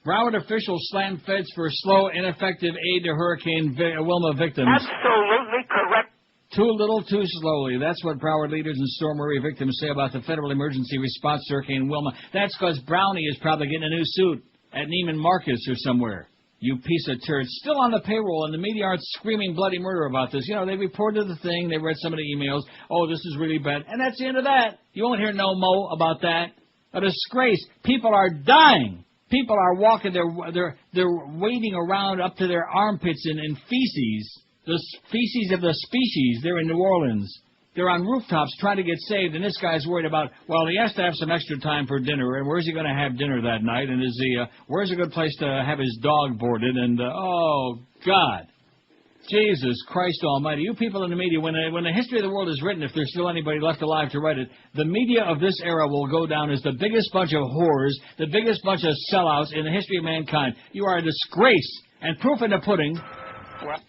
Broward officials slam feds for slow, ineffective aid to Hurricane Wilma victims.
Absolutely correct.
Too little, too slowly. That's what Broward leaders and Storm Uri victims say about the federal emergency response to Hurricane Wilma. That's because Brownie is probably getting a new suit at Neiman Marcus or somewhere. You piece of turd. Still on the payroll, and the media aren't screaming bloody murder about this. You know, they reported the thing. They read some of the emails. Oh, this is really bad. And that's the end of that. You won't hear no mo about that. A disgrace. People are dying. People are walking. They're wading around up to their armpits in feces. The feces of the species. They're in New Orleans. They're on rooftops trying to get saved, and this guy's worried about, well, he has to have some extra time for dinner, and where's he going to have dinner that night, and where's a good place to have his dog boarded, and, oh, God. Jesus Christ almighty. You people in the media, when the history of the world is written, if there's still anybody left alive to write it, the media of this era will go down as the biggest bunch of whores, the biggest bunch of sellouts in the history of mankind. You are a disgrace, and proof in the pudding.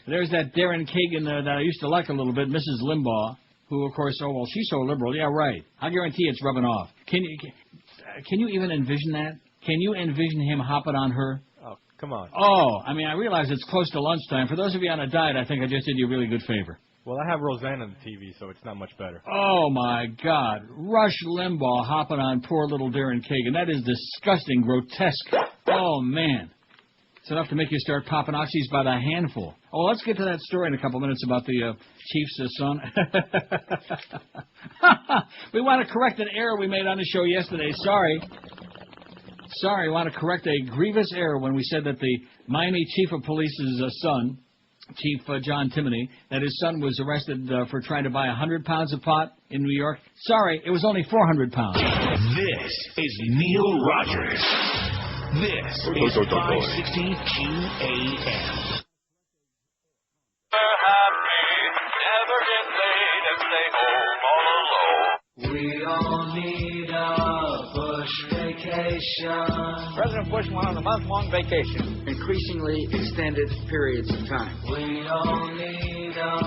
There's that Darren Kagan that I used to like a little bit, Mrs. Limbaugh. Who, of course, oh, well, she's so liberal. Yeah, right. I guarantee it's rubbing off. Can you even envision that? Can you envision him hopping on her?
Oh, come on.
Oh, I mean, I realize it's close to lunchtime. For those of you on a diet, I think I just did you a really good favor.
Well, I have Roseanne on the TV, so it's not much better.
Oh, my God. Rush Limbaugh hopping on poor little Darren Kagan. That is disgusting, grotesque. Oh, man. It's enough to make you start popping oxys by the handful. Oh, let's get to that story in a couple minutes about the Chiefs' son. We want to correct an error we made on the show yesterday. Sorry, we want to correct a grievous error when we said that the Miami Chief of Police's son, Chief John Timoney, that his son was arrested for trying to buy 100 pounds of pot in New York. Sorry, it was only 400 pounds.
This is Neil Rogers. This is 560 QAM.
We all need a Bush vacation.
President Bush went on a month-long vacation.
Increasingly extended periods of time.
We all need a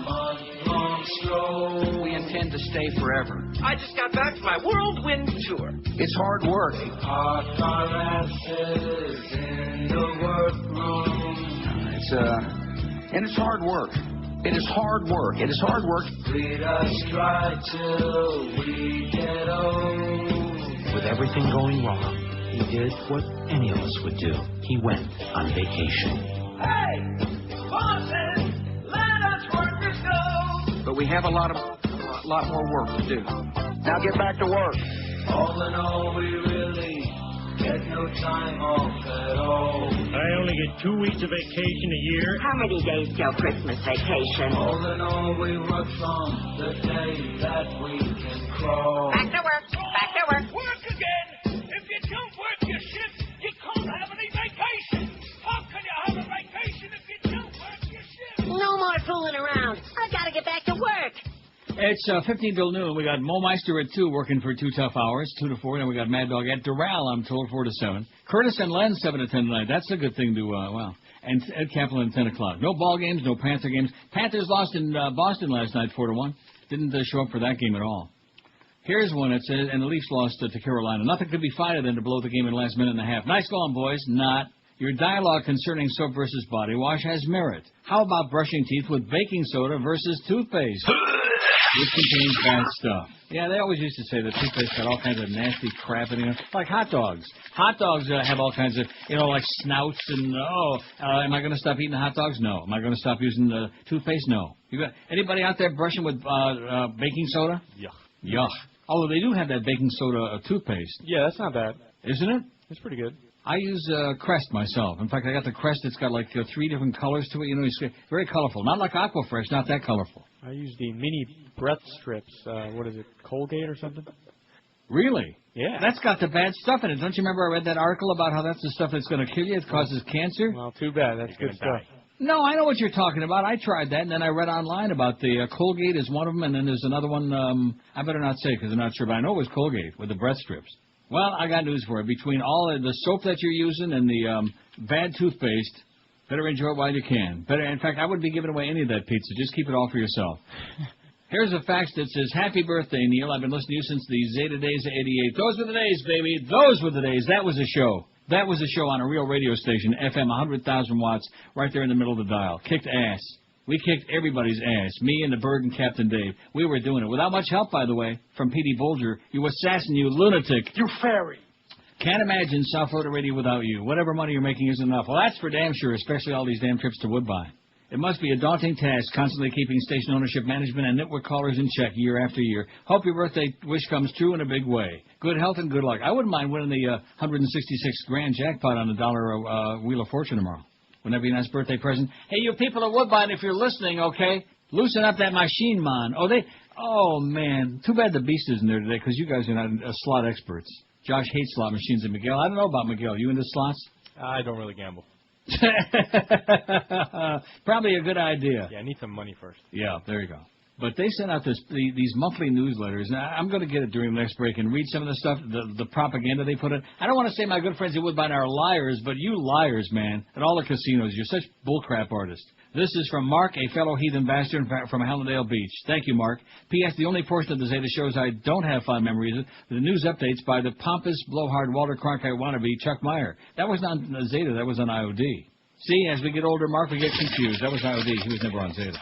month-long stroll.
We intend to stay forever.
I just got back from my whirlwind tour.
It's hard work.
Park our asses in the workroom.
And it's hard work. It is hard work. It is hard work.
Lead us dry till we get old.
With everything going wrong, he did what any of us would do. He went on vacation.
Hey, bosses, let us work this go.
But we have a lot more work to do. Now get back to work.
All in all, we really get no time off at all.
I only get 2 weeks of vacation a year.
How many days till Christmas vacation?
All in all, we work from the day that we can crawl.
Back to work. Back to work.
Work again. If you don't work your shift, you can't have any vacation. How can you have a vacation if you don't work your shift?
No more fooling around. I gotta get back to work.
It's 15 till noon. We got Mo Meister at 2 working for 2 tough hours, 2 to 4. Then we got Mad Dog at Doral, I'm told, 4 to 7. Curtis and Len, 7 to 10 tonight. That's a good thing to, And Ed Kaplan at 10 o'clock. No ball games, no Panther games. Panthers lost in Boston last night, 4-1. Didn't show up for that game at all. Here's one that says, and the Leafs lost to Carolina. Nothing could be finer than to blow the game in the last minute and a half. Nice going, boys. Not. Your dialogue concerning soap versus body wash has merit. How about brushing teeth with baking soda versus toothpaste? Which contains bad stuff. Yeah, they always used to say that toothpaste got all kinds of nasty crap in it, like hot dogs. Hot dogs have all kinds of, like snouts and, am I going to stop eating hot dogs? No. Am I going to stop using the toothpaste? No. You got anybody out there brushing with baking soda?
Yuck.
Yuck. Although they do have that baking soda toothpaste.
Yeah, that's not bad.
Isn't it?
It's pretty good.
I use Crest myself. In fact, I got the Crest that's got like 3 different colors to it. It's very colorful. Not like Aquafresh, not that colorful.
I use the mini breath strips. What is it, Colgate or something?
Really?
Yeah.
That's got the bad stuff in it. Don't you remember I read that article about how that's the stuff that's going to kill you? It causes cancer?
Well, too bad. That's good stuff.
No, I know what you're talking about. I tried that, and then I read online about the Colgate is one of them, and then there's another one. I better not say because I'm not sure, but I know it was Colgate with the breath strips. Well, I got news for you. Between all of the soap that you're using and the bad toothpaste, better enjoy it while you can. Better, in fact, I wouldn't be giving away any of that pizza. Just keep it all for yourself. Here's a fax that says, Happy birthday, Neil. I've been listening to you since the Zeta days of 88. Those were the days, baby. Those were the days. That was a show. That was a show on a real radio station, FM, 100,000 watts, right there in the middle of the dial. Kicked ass. We kicked everybody's ass. Me and the Bird and Captain Dave. We were doing it. Without much help, by the way, from Petey Bolger. You assassin, you lunatic.
You fairy.
Can't imagine South Florida radio without you. Whatever money you're making isn't enough. Well, that's for damn sure, especially all these damn trips to Woodbine. It must be a daunting task, constantly keeping station ownership, management, and network callers in check year after year. Hope your birthday wish comes true in a big way. Good health and good luck. I wouldn't mind winning the 166 grand jackpot on the dollar Wheel of Fortune tomorrow. Wouldn't that be a nice birthday present? Hey, you people of Woodbine, if you're listening, okay, loosen up that machine, man. Oh, man. Too bad the Beast isn't there today, because you guys are not slot experts. Josh hates slot machines, and Miguel, I don't know about Miguel. You into slots?
I don't really gamble.
Probably a good idea.
Yeah, I need some money first.
Yeah, there you go. But they sent out these monthly newsletters, and I'm going to get it during the next break and read some of the stuff, the propaganda they put in. I don't want to say my good friends at Woodbine are liars, but you liars, man, at all the casinos. You're such bullcrap artists. This is from Mark, a fellow heathen bastard from Hallandale Beach. Thank you, Mark. P.S. The only portion of the Zeta shows I don't have fond memories of the news updates by the pompous, blowhard, Walter Cronkite wannabe, Chuck Meyer. That was not on Zeta. That was on IOD. See, as we get older, Mark, we get confused. That was IOD. He was never on Zeta.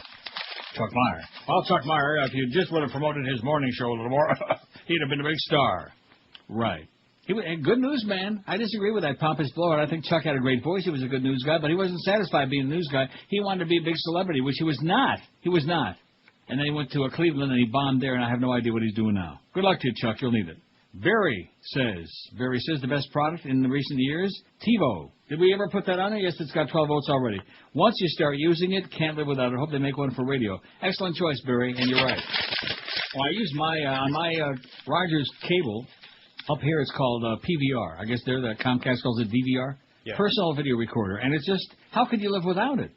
Chuck Meyer. Well, Chuck Meyer, if you just would have promoted his morning show a little more, he'd have been a big star. Right. He was a good news man. I disagree with that pompous blowout. I think Chuck had a great voice. He was a good news guy, but he wasn't satisfied being a news guy. He wanted to be a big celebrity, which he was not. He was not. And then he went to Cleveland and he bombed there, and I have no idea what he's doing now. Good luck to you, Chuck. You'll need it. Barry says the best product in the recent years, TiVo. Did we ever put that on there? Yes, it's got 12 votes already. Once you start using it, can't live without it. Hope they make one for radio. Excellent choice, Barry, and you're right. Well, I use on my Rogers cable. Up here it's called PVR. I guess there the Comcast calls it DVR. Yeah. Personal video recorder. And it's just, how could you live without it?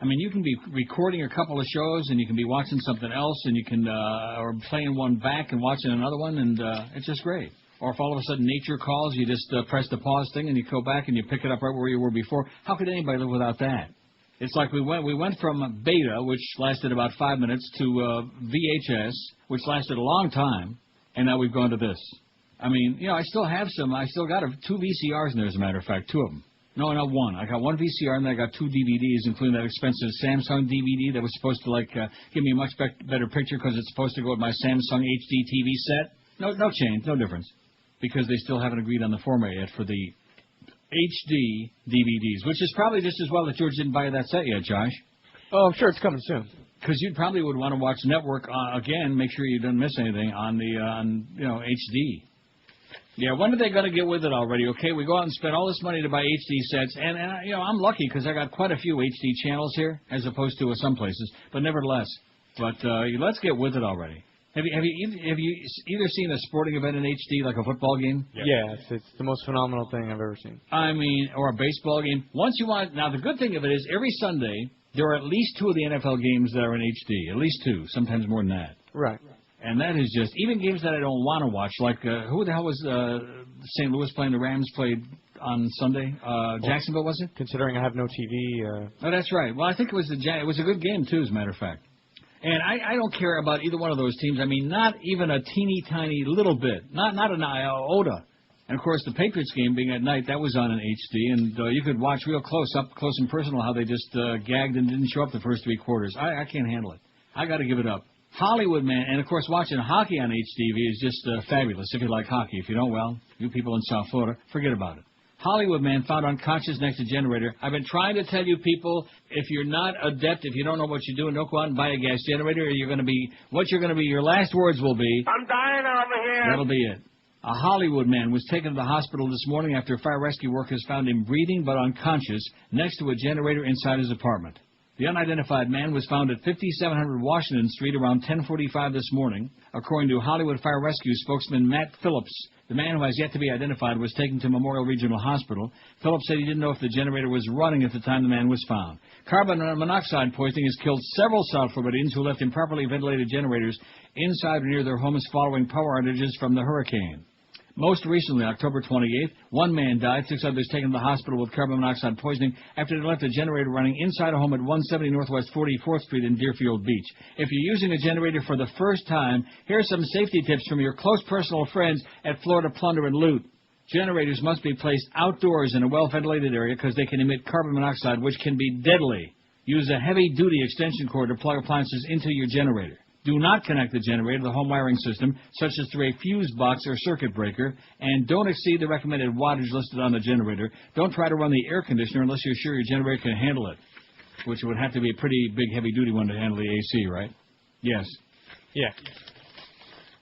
I mean, you can be recording a couple of shows and you can be watching something else and you can, or playing one back and watching another one, and it's just great. Or if all of a sudden nature calls, you just press the pause thing and you go back and you pick it up right where you were before. How could anybody live without that? It's like we went from beta, which lasted about 5 minutes, to VHS, which lasted a long time, and now we've gone to this. I mean, you know, I still got 2 VCRs in there, as a matter of fact, 2 of them. No, not one. I got 1 VCR, and then I got 2 DVDs, including that expensive Samsung DVD that was supposed to, give me a much better picture because it's supposed to go with my Samsung HD TV set. No change, no difference, because they still haven't agreed on the format yet for the HD DVDs, which is probably just as well that George didn't buy that set yet, Josh.
Oh, I'm sure it's coming soon.
Because you probably would want to watch Network again, make sure you don't miss anything on the HD. Yeah, when are they going to get with it already? Okay, we go out and spend all this money to buy HD sets, and I'm lucky because I got quite a few HD channels here, as opposed to some places. But nevertheless, let's get with it already. Have you either seen a sporting event in HD, like a football game?
Yeah, it's the most phenomenal thing I've ever seen.
I mean, or a baseball game. Now, the good thing of it is every Sunday there are at least 2 of the NFL games that are in HD. At least 2, sometimes more than that.
Right.
And that is just, even games that I don't want to watch, like who the hell was St. Louis playing? The Rams played on Sunday. Jacksonville, was it?
Considering I have no TV.
Oh, that's right. Well, I think it was a good game, too, as a matter of fact. And I don't care about either one of those teams. I mean, not even a teeny tiny little bit. Not an iota. And, of course, the Patriots game being at night, that was on in HD. And you could watch real close and personal how they just gagged and didn't show up the first 3 quarters. I can't handle it. I got to give it up. Hollywood, man. And, of course, watching hockey on HDV is just fabulous if you like hockey. If you don't, well, you people in South Florida, forget about it. Hollywood man found unconscious next to generator. I've been trying to tell you people, if you're not adept, if you don't know what you're doing, don't go out and buy a gas generator, or your last words will be,
I'm dying over here.
That'll be it. A Hollywood man was taken to the hospital this morning after fire rescue workers found him breathing but unconscious next to a generator inside his apartment. The unidentified man was found at 5700 Washington Street around 10:45 this morning. According to Hollywood Fire Rescue spokesman Matt Phillips, the man, who has yet to be identified, was taken to Memorial Regional Hospital. Phillips said he didn't know if the generator was running at the time the man was found. Carbon monoxide poisoning has killed several South Floridians who left improperly ventilated generators inside or near their homes following power outages from the hurricane. Most recently, October 28th, one man died, 6 others taken to the hospital with carbon monoxide poisoning after they left a generator running inside a home at 170 Northwest 44th Street in Deerfield Beach. If you're using a generator for the first time, here are some safety tips from your close personal friends at Florida Plunder and Loot. Generators must be placed outdoors in a well-ventilated area because they can emit carbon monoxide, which can be deadly. Use a heavy-duty extension cord to plug appliances into your generator. Do not connect the generator to the home wiring system, such as through a fuse box or circuit breaker, and don't exceed the recommended wattage listed on the generator. Don't try to run the air conditioner unless you're sure your generator can handle it, which would have to be a pretty big, heavy-duty one to handle the AC, right? Yes.
Yeah.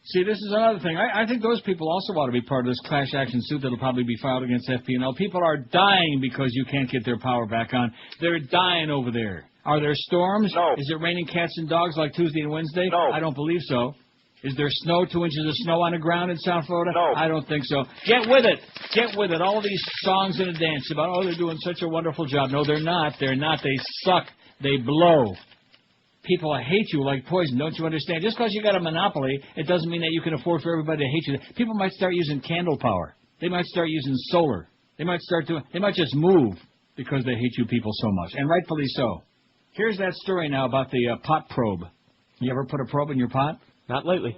See, this is another thing. I think those people also ought to be part of this class action suit that will probably be filed against FP&L. People are dying because you can't get their power back on. They're dying over there. Are there storms?
No.
Is it raining cats and dogs like Tuesday and Wednesday?
No.
I don't believe so. Is there snow, 2 inches of snow on the ground in South Florida?
No.
I don't think so. Get with it. Get with it. All these songs and a dance about, oh, they're doing such a wonderful job. No, they're not. They're not. They suck. They blow. People hate you like poison. Don't you understand? Just because you got a monopoly, it doesn't mean that you can afford for everybody to hate you. People might start using candle power. They might start using solar. They might just move because they hate you people so much, and rightfully so. Here's that story now about the pot probe. You ever put a probe in your pot?
Not lately.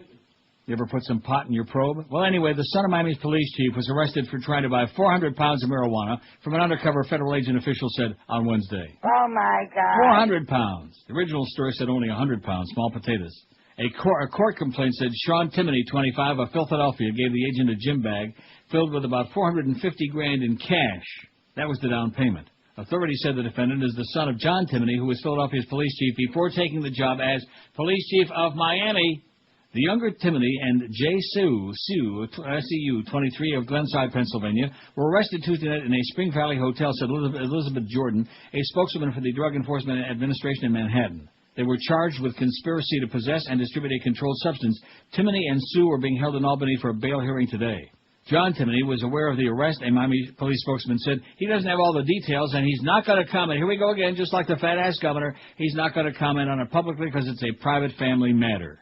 You ever put some pot in your probe? Well, anyway, the son of Miami's police chief was arrested for trying to buy 400 pounds of marijuana from an undercover federal agent, official said on Wednesday.
Oh, my God.
400 pounds. The original story said only 100 pounds, small potatoes. A court complaint said Sean Timoney, 25, of Philadelphia, gave the agent a gym bag filled with about $450,000 in cash. That was the down payment. Authorities said the defendant is the son of John Timoney, who was Philadelphia's police chief before taking the job as police chief of Miami. The younger Timoney and Jay Sue, SEU, 23, of Glenside, Pennsylvania, were arrested Tuesday night in a Spring Valley hotel, said Elizabeth Jordan, a spokeswoman for the Drug Enforcement Administration in Manhattan. They were charged with conspiracy to possess and distribute a controlled substance. Timoney and Sue are being held in Albany for a bail hearing today. John Timoney was aware of the arrest, a Miami police spokesman said. He doesn't have all the details, and he's not going to comment. Here we go again, just like the fat-ass governor. He's not going to comment on it publicly because it's a private family matter.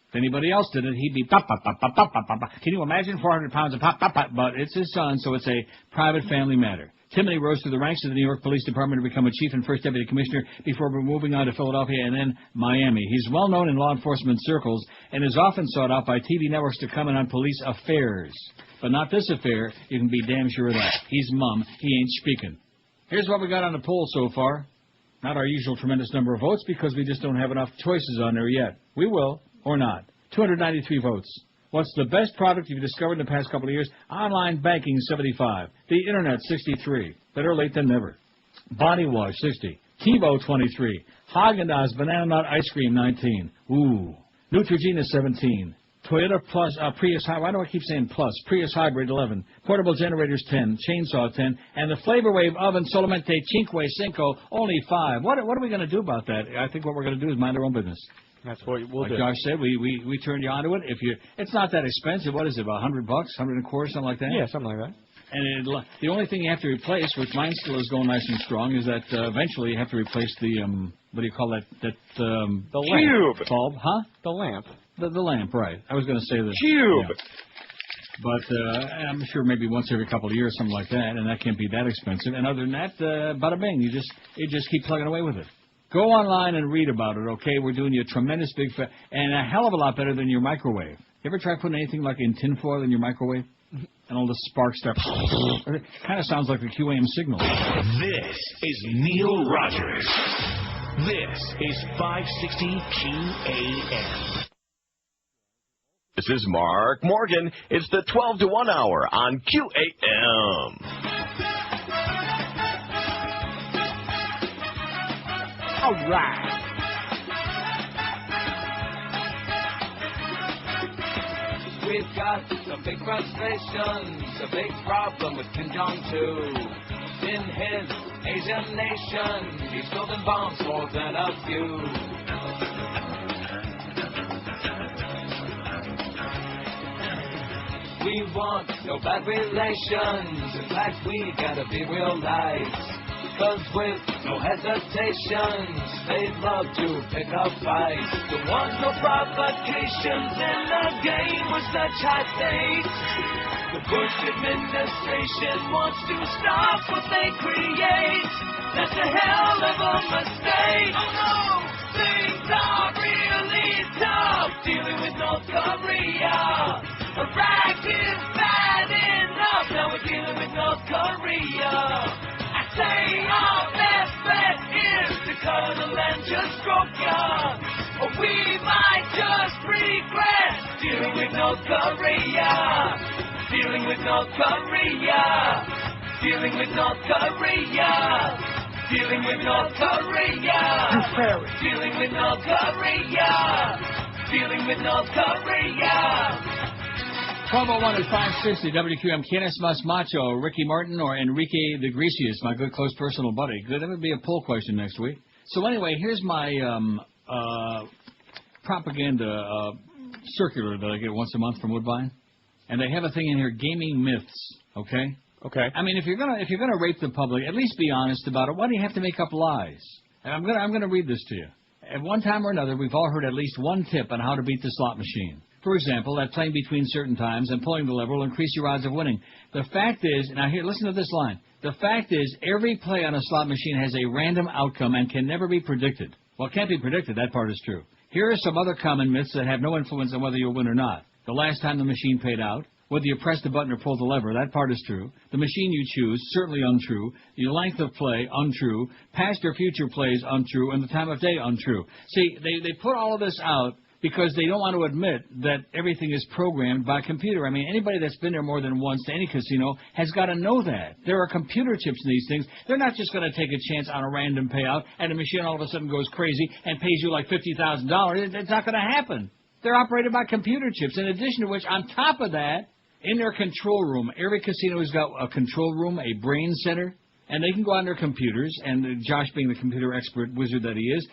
If anybody else did it, he'd be pop, pop, pop, pop, pop, pop, pop. Can you imagine 400 pounds of pop, pop, pop? But it's his son, so it's a private family matter. Timoney rose through the ranks of the New York Police Department to become a chief and first deputy commissioner before moving on to Philadelphia and then Miami. He's well known in law enforcement circles and is often sought out by TV networks to comment on police affairs. But not this affair. You can be damn sure of that. He's mum. He ain't speaking. Here's what we got on the poll so far. Not our usual tremendous number of votes because we just don't have enough choices on there yet. We will, or not. 293 votes. What's the best product you've discovered in the past couple of years? Online banking, 75. The Internet, 63. Better late than never. Body wash, 60. TiVo, 23. Haagen-Dazs Banana Nut Ice Cream, 19. Ooh. Neutrogena, 17. Toyota Prius Hybrid, why do I keep saying plus? Prius Hybrid, 11. Portable generators, 10. Chainsaw, 10. And the Flavor Wave oven Solamente Cinque Cinco, only 5. What are we going to do about that? I think what we're going to do is mind our own business.
That's what we'll do.
Like Josh said, we turned you onto it. It's not that expensive. What is it, about $100, $100 and a quarter, something like that?
Yeah, something like that.
And the only thing you have to replace, which mine still is going nice and strong, is that eventually you have to replace the what do you call that? The lamp bulb, huh?
The lamp.
The lamp, right? I was going to say the
cube.
Yeah. But I'm sure maybe once every couple of years, something like that, and that can't be that expensive. And other than that, bada bing, you just keep plugging away with it. Go online and read about it, okay? We're doing you a tremendous big and a hell of a lot better than your microwave. You ever try putting anything like in tinfoil in your microwave? And all the sparks start. It kind of sounds like the QAM signal.
This is Neil Rogers. This is 560 QAM.
This is Mark Morgan. It's the 12 to 1 hour on QAM.
All right.
We've got some big frustrations, a big problem with Kim Jong-2. In his Asian nation, he's building bombs more than a few. We want no bad relations, in fact we gotta be real nice. Cause with no hesitations, they'd love to pick a fight. There was no provocations in the game with such high stakes. The Bush administration wants to stop what they create. That's a hell of a mistake. Oh no, things are really tough dealing with North Korea. Iraq is bad enough, now we're dealing with North Korea. I say our best bet is to cuddle and just stroke ya. Or we might just regret dealing with North Korea. Dealing with North Korea. Dealing with North Korea. Dealing with North Korea. Dealing with North Korea. Dealing with North Korea.
1201 at 560 WQM. ¿Quién es más macho, Ricky Martin or Enrique the Greasiest, my good close personal buddy? Good. That would be a poll question next week. So anyway, here's my propaganda circular that I get once a month from Woodbine, and they have a thing in here: gaming myths. Okay.
Okay.
I mean, if you're gonna rape the public, at least be honest about it. Why do you have to make up lies? And I'm gonna read this to you. At one time or another, we've all heard at least one tip on how to beat the slot machine. For example, that playing between certain times and pulling the lever will increase your odds of winning. The fact is, now here, listen to this line. The fact is, every play on a slot machine has a random outcome and can never be predicted. Well, it can't be predicted. That part is true. Here are some other common myths that have no influence on whether you'll win or not. The last time the machine paid out, whether you press the button or pull the lever, that part is true. The machine you choose, certainly untrue. The length of play, untrue. Past or future plays, untrue. And the time of day, untrue. See, they put all of this out because they don't want to admit that everything is programmed by computer. I mean, anybody that's been there more than once to any casino has got to know that. There are computer chips in these things. They're not just going to take a chance on a random payout and the machine all of a sudden goes crazy and pays you like $50,000. It's not going to happen. They're operated by computer chips. In addition to which, on top of that, in their control room, every casino has got a control room, a brain center, and they can go on their computers, and Josh being the computer expert wizard that he is,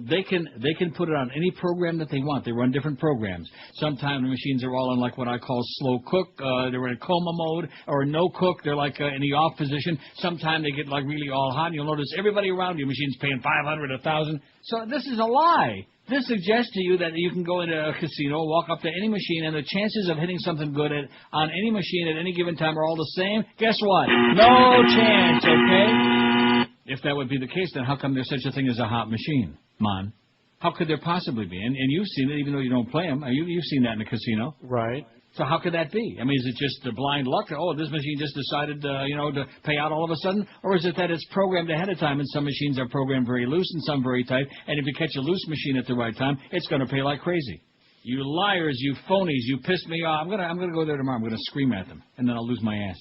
they can put it on any program that they want. They run different programs. Sometimes the machines are all in like what I call slow cook. They're in coma mode or no cook. They're like in the off position. Sometimes they get like really all hot, and you'll notice everybody around you, machine's paying $500, $1,000. So this is a lie. This suggests to you that you can go into a casino, walk up to any machine, and the chances of hitting something good on any machine at any given time are all the same. Guess what? No chance, okay? If that would be the case, then how come there's such a thing as a hot machine, man? How could there possibly be? And you've seen it, even though you don't play them. You've seen that in a casino.
Right.
So how could that be? I mean, is it just the blind luck? Oh, this machine just decided, to pay out all of a sudden? Or is it that it's programmed ahead of time, and some machines are programmed very loose and some very tight, and if you catch a loose machine at the right time, it's going to pay like crazy? You liars, you phonies, you pissed me off. I'm gonna go there tomorrow. I'm going to scream at them, and then I'll lose my ass.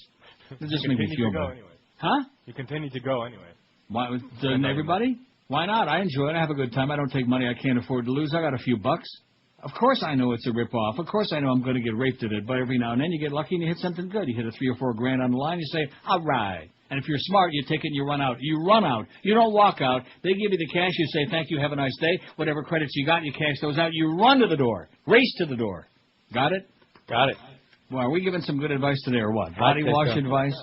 It'll just make me feel bad.
Anyway.
Huh?
You continue to go anyway.
Why? Doesn't everybody? Why not? I enjoy it. I have a good time. I don't take money I can't afford to lose. I got a few bucks. Of course I know it's a rip-off. Of course I know I'm going to get raped at it, but every now and then you get lucky and you hit something good. You hit a $3 or $4 grand on the line, you say, all right. And if you're smart, you take it and you run out. You run out. You don't walk out. They give you the cash. You say, thank you, have a nice day. Whatever credits you got, you cash those out. You run to the door. Race to the door. Got it?
Got it.
Well, are we giving some good advice today or what? Body wash advice?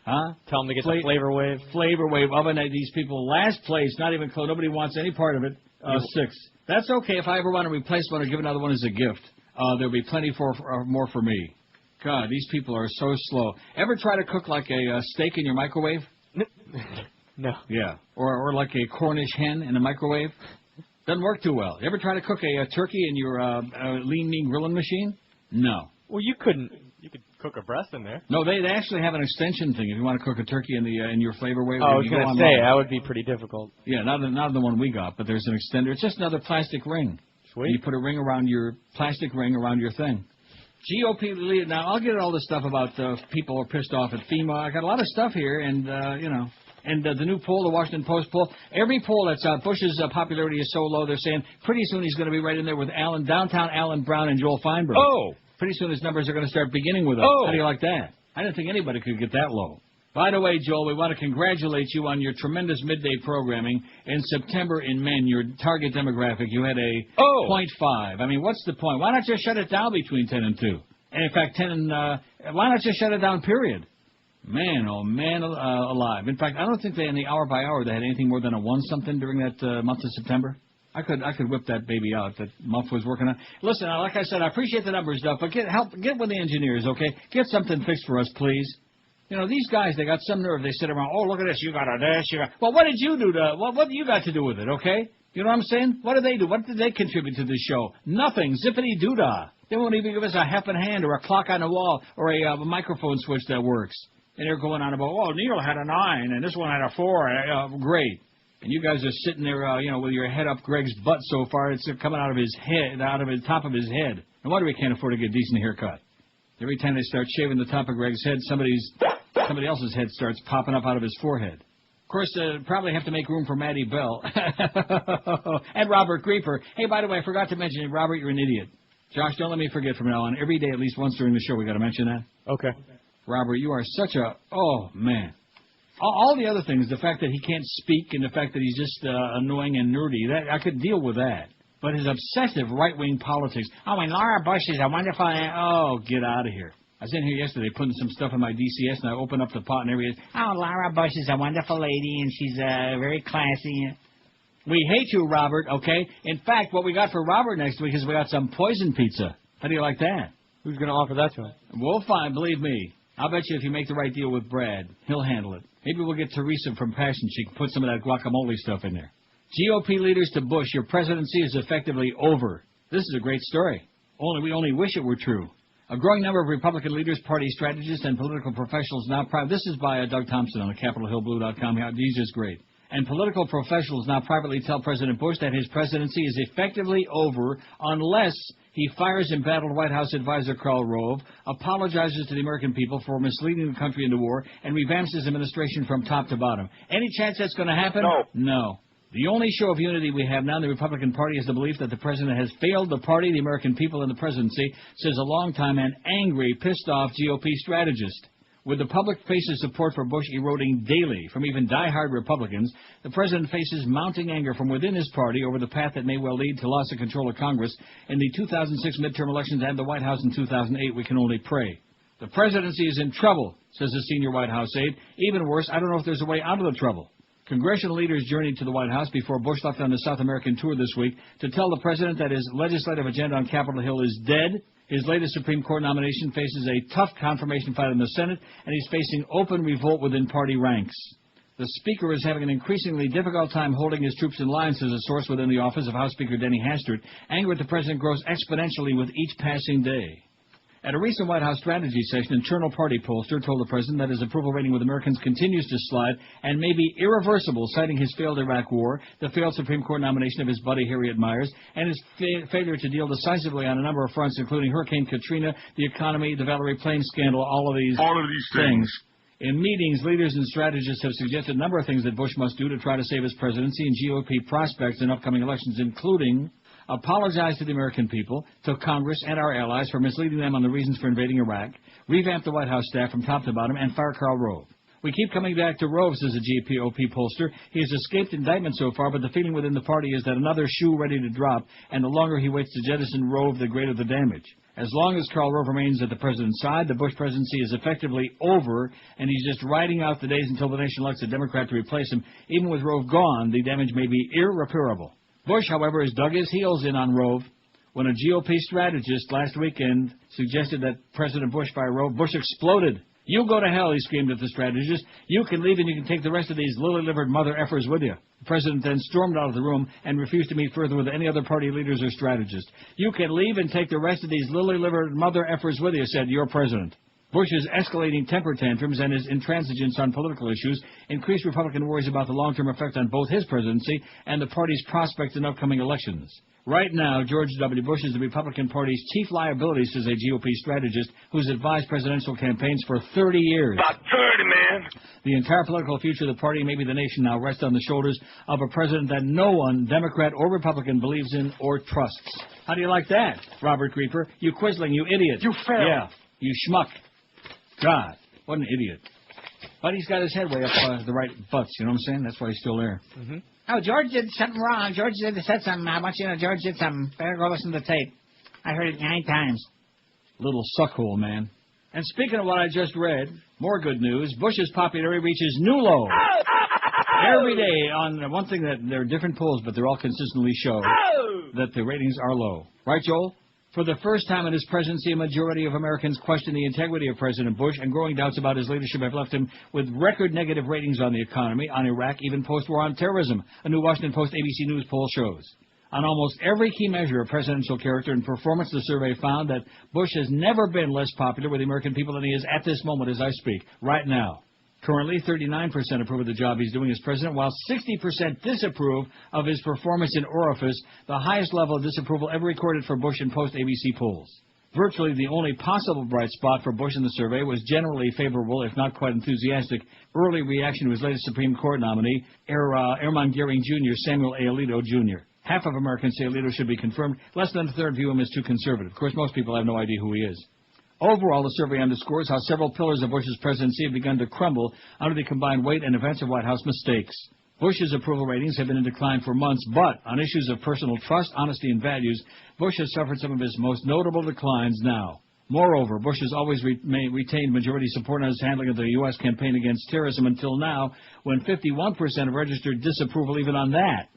Huh?
Tell them to get the Flavor Wave.
Flavor Wave oven. These people, last place, not even close. Nobody wants any part of it. 6. That's okay. If I ever want to replace one or give another one as a gift, there'll be plenty more for me. God, these people are so slow. Ever try to cook like a steak in your microwave?
No.
Yeah. Or like a Cornish hen in a microwave? Doesn't work too well. Ever try to cook a turkey in your lean mean grilling machine? No.
Well, you couldn't.
You could cook a breast in there.
No, they actually have an extension thing. If you want to cook a turkey in your Flavor Wave.
Oh, I was going to say, that would be pretty difficult.
Yeah, not the one we got, but there's an extender. It's just another plastic ring.
Sweet.
You put a plastic ring around your thing. GOP lead. Now, I'll get all this stuff about people are pissed off at FEMA. I got a lot of stuff here, and, And the new poll, the Washington Post poll, every poll that's out, Bush's popularity is so low, they're saying pretty soon he's going to be right in there with downtown Alan Brown and Joel Feinberg.
Oh!
Pretty soon his numbers are going to start beginning with us.
Oh!
How do you like that? I didn't think anybody could get that low. By the way, Joel, we want to congratulate you on your tremendous midday programming. In September in men, your target demographic, you had a 0.5. I mean, what's the point? Why not just shut it down between 10 and 2? And in fact, why not just shut it down, period? Man, oh man, alive. In fact, I don't think in the hour by hour they had anything more than a 1-something during that month of September. I could whip that baby out that Muff was working on. Listen, like I said, I appreciate the numbers stuff, but get with the engineers, okay? Get something fixed for us, please. You know, these guys, they got some nerve. They sit around, oh, look at this, you got a dash, you got... Well, what did you do to... What do you got to do with it, okay? You know what I'm saying? What do they do? What did they contribute to this show? Nothing. Zippity-doo-dah. They won't even give us a half in hand or a clock on the wall or a microphone switch that works. And they're going on about, oh, Neil had a 9 and this one had a 4. Great. And you guys are sitting there, with your head up Greg's butt so far, it's coming out of his head, out of the top of his head. No wonder we can't afford to get a decent haircut. Every time they start shaving the top of Greg's head, somebody else's head starts popping up out of his forehead. Of course, probably have to make room for Maddie Bell. And Robert Grieper. Hey, by the way, I forgot to mention, Robert, you're an idiot. Josh, don't let me forget from now on. Every day, at least once during the show, we got to mention that.
Okay.
Robert, you are such a... Oh, man. All the other things, the fact that he can't speak and the fact that he's just annoying and nerdy, that I could deal with that. But his obsessive right-wing politics. Oh, and Laura Bush is a wonderful... Oh, get out of here. I was in here yesterday putting some stuff in my DCS, and I opened up the pot and everything. Oh, Laura Bush is a wonderful lady, and she's very classy. We hate you, Robert, okay? In fact, what we got for Robert next week is we got some poison pizza. How do you like that?
Who's going to offer that to him?
We'll find, believe me. I'll bet you if you make the right deal with Brad, he'll handle it. Maybe we'll get Teresa from Passion. She can put some of that guacamole stuff in there. GOP leaders to Bush, your presidency is effectively over. This is a great story. We only wish it were true. A growing number of Republican leaders, party strategists, and political professionals now... This is by Doug Thompson on the CapitolHillBlue.com. He's just great. And political professionals now privately tell President Bush that his presidency is effectively over unless he fires embattled White House advisor Karl Rove, apologizes to the American people for misleading the country into war, and revamps his administration from top to bottom. Any chance that's going to happen? No. The only show of unity we have now in the Republican Party is the belief that the president has failed the party, the American people, and the presidency, says a long-time and angry, pissed-off GOP strategist. With the public face's support for Bush eroding daily from even die-hard Republicans, the president faces mounting anger from within his party over the path that may well lead to loss of control of Congress in the 2006 midterm elections and the White House in 2008. We can only pray. The presidency is in trouble, says a senior White House aide. Even worse, I don't know if there's a way out of the trouble. Congressional leaders journeyed to the White House before Bush left on the South American tour this week to tell the president that his legislative agenda on Capitol Hill is dead. His latest Supreme Court nomination faces a tough confirmation fight in the Senate, and he's facing open revolt within party ranks. The Speaker is having an increasingly difficult time holding his troops in line, says a source within the office of House Speaker Denny Hastert. Anger at the president grows exponentially with each passing day. At a recent White House strategy session, internal party pollster told the president that his approval rating with Americans continues to slide and may be irreversible, citing his failed Iraq war, the failed Supreme Court nomination of his buddy Harriet Miers, and his failure to deal decisively on a number of fronts, including Hurricane Katrina, the economy, the Valerie Plame scandal, all of these things. In meetings, leaders and strategists have suggested a number of things that Bush must do to try to save his presidency and GOP prospects in upcoming elections, including apologize to the American people, to Congress and our allies for misleading them on the reasons for invading Iraq, revamp the White House staff from top to bottom, and fire Karl Rove. We keep coming back to Rove, says a GOP pollster. He has escaped indictment so far, but the feeling within the party is that another shoe ready to drop, and the longer he waits to jettison Rove, the greater the damage. As long as Karl Rove remains at the president's side, the Bush presidency is effectively over, and he's just riding out the days until the nation elects a Democrat to replace him. Even with Rove gone, the damage may be irreparable. Bush, however, has dug his heels in on Rove. When a GOP strategist last weekend suggested that President Bush fire Rove, Bush exploded. You go to hell, he screamed at the strategist. You can leave and you can take the rest of these lily-livered mother effers with you. The president then stormed out of the room and refused to meet further with any other party leaders or strategists. You can leave and take the rest of these lily-livered mother effers with you, said your president. Bush's escalating temper tantrums and his intransigence on political issues increased Republican worries about the long-term effect on both his presidency and the party's prospects in upcoming elections. Right now, George W. Bush is the Republican Party's chief liability, says a GOP strategist who's advised presidential campaigns for 30 years.
About 30, man.
The entire political future of the party, maybe the nation now, rests on the shoulders of a president that no one, Democrat or Republican, believes in or trusts. How do you like that, Robert Grieper? You quisling, you idiot.
You failed.
Yeah, you schmuck. God, what an idiot. But he's got his head way up the right butts, you know what I'm saying? That's why he's still there.
Mm-hmm.
Oh, George did something wrong. George said something. I want you to know George did something. Better go listen to the tape. I heard it 9 times.
Little suckhole, man. And speaking of what I just read, more good news. Bush's popularity reaches new low. Every day on one thing that there are different polls, but they're all consistently show that the ratings are low. Right, Joel? For the first time in his presidency, a majority of Americans question the integrity of President Bush, and growing doubts about his leadership have left him with record negative ratings on the economy, on Iraq, even post-war on terrorism, a new Washington Post ABC News poll shows. On almost every key measure of presidential character and performance, the survey found that Bush has never been less popular with the American people than he is at this moment as I speak, right now. Currently, 39% approve of the job he's doing as president, while 60% disapprove of his performance in orifice, the highest level of disapproval ever recorded for Bush in post-ABC polls. Virtually the only possible bright spot for Bush in the survey was generally favorable, if not quite enthusiastic, early reaction to his latest Supreme Court nominee, Ermon Gehring Jr., Samuel A. Alito Jr. Half of Americans say Alito should be confirmed. Less than a third view him as too conservative. Of course, most people have no idea who he is. Overall, the survey underscores how several pillars of Bush's presidency have begun to crumble under the combined weight and events of White House mistakes. Bush's approval ratings have been in decline for months, but on issues of personal trust, honesty, and values, Bush has suffered some of his most notable declines now. Moreover, Bush has always retained majority support on his handling of the U.S. campaign against terrorism until now, when 51% have registered disapproval even on that.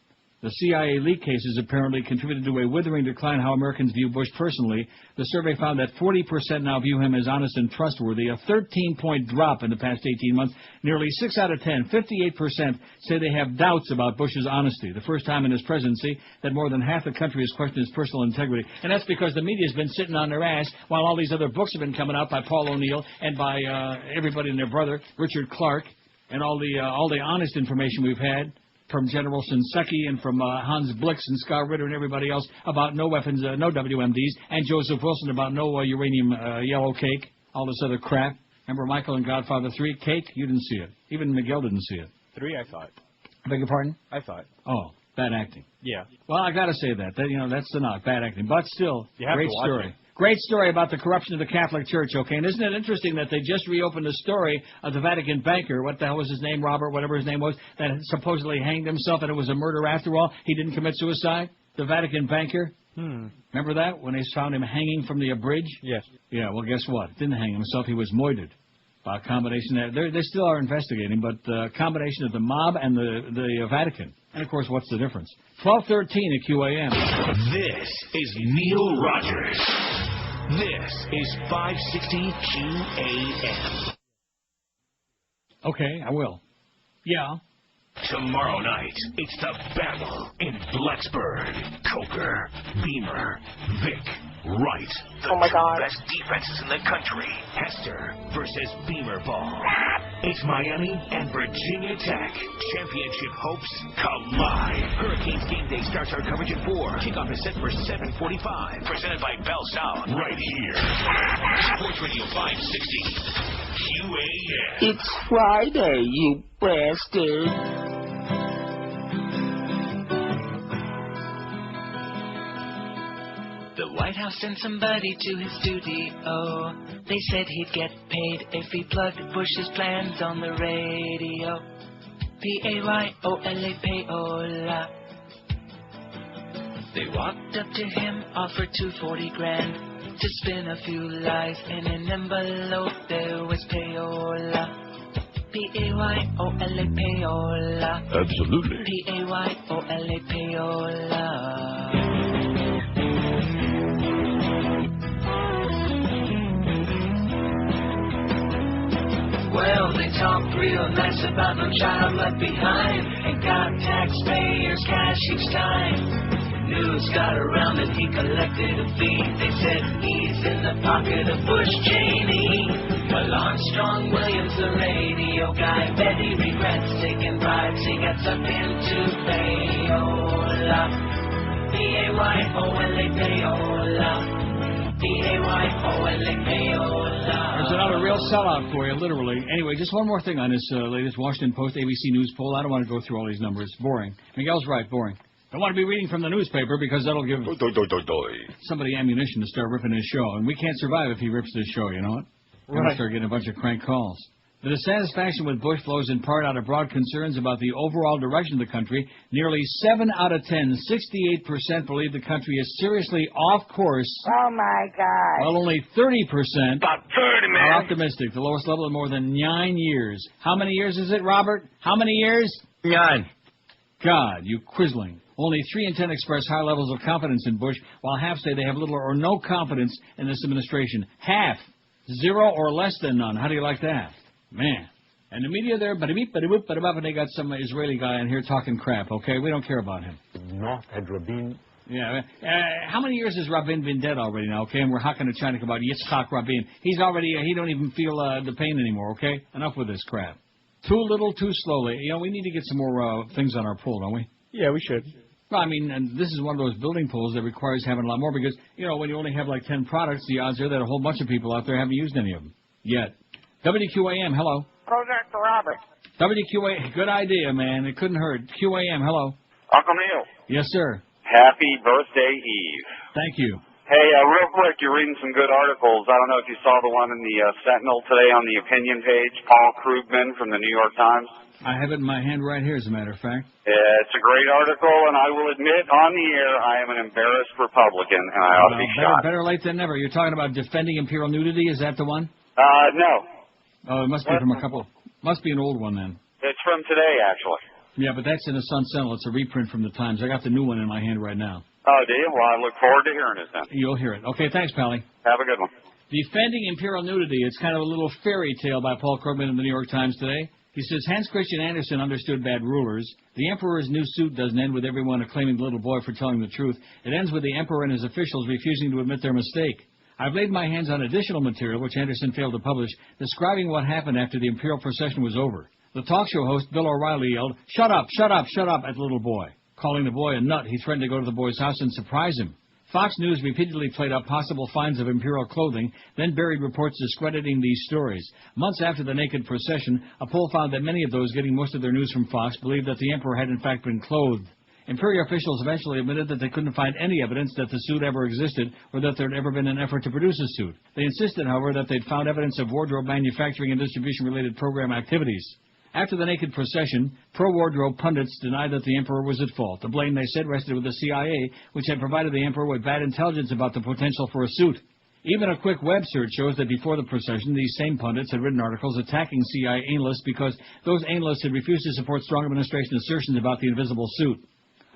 The CIA leak cases apparently contributed to a withering decline in how Americans view Bush personally. The survey found that 40% now view him as honest and trustworthy, a 13-point drop in the past 18 months. Nearly 6 out of 10, 58%, say they have doubts about Bush's honesty, the first time in his presidency that more than half the country has questioned his personal integrity. And that's because the media's been sitting on their ass while all these other books have been coming out by Paul O'Neill and by everybody and their brother, Richard Clark, and all the honest information we've had from General Shinseki and from Hans Blix and Scott Ritter and everybody else about no weapons, no WMDs, and Joseph Wilson about no uranium yellow cake, all this other crap. Remember Michael and Godfather 3? Cake? You didn't see it. Even Miguel didn't see it.
3, I saw it.
Beg your pardon?
I saw it.
Oh, bad acting.
Yeah.
Well, I got to say that. That's the knock, bad acting. But still,
you have
great
to watch
story.
it.
Great story about the corruption of the Catholic Church, okay? And isn't it interesting that they just reopened the story of the Vatican banker, what the hell was his name, Robert, whatever his name was, that supposedly hanged himself and it was a murder after all? He didn't commit suicide? The Vatican banker? Remember that, when they found him hanging from the bridge?
Yes.
Yeah, well, guess what? Didn't hang himself. He was moited. By a combination they still are investigating, but the combination of the mob and the Vatican. And, of course, what's the difference? 12:13 at QAM.
This is Neil Rogers. This is 560 QAM.
Okay, I will. Yeah.
Tomorrow night, it's the battle in Blacksburg. Coker, Beamer, Vic, Wright. The two best defenses in the country. Hester versus Beamer Ball. It's Miami and Virginia Tech. Championship hopes collide. Hurricanes game day starts our coverage at 4. Kickoff is set for 7:45. Presented by Bell South. Right here. Sports Radio 560. QAM.
It's Friday, you bastard.
The White House sent somebody to his studio. They said he'd get paid if he plugged Bush's plans on the radio. P-A-Y-O-L-A, payola. They walked up to him, offered $240,000 to spin a few lies in an envelope. There was payola. P-A-Y-O-L-A, payola.
Absolutely.
P-A-Y-O-L-A, payola. Well, they talked real nice about no child left behind and got taxpayers' cash each time. News got around that he collected a fee. They said he's in the pocket of Bush Cheney. Well, Armstrong Williams, the radio guy, bet he regrets taking bribes. He got sucked into payola. P-A-Y-O-L-A, payola. P-A-Y-O-L-A, payola.
There's another real sellout for you, literally. Anyway, just one more thing on this latest Washington Post ABC News poll. I don't want to go through all these numbers. Boring. Miguel's right, boring. Don't want to be reading from the newspaper because that'll give somebody ammunition to start ripping his show. And we can't survive if he rips this show, you know what? We're going to start getting a bunch of crank calls. The dissatisfaction with Bush flows in part out of broad concerns about the overall direction of the country. Nearly 7 out of 10, 68% believe the country is seriously off course.
Oh, my God.
While only 30%
About 30, man.
are optimistic, the lowest level in more than 9 years. How many years is it, Robert? How many years?
9.
God, you quisling. Only 3 in 10 express high levels of confidence in Bush, while half say they have little or no confidence in this administration. Half. 0 or less than none. How do you like that? Man. And the media there, and they got some Israeli guy in here talking crap, okay? We don't care about him.
North had Rabin.
Yeah. How many years has Rabin been dead already now, okay? And we're hocking to China about Yitzhak Rabin. He's already, he don't even feel the pain anymore, okay? Enough with this crap. Too little, too slowly. You know, we need to get some more things on our pool, don't we?
Yeah, we should.
Well, I mean, and this is one of those building pools that requires having a lot more because, you know, when you only have like 10 products, the odds are that a whole bunch of people out there haven't used any of them yet. WQAM, hello.
Who's that for Robert?
WQAM, good idea, man. It couldn't hurt. QAM, hello.
Uncle Neil.
Yes, sir.
Happy birthday, Eve.
Thank you.
Hey, real quick, you're reading some good articles. I don't know if you saw the one in the Sentinel today on the opinion page, Paul Krugman from the New York Times.
I have it in my hand right here, as a matter of fact.
It's a great article, and I will admit on the air I am an embarrassed Republican, and I ought to be shot.
Better late than never. You're talking about defending imperial nudity? Is that the one?
No.
Oh, it must be from a couple. Must be an old one then.
It's from today, actually.
Yeah, but that's in the Sun Sentinel. It's a reprint from the Times. I got the new one in my hand right now.
Oh, do you? Well, I look forward to hearing it then.
You'll hear it. Okay, thanks, Pally.
Have a good one.
Defending imperial nudity. It's kind of a little fairy tale by Paul Krugman in the New York Times today. He says, Hans Christian Andersen understood bad rulers. The Emperor's new suit doesn't end with everyone acclaiming the little boy for telling the truth. It ends with the Emperor and his officials refusing to admit their mistake. I've laid my hands on additional material, which Anderson failed to publish, describing what happened after the imperial procession was over. The talk show host, Bill O'Reilly, yelled, "Shut up, shut up, shut up," at the little boy. Calling the boy a nut, he threatened to go to the boy's house and surprise him. Fox News repeatedly played up possible finds of imperial clothing, then buried reports discrediting these stories. Months after the naked procession, a poll found that many of those getting most of their news from Fox believed that the emperor had in fact been clothed. Imperial officials eventually admitted that they couldn't find any evidence that the suit ever existed or that there had ever been an effort to produce a suit. They insisted, however, that they'd found evidence of wardrobe manufacturing and distribution-related program activities. After the naked procession, pro-wardrobe pundits denied that the emperor was at fault. The blame, they said, rested with the CIA, which had provided the emperor with bad intelligence about the potential for a suit. Even a quick web search shows that before the procession, these same pundits had written articles attacking CIA analysts because those analysts had refused to support strong administration assertions about the invisible suit.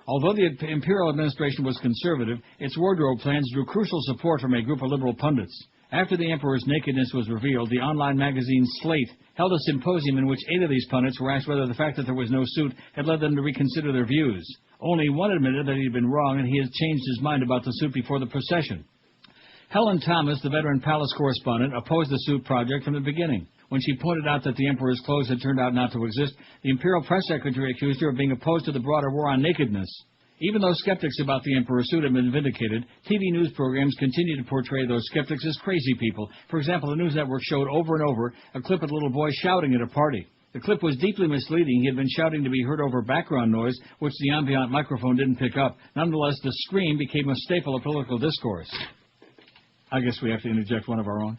Although the imperial administration was conservative, its wardrobe plans drew crucial support from a group of liberal pundits. After the emperor's nakedness was revealed, the online magazine Slate held a symposium in which 8 of these pundits were asked whether the fact that there was no suit had led them to reconsider their views. Only one admitted that he had been wrong and he had changed his mind about the suit before the procession. Helen Thomas, the veteran palace correspondent, opposed the suit project from the beginning. When she pointed out that the emperor's clothes had turned out not to exist, the imperial press secretary accused her of being opposed to the broader war on nakedness. Even though skeptics about the emperor's suit have been vindicated, TV news programs continue to portray those skeptics as crazy people. For example, the news network showed over and over a clip of a little boy shouting at a party. The clip was deeply misleading. He had been shouting to be heard over background noise, which the ambient microphone didn't pick up. Nonetheless, the scream became a staple of political discourse. I guess we have to interject one of our own.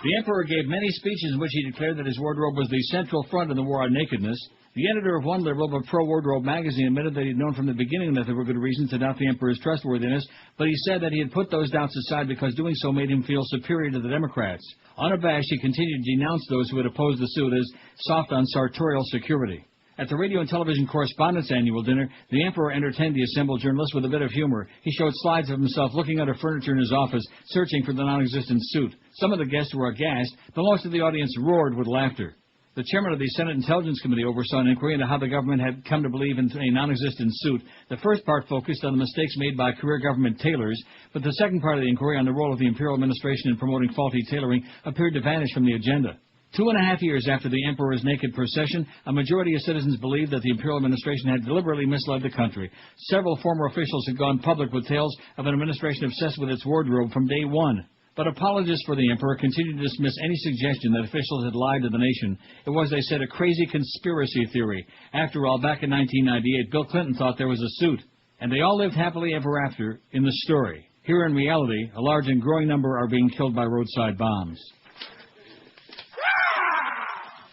The emperor gave many speeches in which he declared that his wardrobe was the central front in the war on nakedness. The editor of one liberal but pro-wardrobe magazine admitted that he had known from the beginning that there were good reasons to doubt the emperor's trustworthiness, but he said that he had put those doubts aside because doing so made him feel superior to the Democrats. Unabashed, he continued to denounce those who had opposed the suit as soft on sartorial security. At the Radio and Television Correspondents' Annual Dinner, the emperor entertained the assembled journalists with a bit of humor. He showed slides of himself looking under furniture in his office, searching for the non-existent suit. Some of the guests were aghast, but most of the audience roared with laughter. The chairman of the Senate Intelligence Committee oversaw an inquiry into how the government had come to believe in a non-existent suit. The first part focused on the mistakes made by career government tailors, but the second part of the inquiry on the role of the imperial administration in promoting faulty tailoring appeared to vanish from the agenda. 2.5 years after the emperor's naked procession, a majority of citizens believed that the imperial administration had deliberately misled the country. Several former officials had gone public with tales of an administration obsessed with its wardrobe from day one. But apologists for the emperor continued to dismiss any suggestion that officials had lied to the nation. It was, they said, a crazy conspiracy theory. After all, back in 1998, Bill Clinton thought there was a suit. And they all lived happily ever after in the story. Here in reality, a large and growing number are being killed by roadside bombs.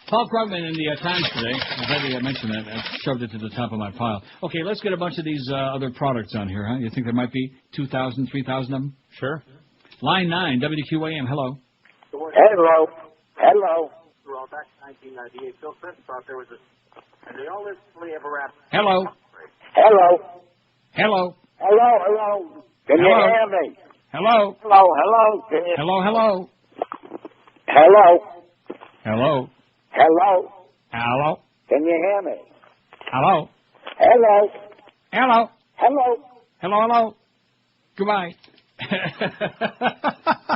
Paul Krugman in the Times today. I'm glad you mentioned that. I shoved it to the top of my pile. Okay, let's get a bunch of these other products on here, huh? You think there might be 2,000, 3,000 of them?
Sure.
Line 9, WQAM, hello.
Hello. Hello.
Back in 1998, Bill Clinton thought there was and they all instantly have a rap.
Hello.
Hello.
Hello.
Hello. Hello. Can you
Hello.
hear me?
Hello.
Hello. Hello. Can you...
Hello, hello.
Hello.
Hello.
Hello.
Hello.
Can you hear me?
Hello.
Hello.
Hello.
Hello.
Hello, hello. Goodbye.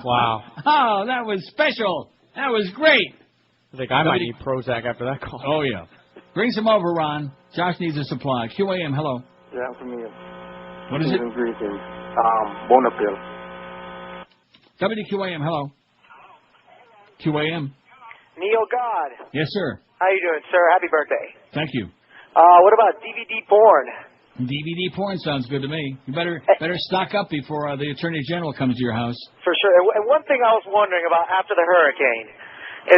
Wow.
Oh, that was special. That was great.
I think I might need Prozac after that call.
Oh, yeah. Bring some over, Ron. Josh needs a supply. QAM, hello.
Yeah, for me.
What is it?
Greetings. Bonapil.
WQAM, hello. QAM.
Neil God.
Yes, sir.
How you doing, sir? Happy birthday.
Thank you.
What about DVD porn?
DVD porn sounds good to me. You better stock up before the Attorney General comes to your house.
For sure. And one thing I was wondering about after the hurricane is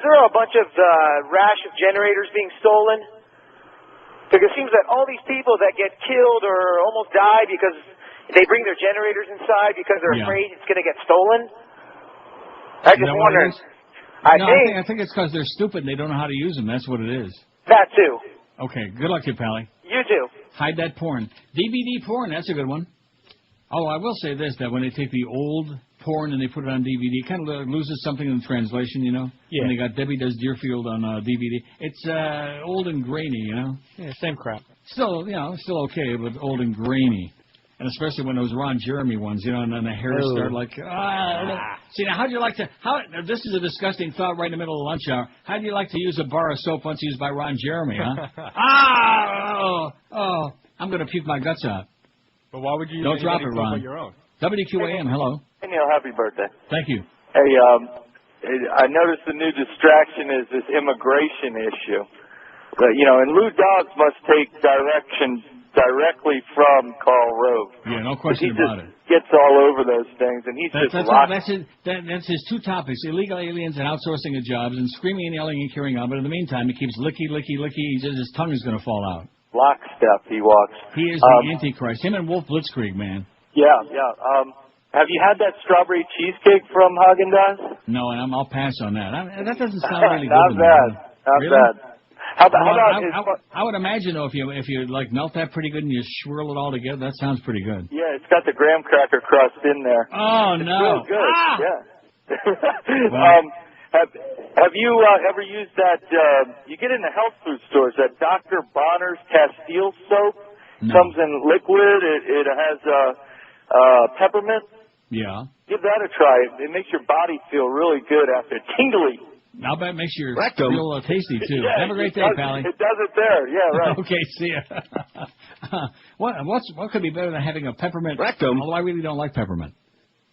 there a bunch of rash of generators being stolen? Because it seems that all these people that get killed or almost die because they bring their generators inside because they're afraid it's going to get stolen. I just wondering.
I think it's because they're stupid and they don't know how to use them. That's what it is.
That too.
Okay, good luck to you, Pally.
You too.
Hide that porn. DVD porn, that's a good one. Oh, I will say this, that when they take the old porn and they put it on DVD, it kind of loses something in the translation, you know?
Yeah.
When they got Debbie Does Deerfield on DVD. It's old and grainy, you know?
Yeah, same crap.
Still, still okay, but old and grainy. And especially when those Ron Jeremy ones, you know, and then the hair start like, See, now, how'd you like to, this is a disgusting thought right in the middle of lunch hour. How'd you like to use a bar of soap once used by Ron Jeremy, huh? I'm going to puke my guts out.
But why would you
Don't
use
drop it,
anybody's
Ron.
soap but your own?
WQAM, hello.
Hey, Neil, happy birthday.
Thank you.
Hey, I noticed the new distraction is this immigration issue. But, and Lou Dobbs must take direction directly from Karl Rove.
Yeah, no question about it.
Gets all over those things, and he's
that's his two topics: illegal aliens and outsourcing of jobs, and screaming and yelling and carrying on. But in the meantime, he keeps licky. His tongue is going to fall out.
Lockstep, he walks.
He is the Antichrist. Him and Wolf Blitzkrieg, man.
Yeah. Have you had that strawberry cheesecake from Haagen-Dazs?
No, and I'll pass on that. That doesn't sound really
Not
good.
bad. Not
really?
bad. How about
I would imagine though if you like melt that pretty good and you swirl it all together, that sounds pretty good.
Yeah, it's got the graham cracker crust in there.
Oh
it's
no!
Real good. Yeah. Have you ever used that? You get in the health food stores that Dr. Bonner's Castile soap.
No.
Comes in liquid. It has peppermint.
Yeah.
Give that a try. It makes your body feel really good after tingly.
I'll bet it makes your real tasty, too.
Yeah,
Have a great day, Pally.
It does it there. Yeah, right.
Okay, see ya. What could be better than having a peppermint
rectum?
Although I really don't like peppermint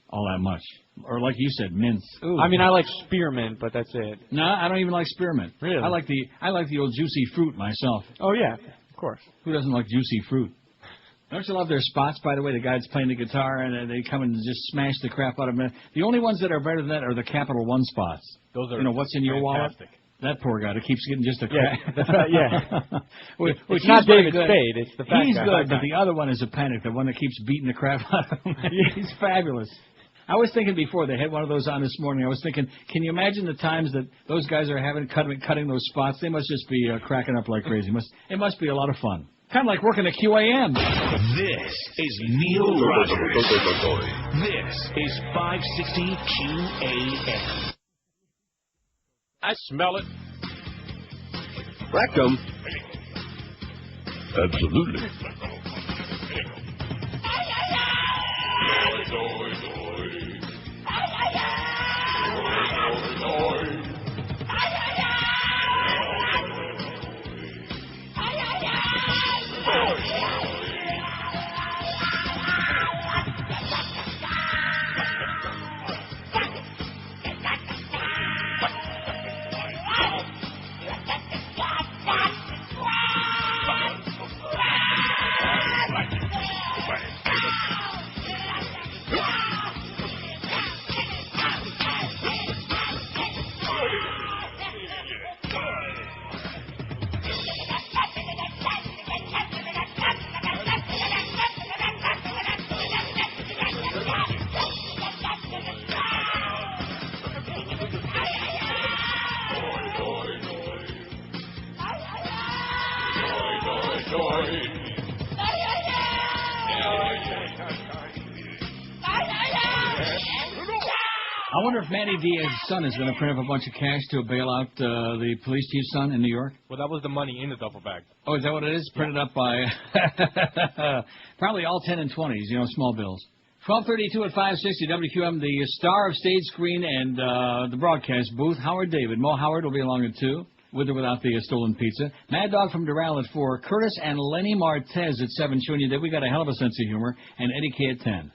all that much. Or like you said, mints. Ooh.
I mean, I like spearmint, but that's it.
No, I don't even like spearmint.
Really?
I like the old juicy fruit myself.
Oh, yeah, of course.
Who doesn't like juicy fruit? Don't you love their spots, by the way? The guy's playing the guitar, and they come and just smash the crap out of them. The only ones that are better than that are the Capital One spots.
Those are
what's in your
fantastic.
wallet? That poor guy that keeps getting just a crap.
Yeah.
Which
it's not David
good.
Spade. It's the fat
He's
guy.
good, but the other one is a panic, the one that keeps beating the crap out of him. He's fabulous. I was thinking before, they had one of those on this morning, I was thinking, can you imagine the times that those guys are cutting those spots? They must just be cracking up like crazy. It must be a lot of fun. Kind of like working at QAM.
This is Neil Rogers. This is 560 QAM.
I smell it.
Rectum.
Absolutely.
I wonder if Manny Diaz's son is going to print up a bunch of cash to bail out the police chief's son in New York.
Well, that was the money in the duffel bag.
Oh, is that what it is? Printed up by probably all 10 and 20s, small bills. 12:32 at 560 WQM, the star of stage, screen, and the broadcast booth, Howard David. Mo Howard will be along at 2, with or without the stolen pizza. Mad Dog from Doral at 4. Curtis and Lenny Martez at 7, showing you that we got a hell of a sense of humor. And Eddie K at 10.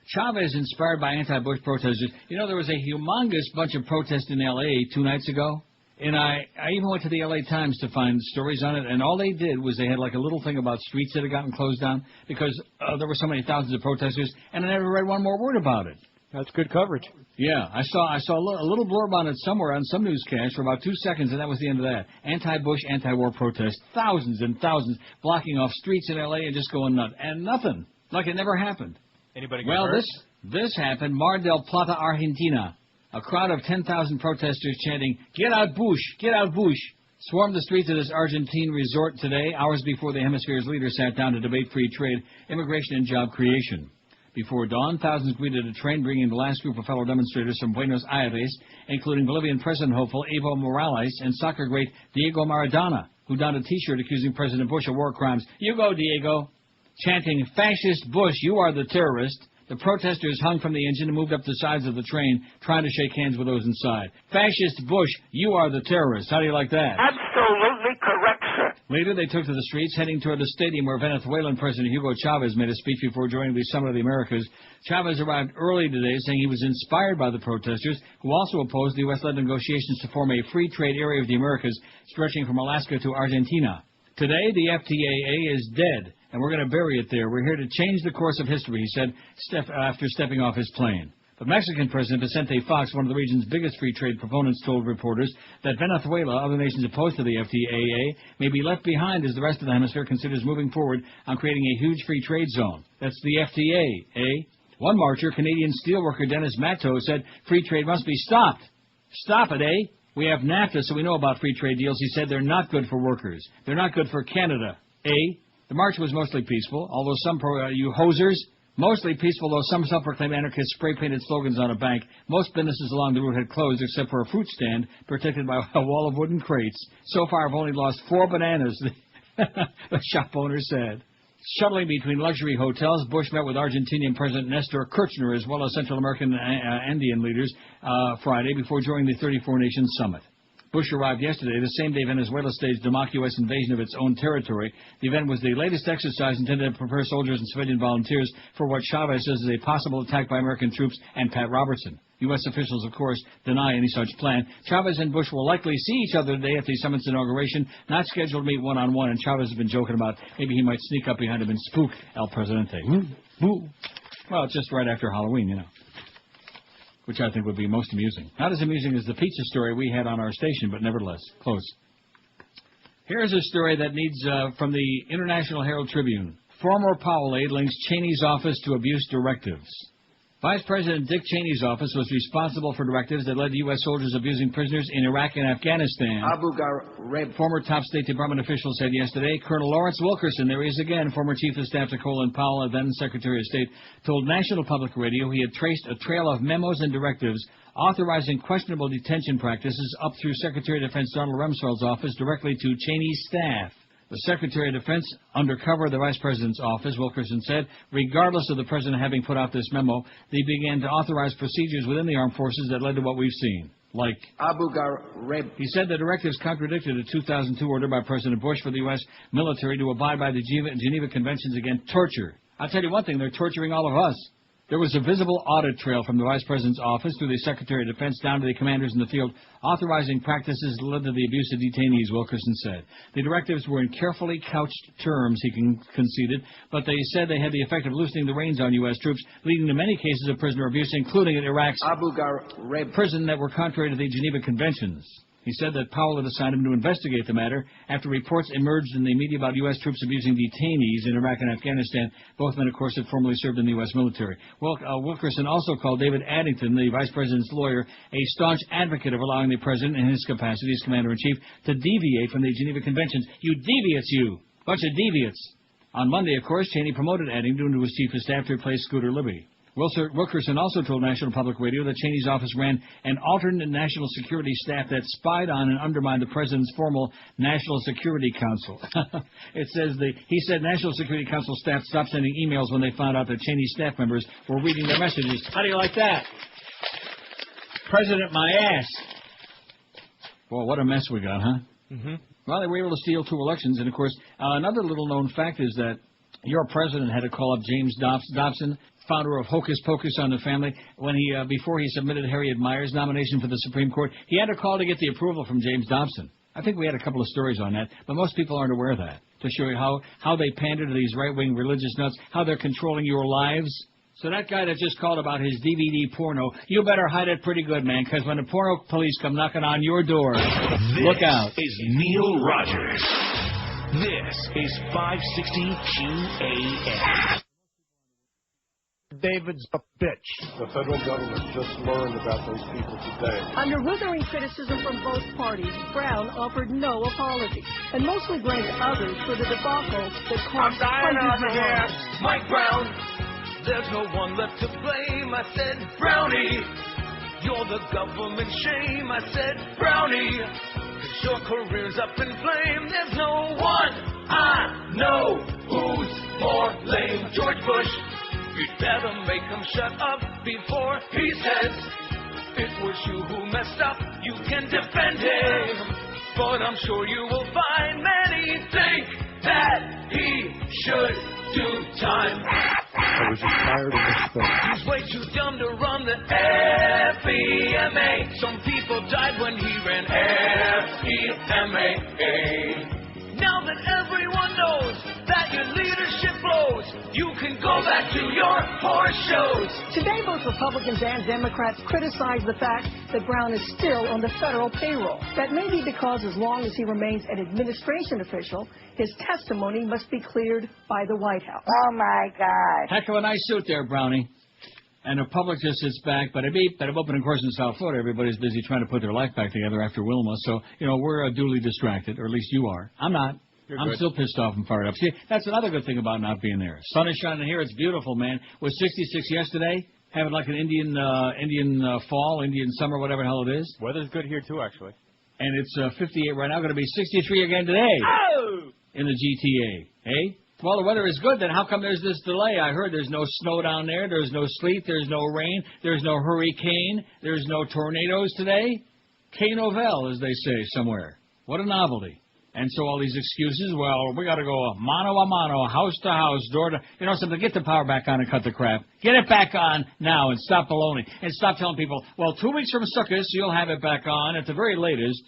Chavez inspired by anti-Bush protesters. There was a humongous bunch of protests in L.A. 2 nights ago. And I even went to the L.A. Times to find stories on it. And all they did was they had like a little thing about streets that had gotten closed down because there were so many thousands of protesters. And I never read one more word about it.
That's good coverage.
Yeah, I saw a little blurb on it somewhere on some newscast for about 2 seconds, and that was the end of that. Anti-Bush, anti-war protests, thousands and thousands blocking off streets in L.A. and just going nuts. And nothing. Like it never happened.
Anybody
Well,
hurt?
this happened. Mar del Plata, Argentina. A crowd of 10,000 protesters chanting, "Get out Bush! Get out Bush!" swarmed the streets of this Argentine resort today, hours before the hemisphere's leaders sat down to debate free trade, immigration, and job creation. Before dawn, thousands greeted a train bringing the last group of fellow demonstrators from Buenos Aires, including Bolivian president hopeful Evo Morales and soccer great Diego Maradona, who donned a T-shirt accusing President Bush of war crimes. "You go, Diego!" Chanting, "Fascist Bush, you are the terrorist," the protesters hung from the engine and moved up the sides of the train, trying to shake hands with those inside. "Fascist Bush, you are the terrorist." How do you like that?
Absolutely correct, sir.
Later, they took to the streets, heading toward the stadium where Venezuelan President Hugo Chavez made a speech before joining the Summit of the Americas. Chavez arrived early today, saying he was inspired by the protesters, who also opposed the U.S.-led negotiations to form a free trade area of the Americas, stretching from Alaska to Argentina. Today, the FTAA is dead, and we're going to bury it there. We're here to change the course of history, he said after stepping off his plane. But Mexican President Vicente Fox, one of the region's biggest free trade proponents, told reporters that Venezuela, other nations opposed to the FTAA, may be left behind as the rest of the hemisphere considers moving forward on creating a huge free trade zone. That's the FTA, One marcher, Canadian steelworker Dennis Matto, said free trade must be stopped. Stop it, We have NAFTA, so we know about free trade deals. He said they're not good for workers. They're not good for Canada, The march was mostly peaceful, although some you hosers, mostly peaceful, though some self-proclaimed anarchists spray-painted slogans on a bank. Most businesses along the route had closed, except for a fruit stand protected by a wall of wooden crates. So far, I've only lost 4 bananas, the shop owner said. Shuttling between luxury hotels, Bush met with Argentinian President Nestor Kirchner, as well as Central American Andean leaders, Friday, before joining the 34-nation summit. Bush arrived yesterday, the same day Venezuela staged a mock U.S. invasion of its own territory. The event was the latest exercise intended to prepare soldiers and civilian volunteers for what Chavez says is a possible attack by American troops and Pat Robertson. U.S. officials, of course, deny any such plan. Chavez and Bush will likely see each other today at the summit's inauguration, not scheduled to meet one-on-one, and Chavez has been joking about maybe he might sneak up behind him and spook El Presidente. Well, just right after Halloween, which I think would be most amusing. Not as amusing as the pizza story we had on our station, but nevertheless, close. Here's a story that needs from the International Herald Tribune. Former Powell aide links Cheney's office to abuse directives. Vice President Dick Cheney's office was responsible for directives that led to U.S. soldiers abusing prisoners in Iraq and Afghanistan.
Abu Ghraib.
Former top State Department official said yesterday. Colonel Lawrence Wilkerson, there he is again, former Chief of Staff to Colin Powell, then Secretary of State, told National Public Radio he had traced a trail of memos and directives authorizing questionable detention practices up through Secretary of Defense Donald Rumsfeld's office directly to Cheney's staff. The Secretary of Defense, under cover of the Vice President's office, Wilkerson said, regardless of the President having put out this memo, they began to authorize procedures within the armed forces that led to what we've seen. Like
Abu Ghraib.
He said the directives contradicted a 2002 order by President Bush for the U.S. military to abide by the Geneva Conventions against torture. I'll tell you one thing, they're torturing all of us. There was a visible audit trail from the Vice President's office through the Secretary of Defense down to the commanders in the field, authorizing practices that led to the abuse of detainees, Wilkerson said. The directives were in carefully couched terms, he conceded, but they said they had the effect of loosening the reins on U.S. troops, leading to many cases of prisoner abuse, including at Iraq's
Abu Ghraib
prison that were contrary to the Geneva Conventions. He said that Powell had assigned him to investigate the matter after reports emerged in the media about U.S. troops abusing detainees in Iraq and Afghanistan. Both men, of course, had formerly served in the U.S. military. Wilkerson also called David Addington, the Vice President's lawyer, a staunch advocate of allowing the President, in his capacity as Commander-in-Chief, to deviate from the Geneva Conventions. You deviates, you! Bunch of deviants. On Monday, of course, Cheney promoted Addington to his chief of staff to replace Scooter Libby. Wilkerson also told National Public Radio that Cheney's office ran an alternate national security staff that spied on and undermined the president's formal National Security Council. It says he said National Security Council staff stopped sending emails when they found out that Cheney's staff members were reading their messages. How do you like that? President, my ass. Well, what a mess we got, huh?
Mm-hmm.
Well, they were able to steal 2 elections, and of course, another little-known fact is that your president had to call up James Dobson, founder of Hocus Pocus on the Family, when before he submitted Harriet Meyer's nomination for the Supreme Court. He had to call to get the approval from James Dobson. I think we had a couple of stories on that, but most people aren't aware of that, to show you how they pander to these right-wing religious nuts, how they're controlling your lives. So that guy that just called about his DVD porno, you better hide it pretty good, man, because when the porno police come knocking on your door, look out.
This is Neil Rogers. This is 560 QAM.
David's a bitch. The federal government just learned about those people today.
Under withering criticism from both parties, Brown offered no apology and mostly blamed others for the debacle that cost hundreds of lives.
Mike Brown, there's no one left to blame. I said, Brownie, you're the government shame. I said, Brownie, 'cause your career's up in flame. There's no one I know who's more lame. George Bush, you'd better make him shut up before he says it was you who messed up. You can defend him, but I'm sure you will find many think that he should do time.
I was just tired of this thing.
He's way too dumb to run the FEMA. Some people died when he ran FEMA. Now that everyone knows that your leadership blows, you can go back to your horse shows.
Today, both Republicans and Democrats criticize the fact that Brown is still on the federal payroll. That may be because as long as he remains an administration official, his testimony must be cleared by the White House.
Oh, my God.
Heck of a nice suit there, Brownie. And the public just sits back, but I'm open, of course, in South Florida. Everybody's busy trying to put their life back together after Wilma. So, we're duly distracted, or at least you are. I'm not. I'm still pissed off and fired up. See, that's another good thing about not being there. Sun is shining here. It's beautiful, man. It was 66 yesterday. Having like an Indian fall, Indian summer, whatever the hell it is.
Weather's good here, too, actually.
And it's 58 right now. Going to be 63 again today.
Oh!
In the GTA. Hey? Well, the weather is good, then how come there's this delay? I heard there's no snow down there, there's no sleet, there's no rain, there's no hurricane, there's no tornadoes today. K-Novell, as they say somewhere. What a novelty. And so all these excuses, well, we got to go mano a mano, house to house, door to... something, get the power back on and cut the crap. Get it back on now and stop baloney. And stop telling people, well, 2 weeks from Sukkot, you'll have it back on at the very latest.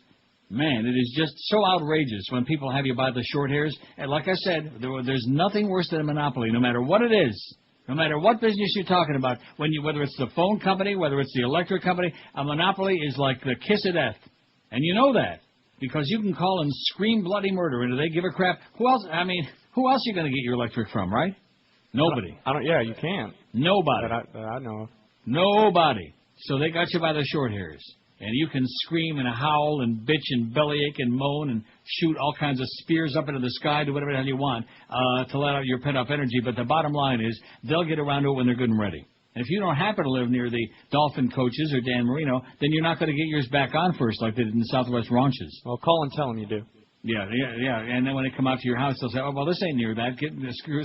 Man, it is just so outrageous when people have you by the short hairs. And like I said, there's nothing worse than a monopoly, no matter what it is. No matter what business you're talking about, whether it's the phone company, whether it's the electric company, a monopoly is like the kiss of death. And you know that. Because you can call and scream bloody murder, and do they give a crap? Who else are you going to get your electric from, right? Nobody.
Yeah, you can.
Nobody.
That I know of.
Nobody. So they got you by the short hairs. And you can scream and howl and bitch and bellyache and moan and shoot all kinds of spears up into the sky, do whatever the hell you want to let out your pent-up energy. But the bottom line is they'll get around to it when they're good and ready. And if you don't happen to live near the Dolphin coaches or Dan Marino, then you're not going to get yours back on first like they did in the Southwest ranches.
Well, call and tell them you do.
Yeah. And then when they come out to your house, they'll say, oh, well, this ain't near that.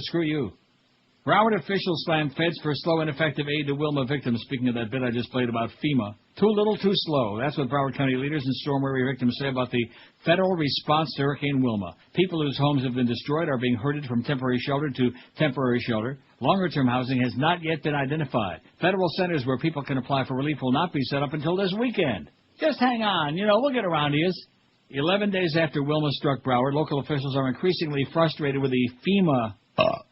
Screw you. Broward officials slammed feds for slow and ineffective aid to Wilma victims. Speaking of that bit I just played about FEMA. Too little, too slow. That's what Broward County leaders and storm area victims say about the federal response to Hurricane Wilma. People whose homes have been destroyed are being herded from temporary shelter to temporary shelter. Longer-term housing has not yet been identified. Federal centers where people can apply for relief will not be set up until this weekend. Just hang on. We'll get around to you. 11 days after Wilma struck Broward, local officials are increasingly frustrated with the FEMA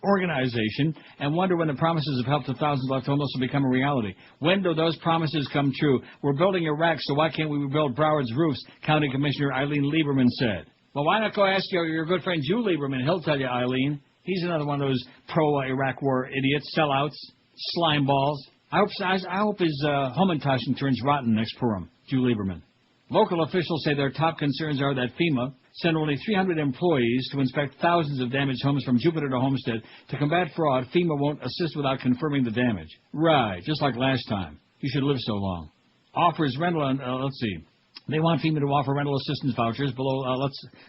organization and wonder when the promises of help to thousands left homeless will become a reality. When do those promises come true? We're building Iraq, so why can't we rebuild Broward's roofs? County Commissioner Eileen Lieberman said. Well, why not go ask your good friend Jew Lieberman? He'll tell you, Eileen. He's another one of those pro-Iraq war idiots, sellouts, slime balls. I hope his Homentashen turns rotten next Purim, Jew Lieberman. Local officials say their top concerns are that FEMA sent only 300 employees to inspect thousands of damaged homes from Jupiter to Homestead. To combat fraud, FEMA won't assist without confirming the damage. Right, just like last time. You should live so long. Offers rental, let's see. They want FEMA to offer rental assistance vouchers below,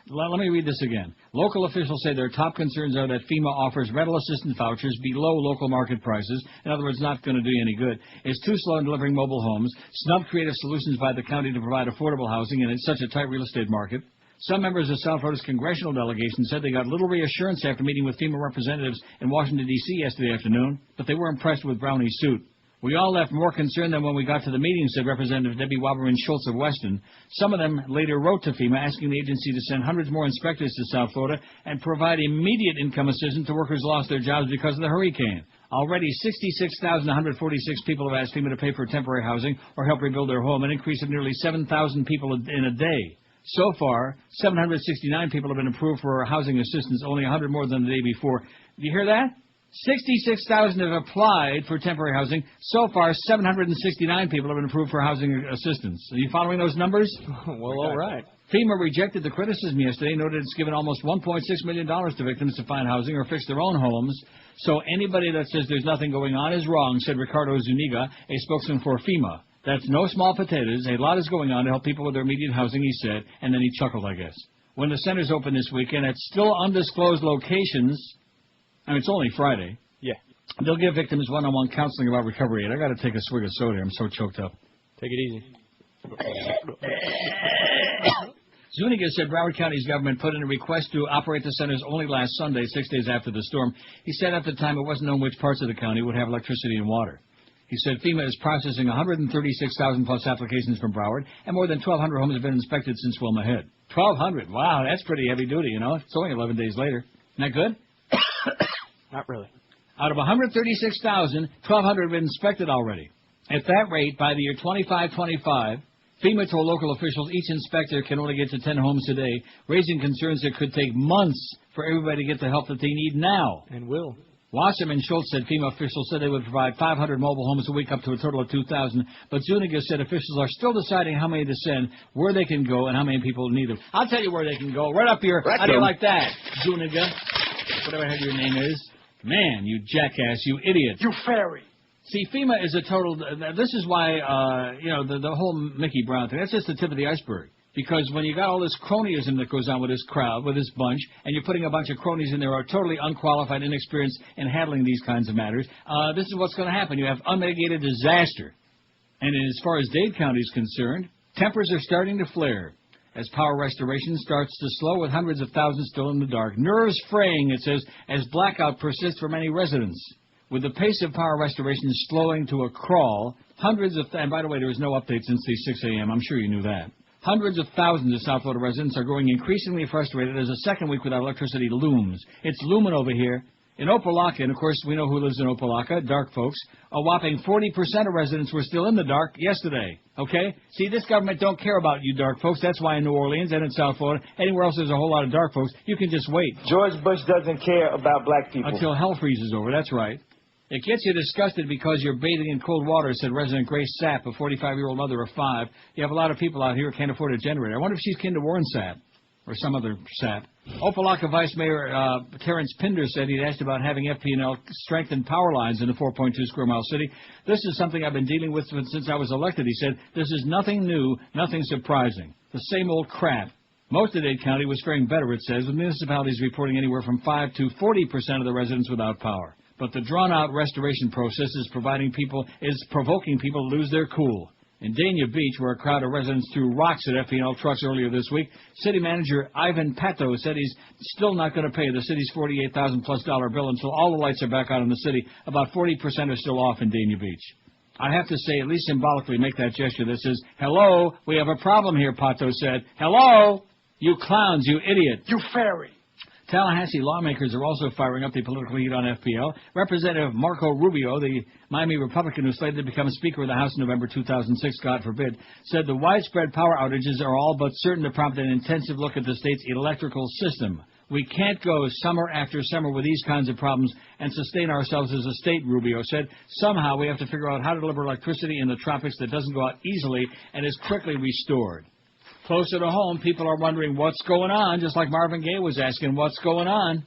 let me read this again. Local officials say their top concerns are that FEMA offers rental assistance vouchers below local market prices. In other words, not going to do you any good. It's too slow in delivering mobile homes, snubbed creative solutions by the county to provide affordable housing, and it's such a tight real estate market. Some members of South Florida's congressional delegation said they got little reassurance after meeting with FEMA representatives in Washington, D.C. yesterday afternoon, but they were impressed with Brownie's suit. We all left more concerned than when we got to the meeting, said Representative Debbie Waberman Schultz of Weston. Some of them later wrote to FEMA asking the agency to send hundreds more inspectors to South Florida and provide immediate income assistance to workers who lost their jobs because of the hurricane. Already 66,146 people have asked FEMA to pay for temporary housing or help rebuild their home, an increase of nearly 7,000 people in a day. So far, 769 people have been approved for housing assistance, only 100 more than the day before. Do you hear that? 66,000 have applied for temporary housing. So far, 769 people have been approved for housing assistance. Are you following those numbers?
Well, all right.
FEMA rejected the criticism yesterday, noted it's given almost $1.6 million to victims to find housing or fix their own homes. So anybody that says there's nothing going on is wrong, said Ricardo Zuniga, a spokesman for FEMA. That's no small potatoes. A lot is going on to help people with their immediate housing, he said, and then he chuckled, I guess. When the centers open this weekend at still undisclosed locations, I mean, it's only Friday.
Yeah.
They'll give victims one-on-one counseling about recovery aid. I got to take a swig of soda here. I'm so choked up.
Take it easy.
Zuniga said Broward County's government put in a request to operate the centers only last Sunday, 6 days after the storm. He said at the time it wasn't known which parts of the county would have electricity and water. He said FEMA is processing 136,000-plus applications from Broward, and more than 1,200 homes have been inspected since Wilma hit. 1,200? Wow, that's pretty heavy duty, you know. It's only 11 days later. Isn't that good?
Not really.
Out of 136,000, 1,200 have been inspected already. At that rate, by the year 2525, FEMA told local officials each inspector can only get to 10 homes a day, raising concerns that could take months for everybody to get the help that they need now.
And will.
Wasserman Schultz said FEMA officials said they would provide 500 mobile homes a week up to a total of 2,000, but Zuniga said officials are still deciding how many to send, where they can go, and how many people need them. I'll tell you where they can go. Right up here. How do you like that, Zuniga? Whatever the hell your name is. Man, you jackass, you idiot.
You fairy.
See, FEMA is a total... This is why, the whole Mickey Brown thing, that's just the tip of the iceberg. Because when you got all this cronyism that goes on with this crowd, with this bunch, and you're putting a bunch of cronies in there who are totally unqualified, inexperienced in handling these kinds of matters, this is what's going to happen. You have unmitigated disaster. And as far as Dade County is concerned, tempers are starting to flare as power restoration starts to slow with hundreds of thousands still in the dark. Nerves fraying, it says, as blackout persists for many residents. With the pace of power restoration slowing to a crawl, and by the way, there was no update since the 6 a.m., I'm sure you knew that. Hundreds of thousands of South Florida residents are growing increasingly frustrated as a second week without electricity looms. It's looming over here. In Opelika, and of course we know who lives in Opelika, dark folks, a whopping 40% of residents were still in the dark yesterday. Okay? See, this government don't care about you dark folks. That's why in New Orleans and in South Florida, anywhere else there's a whole lot of dark folks, you can just wait.
George Bush doesn't care about black people.
Until hell freezes over, that's right. It gets you disgusted because you're bathing in cold water, said resident Grace Sapp, a 45-year-old mother of 5. You have a lot of people out here who can't afford a generator. I wonder if she's kin to Warren Sapp or some other Sapp. Opelika Vice Mayor Terrence Pinder said he'd asked about having FP&L strengthen power lines in the 4.2 square mile city. This is something I've been dealing with since I was elected, he said. This is nothing new, nothing surprising. The same old crap. Most of Dade County was faring better, it says, with municipalities reporting anywhere from 5 to 40% of the residents without power. But the drawn-out restoration process is provoking people to lose their cool. In Dania Beach, where a crowd of residents threw rocks at FP&L trucks earlier this week, city manager Ivan Pato said he's still not going to pay the city's $48,000-plus bill until all the lights are back on in the city. About 40% are still off in Dania Beach. I have to say, at least symbolically, make that gesture that says, hello, we have a problem here, Pato said. Hello, you clowns, you idiot.
You fairy.
Tallahassee lawmakers are also firing up the political heat on FPL. Representative Marco Rubio, the Miami Republican who slated to become Speaker of the House in November 2006, God forbid, said the widespread power outages are all but certain to prompt an intensive look at the state's electrical system. We can't go summer after summer with these kinds of problems and sustain ourselves as a state, Rubio said. Somehow we have to figure out how to deliver electricity in the tropics that doesn't go out easily and is quickly restored. Closer to home, people are wondering what's going on, just like Marvin Gaye was asking what's going on.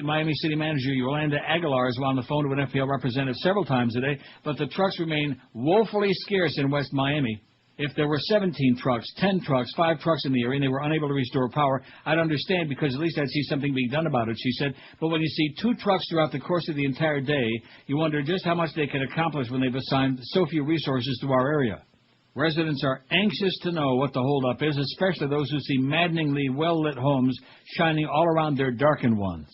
Miami City Manager Yolanda Aguilar is on the phone to an FPL representative several times today, but the trucks remain woefully scarce in West Miami. If there were 17 trucks, 10 trucks, 5 trucks in the area and they were unable to restore power, I'd understand because at least I'd see something being done about it, she said. But when you see 2 trucks throughout the course of the entire day, you wonder just how much they can accomplish when they've assigned so few resources to our area. Residents are anxious to know what the holdup is, especially those who see maddeningly well-lit homes shining all around their darkened ones.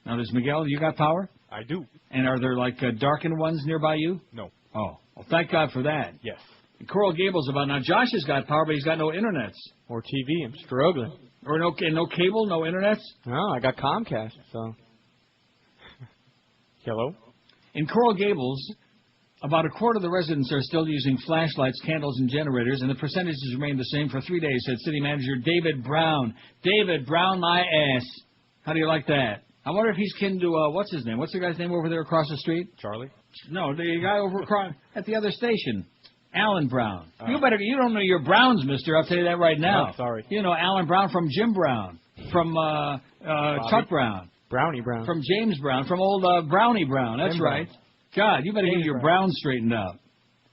Now, does Miguel, you got power?
I do.
And are there, like, darkened ones nearby you?
No.
Oh, well, thank God for that.
Yes.
And Coral Gables about, now, Josh has got power, but he's got no internets.
Or TV. I'm struggling.
Or no cable, no internets?
No, I got Comcast, so. Hello?
In Coral Gables, about a quarter of the residents are still using flashlights, candles, and generators, and the percentages remain the same for 3 days, said City Manager David Brown. David Brown, my ass. How do you like that? I wonder if he's kin to, what's his name? What's the guy's name over there across the street?
Charlie?
No, the guy over across at the other station. Alan Brown. You don't know your Browns, mister. I'll tell you that right now.
Oh, sorry.
You know Alan Brown from Jim Brown, from Chuck Brown.
Brownie Brown.
From James Brown, from old Brownie Brown. That's
Jim
right.
Brown.
God, you better get
James
your
Brown.
Browns straightened out.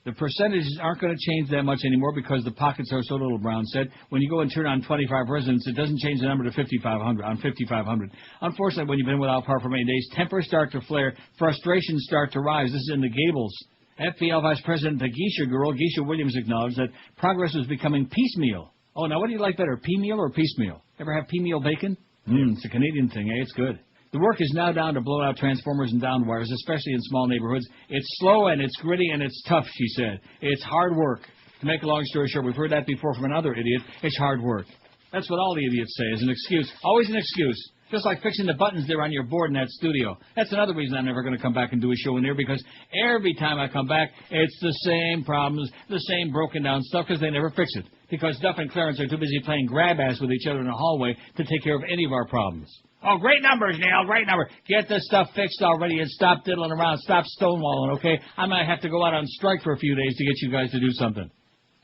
The percentages aren't going to change that much anymore because the pockets are so little, Brown said. When you go and turn on 25 residents, it doesn't change the number to 5,500, on 5,500. Unfortunately, when you've been without power for many days, tempers start to flare, frustrations start to rise. This is in the Gables. FPL Vice President Geisha Girl, Geisha Williams, acknowledged that progress was becoming piecemeal. Oh, now what do you like better, pea-meal or piecemeal? Ever have pea-meal bacon? It's a Canadian thing, eh? It's good. The work is now down to blown out transformers and down wires, especially in small neighborhoods. It's slow and it's gritty and it's tough, she said. It's hard work. To make a long story short, we've heard that before from another idiot. It's hard work. That's what all the idiots say is an excuse. Always an excuse. Just like fixing the buttons there on your board in that studio. That's another reason I'm never going to come back and do a show in there, because every time I come back, it's the same problems, the same broken down stuff, because they never fix it. Because Duff and Clarence are too busy playing grab-ass with each other in the hallway to take care of any of our problems. Oh, great numbers, Neil, great number. Get this stuff fixed already and stop diddling around. Stop stonewalling, okay? I might have to go out on strike for a few days to get you guys to do something.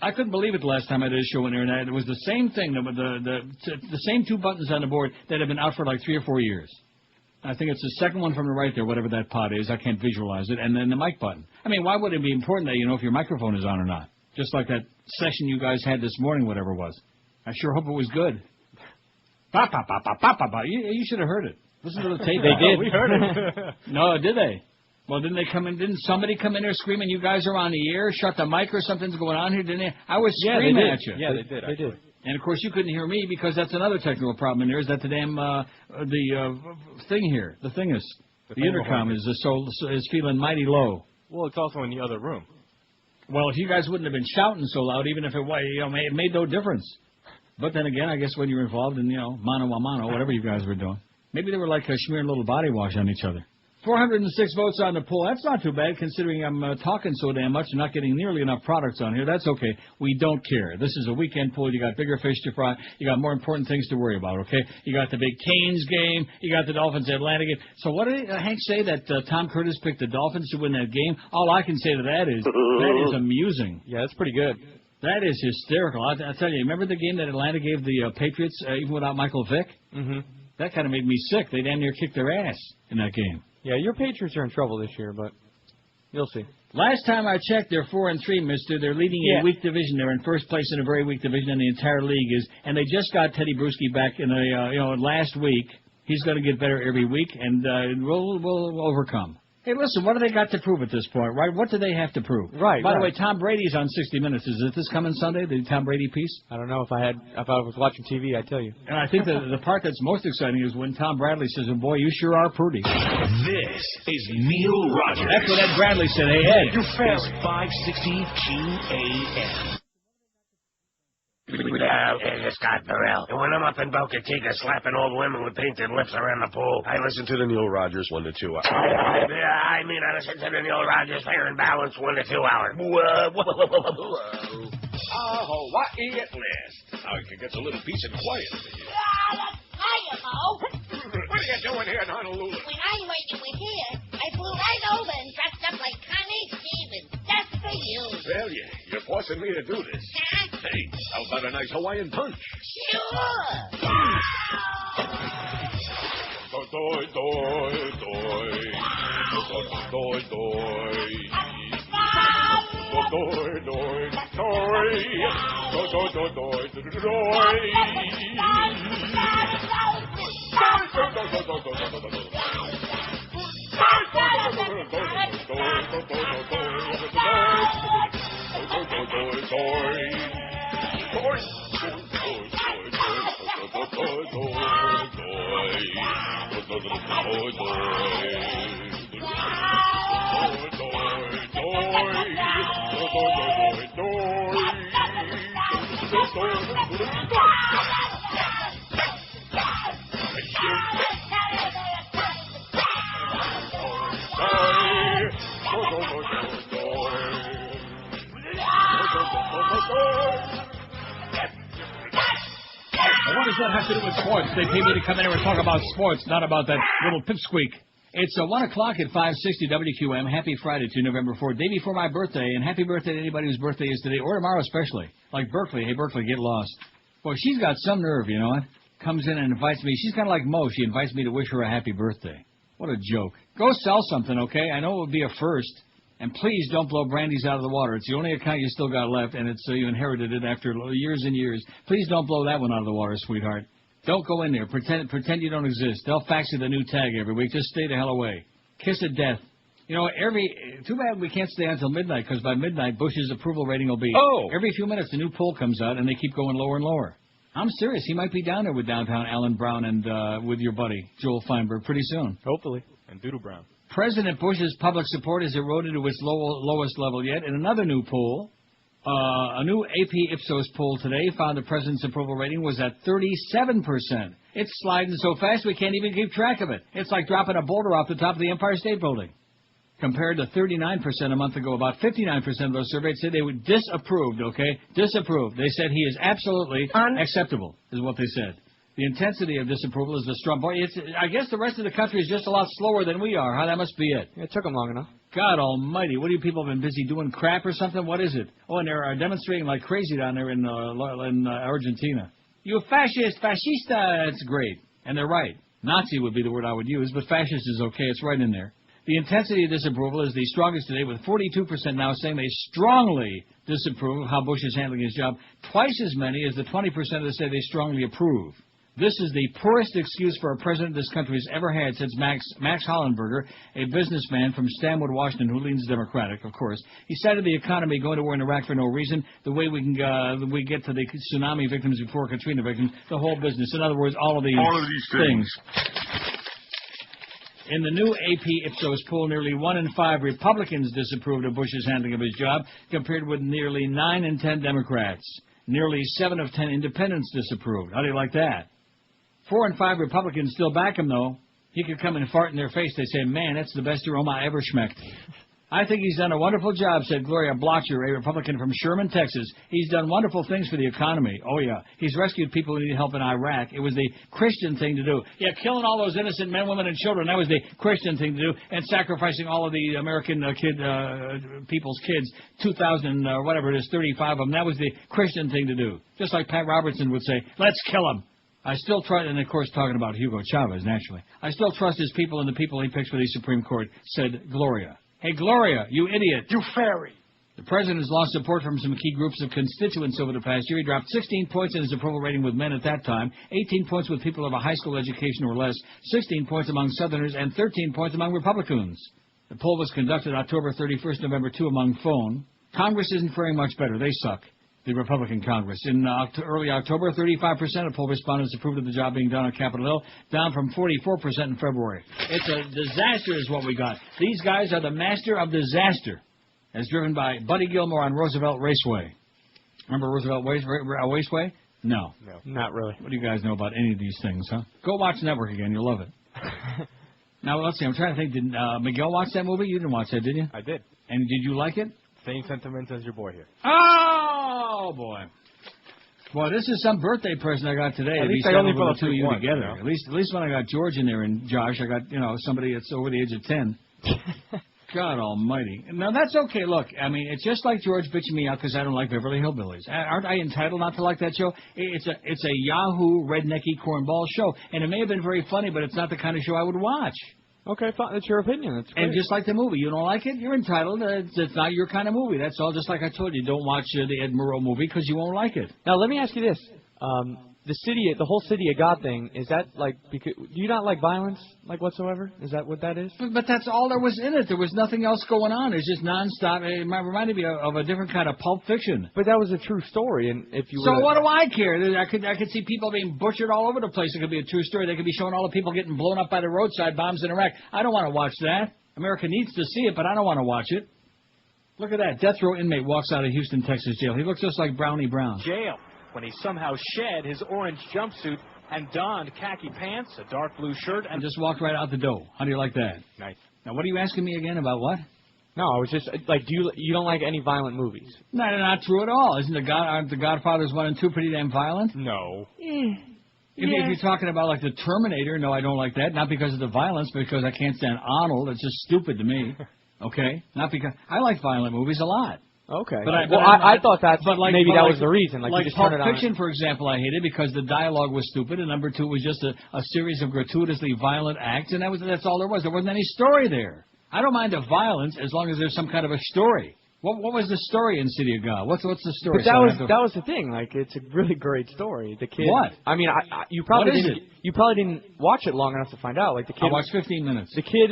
I couldn't believe it the last time I did a show in there, and it was the same thing, the same 2 buttons on the board that have been out for like 3 or 4 years. I think it's the second one from the right there, whatever that pod is. I can't visualize it. And then the mic button. I mean, why would it be important that you know if your microphone is on or not? Just like that session you guys had this morning, whatever it was. I sure hope it was good. Ba, ba, ba, ba, ba, ba, ba. You should have heard it. Listen to the tape.
They did.
We heard it.
No, did they? Well, didn't they come in? Didn't somebody come in there screaming, "You guys are on the air"? Shut the mic or something's going on here, didn't they? I was screaming at you.
Yeah, they did.
They did.
And of course, you couldn't hear me because that's another technical problem in there. Is that the damn thing here? The thing is, the intercom is is feeling mighty low.
Well, it's also in the other room.
Well, if you guys wouldn't have been shouting so loud, even if it was, it made no difference. But then again, I guess when you're involved in, mano a mano, whatever you guys were doing. Maybe they were like smearing a little body wash on each other. 406 votes on the poll. That's not too bad, considering I'm talking so damn much and not getting nearly enough products on here. That's okay. We don't care. This is a weekend poll. You got bigger fish to fry. You got more important things to worry about, okay? You got the big Canes game. You got the Dolphins-Atlanta game. So what did Hank say, that Tom Curtis picked the Dolphins to win that game? All I can say to that is amusing.
Yeah, that's pretty good.
That is hysterical. I'll tell you, remember the game that Atlanta gave the Patriots, even without Michael Vick?
Mm-hmm.
That kind of made me sick. They damn near kicked their ass in that game.
Yeah, your Patriots are in trouble this year, but you'll see.
Last time I checked, they're 4-3, mister. They're leading a weak division. They're in first place in a very weak division, and the entire league is. And they just got Teddy Bruschi back in last week. He's going to get better every week, and we'll overcome. Hey, listen, what do they got to prove at this point, right? What do they have to prove?
Right.
By the way, Tom Brady's on 60 Minutes. Is it this coming Sunday, the Tom Brady piece?
I don't know. If I was watching TV, I'd tell you.
And I think the part that's most exciting is when Tom Bradley says, "Oh boy, you sure are pretty."
This is Neil Rogers.
That's what Ed Bradley said. Hey, Ed.
You failed. 560 GAM.
It's Scott Burrell. And when I'm up in Boca Chica slapping old women with painted lips around the pool, I listen to the Neil Rogers 1 to 2 hours. I listen to the Neil Rogers Fair and Balanced 1 to 2 hours.
Hawaii at last. Now you can get a little peace and quiet over here.
Hiya, Mo.
What are you doing here in Honolulu?
When I heard you were here, I flew right over and dressed up like Connie Stevens. Just for you.
Well, you're forcing me to do this.
Huh?
Hey, how about a nice Hawaiian punch?
Sure.
Doi, doi, doi. Doi, doi. Doi, doi, doi. Doi, doi, doi,
What does that have to do with sports? They pay me to come in here and talk about sports, not about that little pipsqueak. It's 1 o'clock at 560 WQM. Happy Friday to November 4th, day before my birthday, and happy birthday to anybody whose birthday is today, or tomorrow especially. Like Berkeley. Hey, Berkeley, get lost. Boy, she's got some nerve, you know what? Comes in and invites me. She's kind of like Mo. She invites me to wish her a happy birthday. What a joke. Go sell something, okay? I know it would be a first. And please don't blow Brandy's out of the water. It's the only account you still got left, and it's you inherited it after years and years. Please don't blow that one out of the water, sweetheart. Don't go in there. Pretend you don't exist. They'll fax you the new tag every week. Just stay the hell away. Kiss of death. You know, too bad we can't stay until midnight, because by midnight, Bush's approval rating will be... Oh! Every few minutes, a new poll comes out, and they keep going lower and lower. I'm serious. He might be down there with downtown Alan Brown and with your buddy, Joel Feinberg, pretty soon.
Hopefully. And Doodle Brown.
President Bush's public support has eroded to its lowest level yet. In another new poll, a new AP Ipsos poll today found the president's approval rating was at 37%. It's sliding so fast we can't even keep track of it. It's like dropping a boulder off the top of the Empire State Building. Compared to 39% a month ago, about 59% of those surveyed said they were disapproved, okay? Disapproved. They said he is absolutely acceptable, is what they said. The intensity of disapproval is the strong point. I guess the rest of the country is just a lot slower than we are. Huh? That must be it.
It took them long enough.
God almighty. What do you people been busy doing, crap or something? What is it? Oh, and they're demonstrating like crazy down there in Argentina. You fascist, fascista. That's great. And they're right. Nazi would be the word I would use, but fascist is okay. It's right in there. The intensity of disapproval is the strongest today, with 42% now saying they strongly disapprove of how Bush is handling his job. Twice as many as the 20% that say they strongly approve. This is the poorest excuse for a president this country has ever had since Max Hollenberger, a businessman from Stanwood, Washington, who leans Democratic, of course. He cited the economy going to war in Iraq for no reason, the way we get to the tsunami victims before Katrina victims, the whole business. In other words, all of these things. In the new AP Ipsos poll, nearly 1 in 5 Republicans disapproved of Bush's handling of his job, compared with nearly 9 in 10 Democrats. Nearly 7 of 10 independents disapproved. How do you like that? 4 in 5 Republicans still back him, though. He could come and fart in their face. They say, man, that's the best aroma I ever schmecked. I think he's done a wonderful job, said Gloria Blocher, a Republican from Sherman, Texas. He's done wonderful things for the economy. Oh, yeah. He's rescued people who need help in Iraq. It was the Christian thing to do. Yeah, killing all those innocent men, women, and children, that was the Christian thing to do. And sacrificing all of the American people's kids, 2,000 or whatever it is, 35 of them, that was the Christian thing to do. Just like Pat Robertson would say, let's kill them. I still trust, and of course talking about Hugo Chavez, naturally. I still trust his people and the people he picks for the Supreme Court, said Gloria. Hey, Gloria, you idiot.
You fairy.
The president has lost support from some key groups of constituents over the past year. He dropped 16 points in his approval rating with men at that time, 18 points with people of a high school education or less, 16 points among Southerners, and 13 points among Republicans. The poll was conducted October 31st, November 2 among phone. Congress isn't faring much better. They suck. The Republican Congress. In early October, 35% of poll respondents approved of the job being done on Capitol Hill, down from 44% in February. It's a disaster is what we got. These guys are the master of disaster, as driven by Buddy Gilmore on Roosevelt Raceway. Remember Roosevelt Raceway? No.
Not really.
What do you guys know about any of these things, huh? Go watch Network again. You'll love it. Now, let's see. I'm trying to think. Did Miguel watch that movie? You didn't watch that, did you?
I did.
And did you like it?
Same sentiments as your boy here.
Oh, boy. Boy, this is some birthday present I got today.
At least I only put
the two of you together.
You know?
At least when I got George in there and Josh, I got, somebody that's over the age of 10. God almighty. Now, that's okay. Look, I mean, it's just like George bitching me out because I don't like Beverly Hillbillies. Aren't I entitled not to like that show? It's a Yahoo rednecky cornball show, and it may have been very funny, but it's not the kind of show I would watch.
Okay, fine. That's your opinion. That's great.
And just like the movie, you don't like it, you're entitled. It's not your kind of movie. That's all. Just like I told you, don't watch the Ed Murrow movie because you won't like it.
Now, let me ask you this. The whole City of God thing, is that like, because, do you not like violence, like, whatsoever? Is that what that is?
But that's all there was in it. There was nothing else going on. It's just nonstop. It reminded me of a different kind of Pulp Fiction.
But that was a true story, and if you
So
were...
what do I care? I could see people being butchered all over the place. It could be a true story. They could be showing all the people getting blown up by the roadside bombs in Iraq. I don't want to watch that. America needs to see it, but I don't want to watch it. Look at that. Death row inmate walks out of Houston, Texas jail. He looks just like Brownie Brown.
Jail. When he somehow shed his orange jumpsuit and donned khaki pants, a dark blue shirt, and
just walked right out the door. How do you like that?
Nice.
Now, what are you asking me again about what?
No, I was just like, you don't like any violent movies?
No, not true at all. Aren't the Godfathers 1 and 2 pretty damn violent?
No.
If you're talking about like the Terminator, no, I don't like that. Not because of the violence, but because I can't stand Arnold. It's just stupid to me. Okay, not because I like violent movies a lot.
Okay.
I
thought that maybe that was the reason. Like you just
Pulp
turn it on.
Fiction, for example, I hated because the dialogue was stupid, and number 2 was just a series of gratuitously violent acts, and that's all there was. There wasn't any story there. I don't mind the violence as long as there's some kind of a story. What was the story in City of God? What's the story?
But that was the thing. Like, it's a really great story. The kid.
What?
I mean, you probably
What is
didn't. You probably didn't watch it long enough to find out. Like the kid.
I watched 15 minutes.
The kid.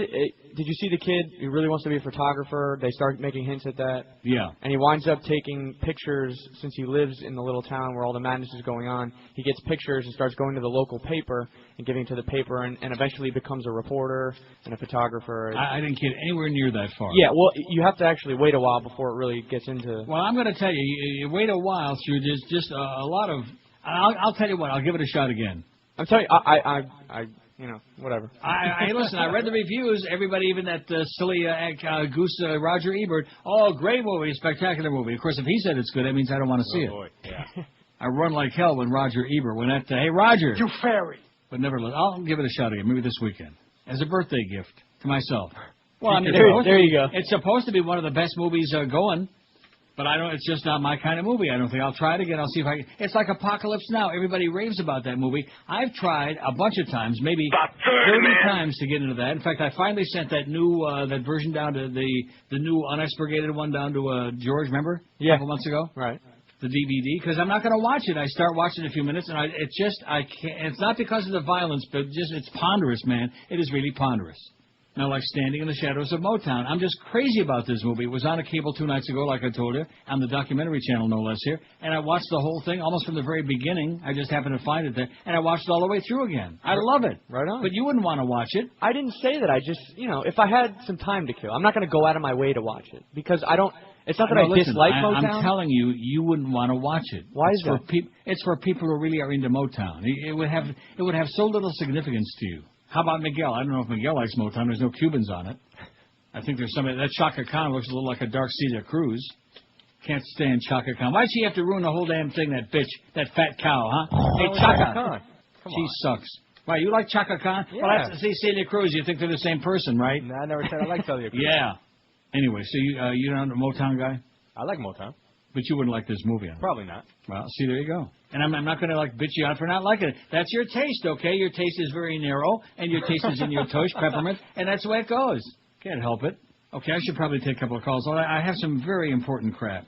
Did you see the kid? He really wants to be a photographer. They start making hints at that.
Yeah.
And he winds up taking pictures since he lives in the little town where all the madness is going on. He gets pictures and starts going to the local paper and giving to the paper, and eventually becomes a reporter and a photographer.
I didn't get anywhere near that far.
Yeah, well, you have to actually wait a while before it really gets into...
Well, I'm going to tell you, you wait a while through just a lot of... I'll tell you what, I'll give it a shot again.
I'm telling you, you know, whatever.
Listen, I read the reviews. Everybody, even that silly goose Roger Ebert, oh, great movie, spectacular movie. Of course, if he said it's good, that means I don't want to see it.
Boy. Yeah.
I run like hell when Roger Ebert, when that, hey, Roger.
You fairy.
But never, I'll give it a shot again, maybe this weekend, as a birthday gift to myself. Well, I mean,
there you go.
It's supposed to be one of the best movies going. But it's just not my kind of movie. I don't think I'll try it again. I'll see if I can. It's like Apocalypse Now. Everybody raves about that movie. I've tried a bunch of times, maybe 30 times to get into that. In fact, I finally sent that new that version down to the new unexpurgated one down to George. Remember?
Yeah.
A couple months ago.
Right.
The DVD, because I'm not going to watch it. I start watching it a few minutes, and I can't. It's not because of the violence, but just it's ponderous, man. It is really ponderous. Now, like Standing in the Shadows of Motown. I'm just crazy about this movie. It was on a cable 2 nights ago, like I told you, on the documentary channel, no less here. And I watched the whole thing almost from the very beginning. I just happened to find it there. And I watched it all the way through again. I love it.
Right on.
But you wouldn't want to watch it.
I didn't say that. I just, if I had some time to kill, I'm not going to go out of my way to watch it. Because I don't... It's not that I dislike Motown.
I'm telling you, you wouldn't want to watch it.
Why is that?
It's for people who really are into Motown. It would have so little significance to you. How about Miguel? I don't know if Miguel likes Motown. There's no Cubans on it. I think there's somebody... That Chaka Khan looks a little like a Dark Caesar Cruz. Can't stand Chaka Khan. Why'd she have to ruin the whole damn thing, that bitch? That fat cow, huh? Hey, Chaka. She sucks. Why, you like Chaka Khan?
Yeah.
Well, that's Celia Cruz. You think they're the same person, right?
No, I never said I like Celia Cruz.
Yeah. Anyway, so you're not a Motown guy?
I like Motown.
But you wouldn't like this movie, huh?
Probably not.
Well, see, there you go. And I'm not going to, bitch you out for not liking it. That's your taste, okay? Your taste is very narrow, and your taste is in your tush, peppermint, and that's the way it goes. Can't help it. Okay, I should probably take a couple of calls. I have some very important crap.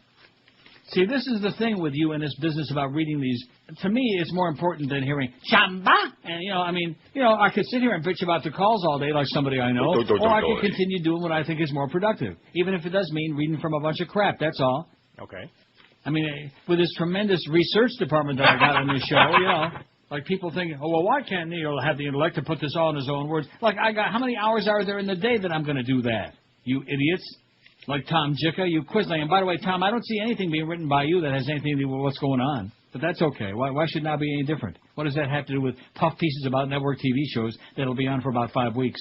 See, this is the thing with you in this business about reading these. To me, it's more important than hearing Chamba. And, I could sit here and bitch about the calls all day like somebody I know, or I could continue doing what I think is more productive, even if it does mean reading from a bunch of crap, that's all.
Okay.
I mean, with this tremendous research department that I got on this show, like people thinking, oh, well, why can't Neil have the intellect to put this all in his own words? Like, how many hours are there in the day that I'm going to do that? You idiots. Like Tom Jicka, you Quizling. And by the way, Tom, I don't see anything being written by you that has anything to do with what's going on. But that's okay. Why should it not be any different? What does that have to do with puff pieces about network TV shows that'll be on for about 5 weeks?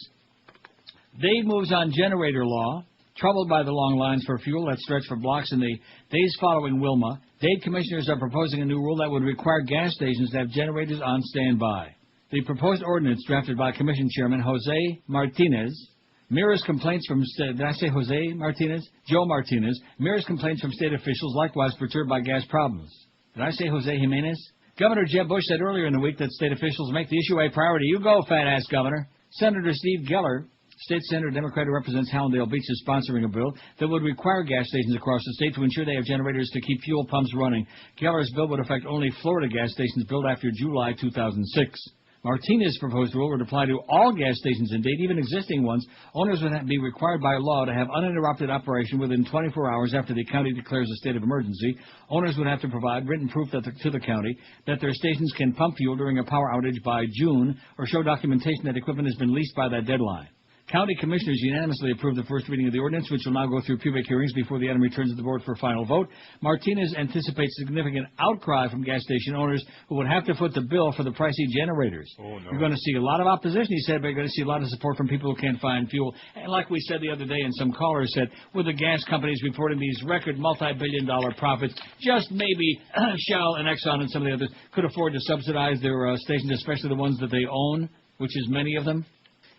Dade moves on generator law. Troubled by the long lines for fuel that stretch for blocks in the days following Wilma, Dade commissioners are proposing a new rule that would require gas stations to have generators on standby. The proposed ordinance, drafted by Commission Chairman Jose Martinez, Mirrors complaints from, did I say Jose Martinez? Joe Martinez. Mirrors complaints from state officials likewise perturbed by gas problems. Did I say Jose Jimenez? Governor Jeb Bush said earlier in the week that state officials make the issue a priority. You go, fat-ass governor. Senator Steve Geller, state senator, Democrat who represents Hallandale Beach, is sponsoring a bill that would require gas stations across the state to ensure they have generators to keep fuel pumps running. Geller's bill would affect only Florida gas stations built after July 2006. Martinez's proposed rule would apply to all gas stations in date, even existing ones. Owners would be required by law to have uninterrupted operation within 24 hours after the county declares a state of emergency. Owners would have to provide written proof to the county that their stations can pump fuel during a power outage by June, or show documentation that equipment has been leased by that deadline. County commissioners unanimously approved the first reading of the ordinance, which will now go through public hearings before the item returns to the board for final vote. Martinez anticipates significant outcry from gas station owners who would have to foot the bill for the pricey generators.
Oh, no.
You're going to see a lot of opposition, he said, but you're going to see a lot of support from people who can't find fuel. And like we said the other day, and some callers said, with the gas companies reporting these record multi-billion-dollar profits, just maybe Shell and Exxon and some of the others could afford to subsidize their stations, especially the ones that they own, which is many of them,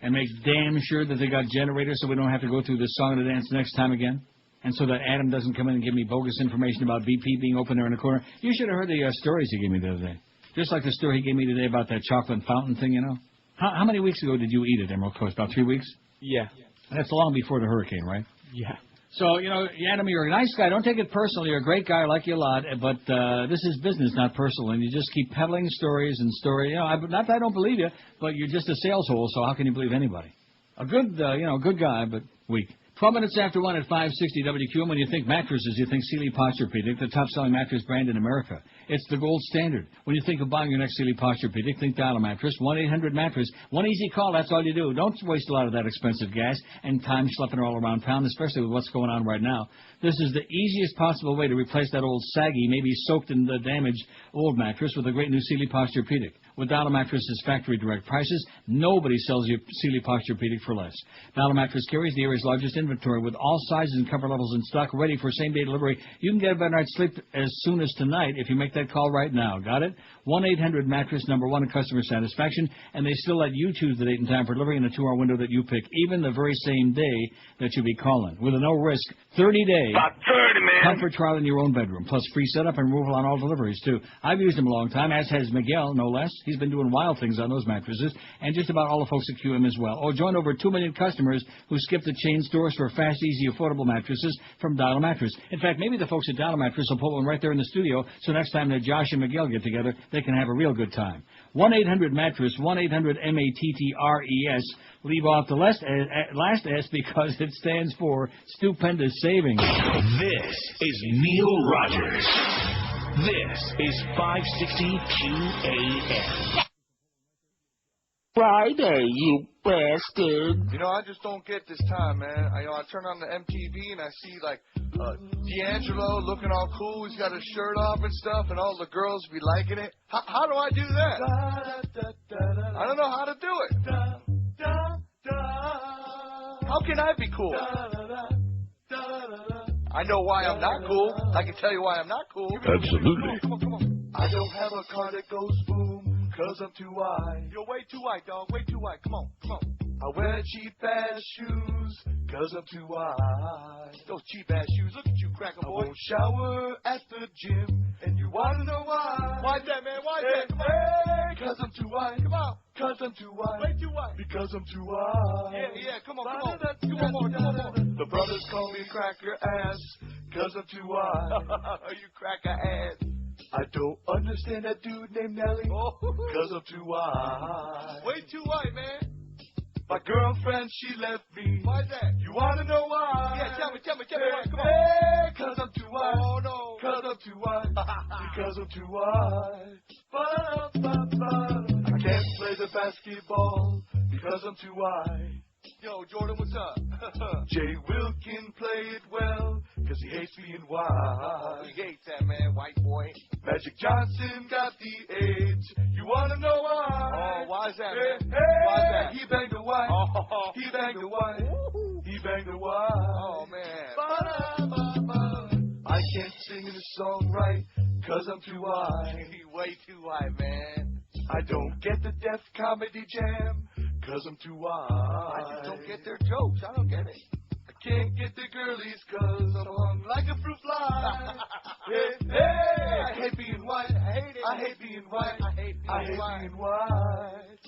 and make damn sure that they got generators so we don't have to go through this song and the dance next time again. And so that Adam doesn't come in and give me bogus information about BP being open there in the corner. You should have heard the stories he gave me the other day. Just like the story he gave me today about that chocolate fountain thing, you know. How many weeks ago did you eat it, Emerald Coast? About 3 weeks?
Yeah.
That's long before the hurricane, right?
Yeah.
So, you know, Adam, you're a nice guy. Don't take it personally. You're a great guy. I like you a lot. But this is business, not personal. And you just keep peddling stories and stories. You know, not that I don't believe you, but you're just a sales hole, so how can you believe anybody? A good, good guy, but weak. 12 minutes after 1 at 560 WQM. When you think mattresses, you think Sealy Posturepedic, the top-selling mattress brand in America. It's the gold standard. When you think of buying your next Sealy Posturepedic, think Dial-A-Mattress, 1-800-MATTRESS. One easy call, that's all you do. Don't waste a lot of that expensive gas and time schlepping all around town, especially with what's going on right now. This is the easiest possible way to replace that old saggy, maybe soaked in the damaged old mattress with a great new Sealy Posturepedic. With Dial-A-Mattress's factory direct prices, nobody sells you Sealy Posturepedic for less. Dial-A-Mattress carries the area's largest inventory with all sizes and comfort levels in stock, ready for same-day delivery. You can get a better night's sleep as soon as tonight if you make that call right now. Got it? 1-800-MATTRESS, number one in customer satisfaction, and they still let you choose the date and time for delivery in a 2-hour window that you pick, even the very same day that you be calling. With a no-risk 30-day
About 30, man.
comfort trial in your own bedroom, plus free setup and removal on all deliveries, too. I've used them a long time, as has Miguel, no less. He's been doing wild things on those mattresses, and just about all the folks at QM as well. Join over 2 million customers who skip the chain stores for fast, easy, affordable mattresses from Dial-A-Mattress. In fact, maybe the folks at Dial-A-Mattress will pull one right there in the studio, so next time that Josh and Miguel get together, they can have a real good time. 1-800-MATTRESS, 1-800-MATTRES. Leave off the last S because it stands for stupendous savings.
This is Neil Rogers. This is 560 QAM.
Friday, you bastard.
You know, I just don't get this time, man. I turn on the MTV and I see, like, D'Angelo looking all cool. He's got his shirt off and stuff, and all the girls be liking it. How do I do that? I don't know how to do it. How can I be cool? I know why I'm not cool. I can tell you why I'm not cool.
Absolutely.
Come on. I don't have a car that goes boom, 'cause I'm too white. You're way too white, dog. Way too white. Come on. I wear cheap-ass shoes, 'cause I'm too white. Those cheap-ass shoes. Look at you, cracker boy. I won't shower at the gym, and you want to know why. Why's that, man? Why's that? Come on. 'Cause I'm too white. Come on. 'Cause I'm too white. Way too white. Because I'm too white. Yeah. Come on. Come on. The brothers call me cracker ass, 'cause I'm too white. You cracker ass. I don't understand that dude named Nelly, 'cause I'm too white. Way too white, man. My girlfriend, she left me. Why's that? You want to know why? Yeah, tell me why. Come on. 'Cause I'm too white. Oh, no. 'Cause I'm too white. Because I'm too white. I can't play the basketball because I'm too white. Yo, Jordan, what's up? Jay Wilkin play it well, 'cause he hates being white. He hates that, man, white boy. Magic Johnson got the AIDS. You want to know why? Oh, why's that, man? Why's that? He banged a white. Oh. He banged a white. He banged a white. Oh, man. I can't sing this song right, 'cause I'm too white. Way too white, man. I don't get the Def Comedy Jam, cause I'm too wide. I just don't get their jokes. I don't get it. I can't get the girlies cause I'm hung like a fruit fly. Hey, I hate being white. I hate being white. I hate being white.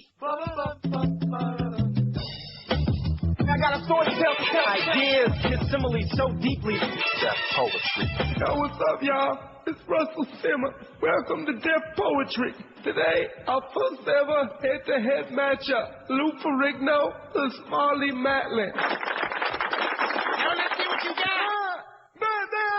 I got a story to tell. Ideas hit similes so deeply.
Deaf poetry.
Yo, what's up, y'all? It's Russell Simmer. Welcome to Deaf Poetry. Today, our first ever head-to-head matchup. Lou Ferrigno versus Marley Matlin.
Now let's see what you got.
Bravo!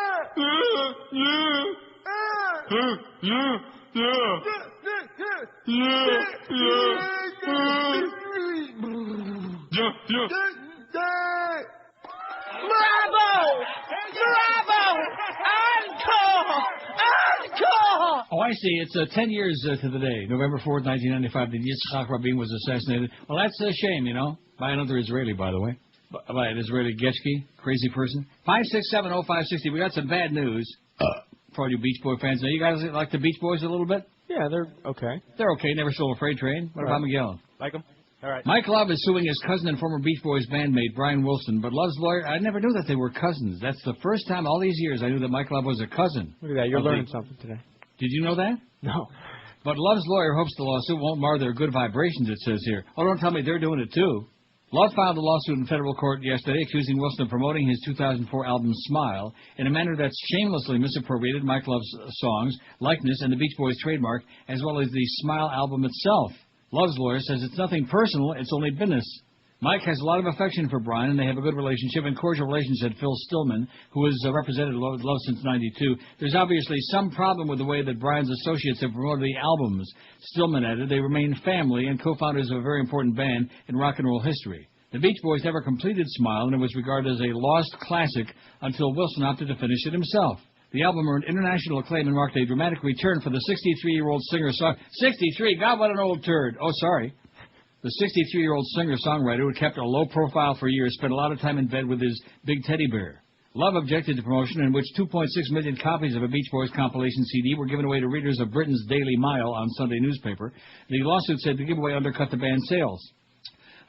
Encore!
Oh, I see. It's 10 years to the day, November 4th, 1995. The Yitzhak Rabin was assassinated. Well, that's a shame, you know, by another Israeli, by the way. By an Israeli Getchke, crazy person. 5670560. We got some bad news for all you Beach Boy fans. Now, you guys like the Beach Boys a little bit?
Yeah, they're okay.
They're okay. Never stole a freight train. What about Miguel?
Like them? All right.
Mike Love is suing his cousin and former Beach Boys bandmate, Brian Wilson. But Love's lawyer, I never knew that they were cousins. That's the first time all these years I knew that Mike Love was a cousin.
Look at that. You're learning something today.
Did you know that?
No.
But Love's lawyer hopes the lawsuit won't mar their good vibrations, it says here. Oh, don't tell me they're doing it too. Love filed a lawsuit in federal court yesterday accusing Wilson of promoting his 2004 album Smile in a manner that's shamelessly misappropriated Mike Love's songs, likeness, and the Beach Boys trademark, as well as the Smile album itself. Love's lawyer says it's nothing personal, it's only business. Mike has a lot of affection for Brian, and they have a good relationship and cordial relations, said Phil Stillman, who has represented Love since '92. There's obviously some problem with the way that Brian's associates have promoted the albums. Stillman added they remain family and co-founders of a very important band in rock and roll history. The Beach Boys never completed Smile, and it was regarded as a lost classic until Wilson opted to finish it himself. The album earned international acclaim and marked a dramatic return for the 63-year-old singer-songwriter. 63? God, what an old turd. Oh, sorry. The 63-year-old singer-songwriter, who kept a low profile for years, spent a lot of time in bed with his big teddy bear. Love objected to promotion in which 2.6 million copies of a Beach Boys compilation CD were given away to readers of Britain's Daily Mail on Sunday newspaper. The lawsuit said the giveaway undercut the band's sales.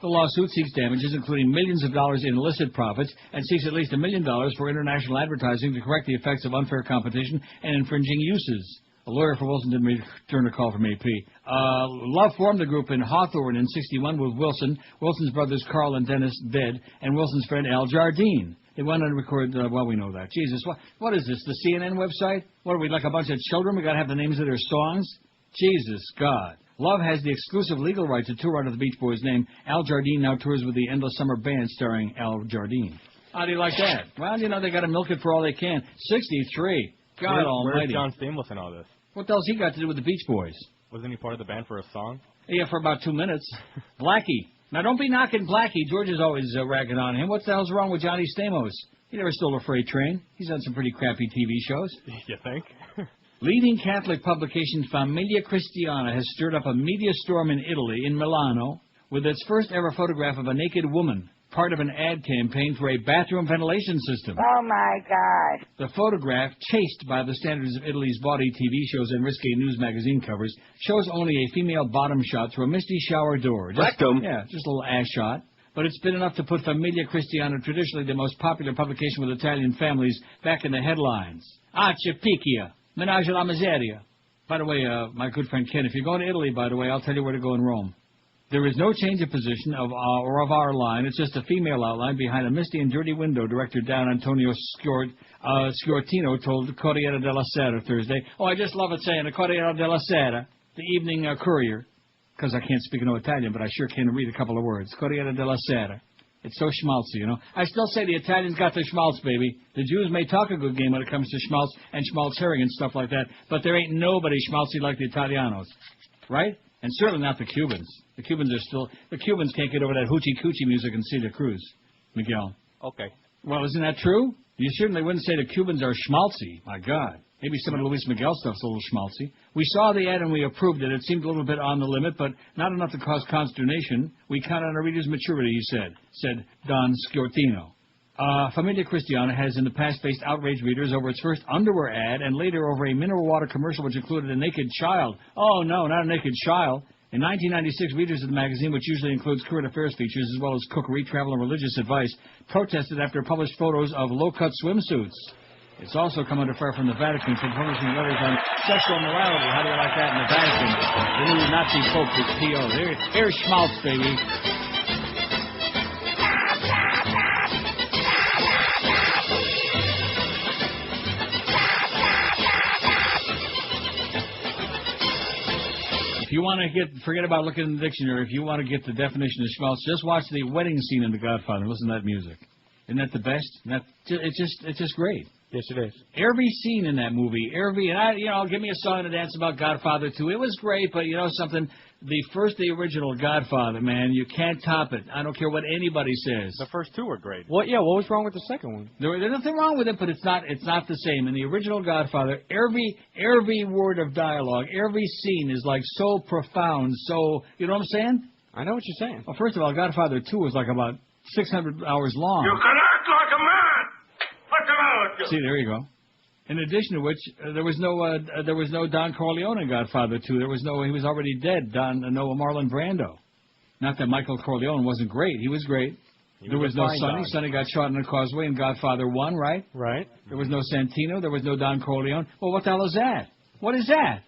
The lawsuit seeks damages, including millions of dollars in illicit profits, and seeks at least $1 million for international advertising to correct the effects of unfair competition and infringing uses. A lawyer for Wilson didn't return a call from AP. Love formed the group in Hawthorne in '61 with Wilson, Wilson's brothers Carl and Dennis, dead, and Wilson's friend Al Jardine. They went on to record, well, we know that. Jesus, what is this, the CNN website? What are we, like a bunch of children? We got to have the names of their songs? Jesus, God. Love has the exclusive legal right to tour under the Beach Boys name. Al Jardine now tours with the Endless Summer Band starring Al Jardine. How do you like that? Well, you know, they got to milk it for all they can. 63. God almighty.
Where's John Stamos in all this?
What the hell's he got to do with the Beach Boys?
Wasn't he part of the band for a song?
Yeah, for about 2 minutes. Blackie. Now, don't be knocking Blackie. George is always ragging on him. What the hell's wrong with Johnny Stamos? He never stole a freight train. He's done some pretty crappy TV shows.
You think?
Leading Catholic publication Famiglia Cristiana has stirred up a media storm in Italy, in Milano, with its first ever photograph of a naked woman, part of an ad campaign for a bathroom ventilation system.
Oh, my God.
The photograph, chased by the standards of Italy's bawdy TV shows and risque news magazine covers, shows only a female bottom shot through a misty shower door.
Rectum?
Yeah, just a little ass shot. But it's been enough to put Famiglia Cristiana, traditionally the most popular publication with Italian families, back in the headlines. Ah, c'è picchia. Menage a la miseria. By the way, my good friend Ken, if you're going to Italy, by the way, I'll tell you where to go in Rome. There is no change of position of our line. It's just a female outline behind a misty and dirty window, director Don Antonio Sciortino told the Corriere della Sera Thursday. Oh, I just love it saying the Corriere della Sera, the evening courier, because I can't speak no Italian, but I sure can read a couple of words. Corriere della Sera. It's so schmaltzy, you know. I still say the Italians got their schmaltz, baby. The Jews may talk a good game when it comes to schmaltz and schmaltz herring and stuff like that, but there ain't nobody schmaltzy like the Italianos, right? And certainly not the Cubans. The Cubans can't get over that hoochie-coochie music in Celia Cruz, Miguel.
Okay.
Well, isn't that true? You certainly wouldn't say the Cubans are schmaltzy. My God. Maybe some of the Luis Miguel stuff's a little schmaltzy. We saw the ad and we approved it. It seemed a little bit on the limit, but not enough to cause consternation. We count on our readers' maturity, he said Don Sciortino. Famiglia Cristiana has in the past faced outraged readers over its first underwear ad and later over a mineral water commercial which included a naked child. Oh, no, not a naked child. In 1996, readers of the magazine, which usually includes current affairs features as well as cookery, travel, and religious advice, protested after published photos of low-cut swimsuits. It's also come under fire from the Vatican for publishing letters on sexual morality. How do you like that in the Vatican? The new Nazi Pope is P.O. Here's Schmaltz, baby. If you want to forget about looking in the dictionary, if you want to get the definition of schmaltz, just watch the wedding scene in The Godfather. Listen to that music. Isn't that the best? It's just great.
Yes, it is.
Every scene in that movie, give me a song to dance about Godfather 2. It was great, but you know something? The original Godfather, man, you can't top it. I don't care what anybody says.
The first two were great.
What was wrong with the second one?
There's nothing wrong with it, but it's not the same. In the original Godfather, every word of dialogue, every scene is like so profound, so, you know what I'm saying?
I know what you're saying.
Well, first of all, Godfather 2 was like about 600 hours long.
You can act like a man. What's the matter with you?
See, there you go. In addition to which, there was no Don Corleone in Godfather 2. He was already dead. Marlon Brando. Not that Michael Corleone wasn't great. He was great. There was no Sonny. Sonny got shot on the causeway in Godfather 1, right?
Right.
There was no Santino. There was no Don Corleone. Well, what the hell is that? What is that?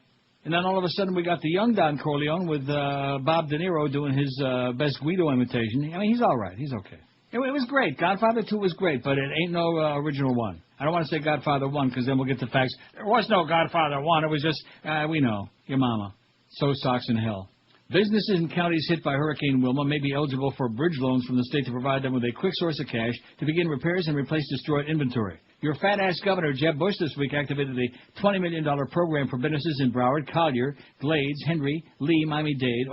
And then all of a sudden we got the young Don Corleone with Bob De Niro doing his best Guido imitation. I mean, he's all right. He's okay. It was great. Godfather 2 was great, but it ain't no original one. I don't want to say Godfather 1 because then we'll get the facts. There was no Godfather 1. It was just, we know, your mama. So socks in hell. Businesses in counties hit by Hurricane Wilma may be eligible for bridge loans from the state to provide them with a quick source of cash to begin repairs and replace destroyed inventory. Your fat-ass Governor Jeb Bush this week activated a $20 million program for businesses in Broward, Collier, Glades, Henry, Lee, Miami-Dade,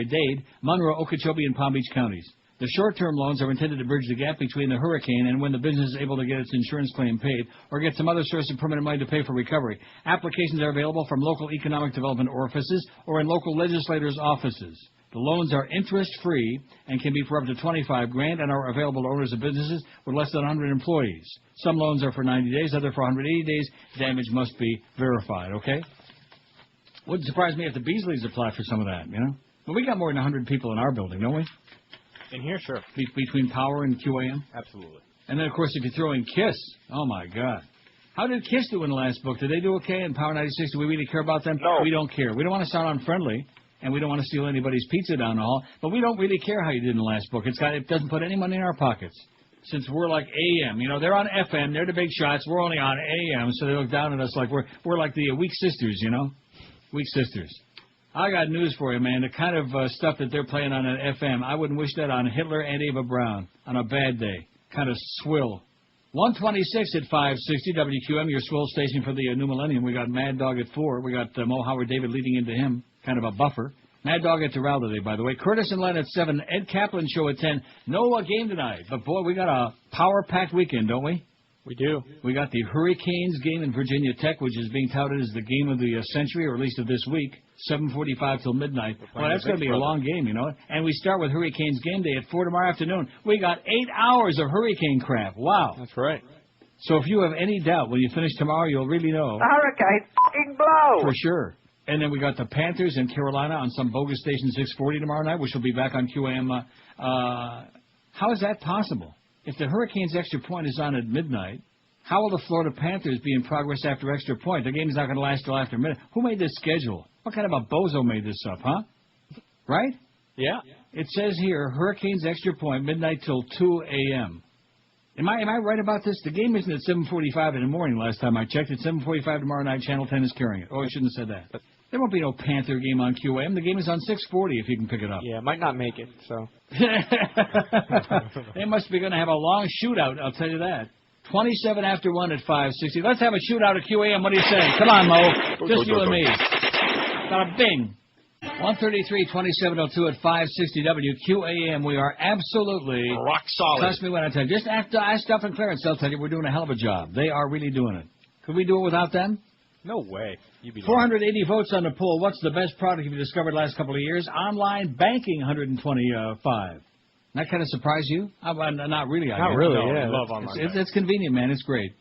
Dade, Monroe, Okeechobee, and Palm Beach counties. The short-term loans are intended to bridge the gap between the hurricane and when the business is able to get its insurance claim paid or get some other source of permanent money to pay for recovery. Applications are available from local economic development orifices or in local legislators' offices. The loans are interest-free and can be for up to $25,000 and are available to owners of businesses with less than 100 employees. Some loans are for 90 days, other for 180 days. Damage must be verified, okay? Wouldn't surprise me if the Beasleys apply for some of that, you know? Well, we got more than 100 people in our building, don't we?
In here, sure.
Between Power and QAM?
Absolutely.
And then, of course, if you throw in KISS, oh, my God. How did KISS do in the last book? Did they do okay in Power 96? Do we really care about them?
No.
We don't care. We don't want to sound unfriendly, and we don't want to steal anybody's pizza down the hall, but we don't really care how you did in the last book. It doesn't put any money in our pockets. Since we're like AM, you know, they're on FM, they're the big shots, we're only on AM, so they look down at us like we're like the weak sisters, you know? Weak sisters. I got news for you, man. The kind of stuff that they're playing on an FM, I wouldn't wish that on Hitler and Eva Braun on a bad day. Kind of swill. 126 at 560 WQM, your swill station for the new millennium. We got Mad Dog at 4. We got Mo Howard David leading into him, kind of a buffer. Mad Dog at Doral today, by the way. Curtis and Len at 7. Ed Kaplan show at 10. No game tonight, but boy, we got a power-packed weekend, don't we?
We do.
We got the Hurricanes game in Virginia Tech, which is being touted as the game of the century, or at least of this week, 7:45 till midnight. Well, that's going to be a long game, you know. And we start with Hurricanes game day at 4 tomorrow afternoon. We got 8 hours of hurricane crap. Wow.
That's right.
So if you have any doubt, when you finish tomorrow, you'll really know.
The hurricane fucking blow.
For sure. And then we got the Panthers in Carolina on some bogus station 640 tomorrow night, which will be back on QAM. How is that possible? If the Hurricanes extra point is on at midnight, how will the Florida Panthers be in progress after extra point? The game is not going to last till after midnight. Who made this schedule? What kind of a bozo made this up, huh? Right?
Yeah.
It says here, Hurricanes extra point, midnight till 2 a.m. Am I right about this? The game isn't at 7:45 in the morning last time I checked. It's 7:45 tomorrow night. Channel 10 is carrying it. Oh, I shouldn't have said that. There won't be no Panther game on QAM. The game is on 6:40 if you can pick it up.
Yeah, it might not make it, so.
They must be going to have a long shootout, I'll tell you that. 27 after 1 at 560. Let's have a shootout at QAM. What do you say? Come on, Mo. Just you and me. Got a bing. 133, 2702 at 560 WQAM. We are absolutely
rock solid.
Trust me when I tell you. Just ask Duff and Clarence. They'll tell you we're doing a hell of a job. They are really doing it. Could we do it without them?
No way. You'd be
480 votes on the poll. What's the best product you've discovered last couple of years? Online banking, 125. That kind of surprise you? Not really. I
Not
guess.
really,
No,
yeah.
I love online banking.
It's convenient, man. It's great.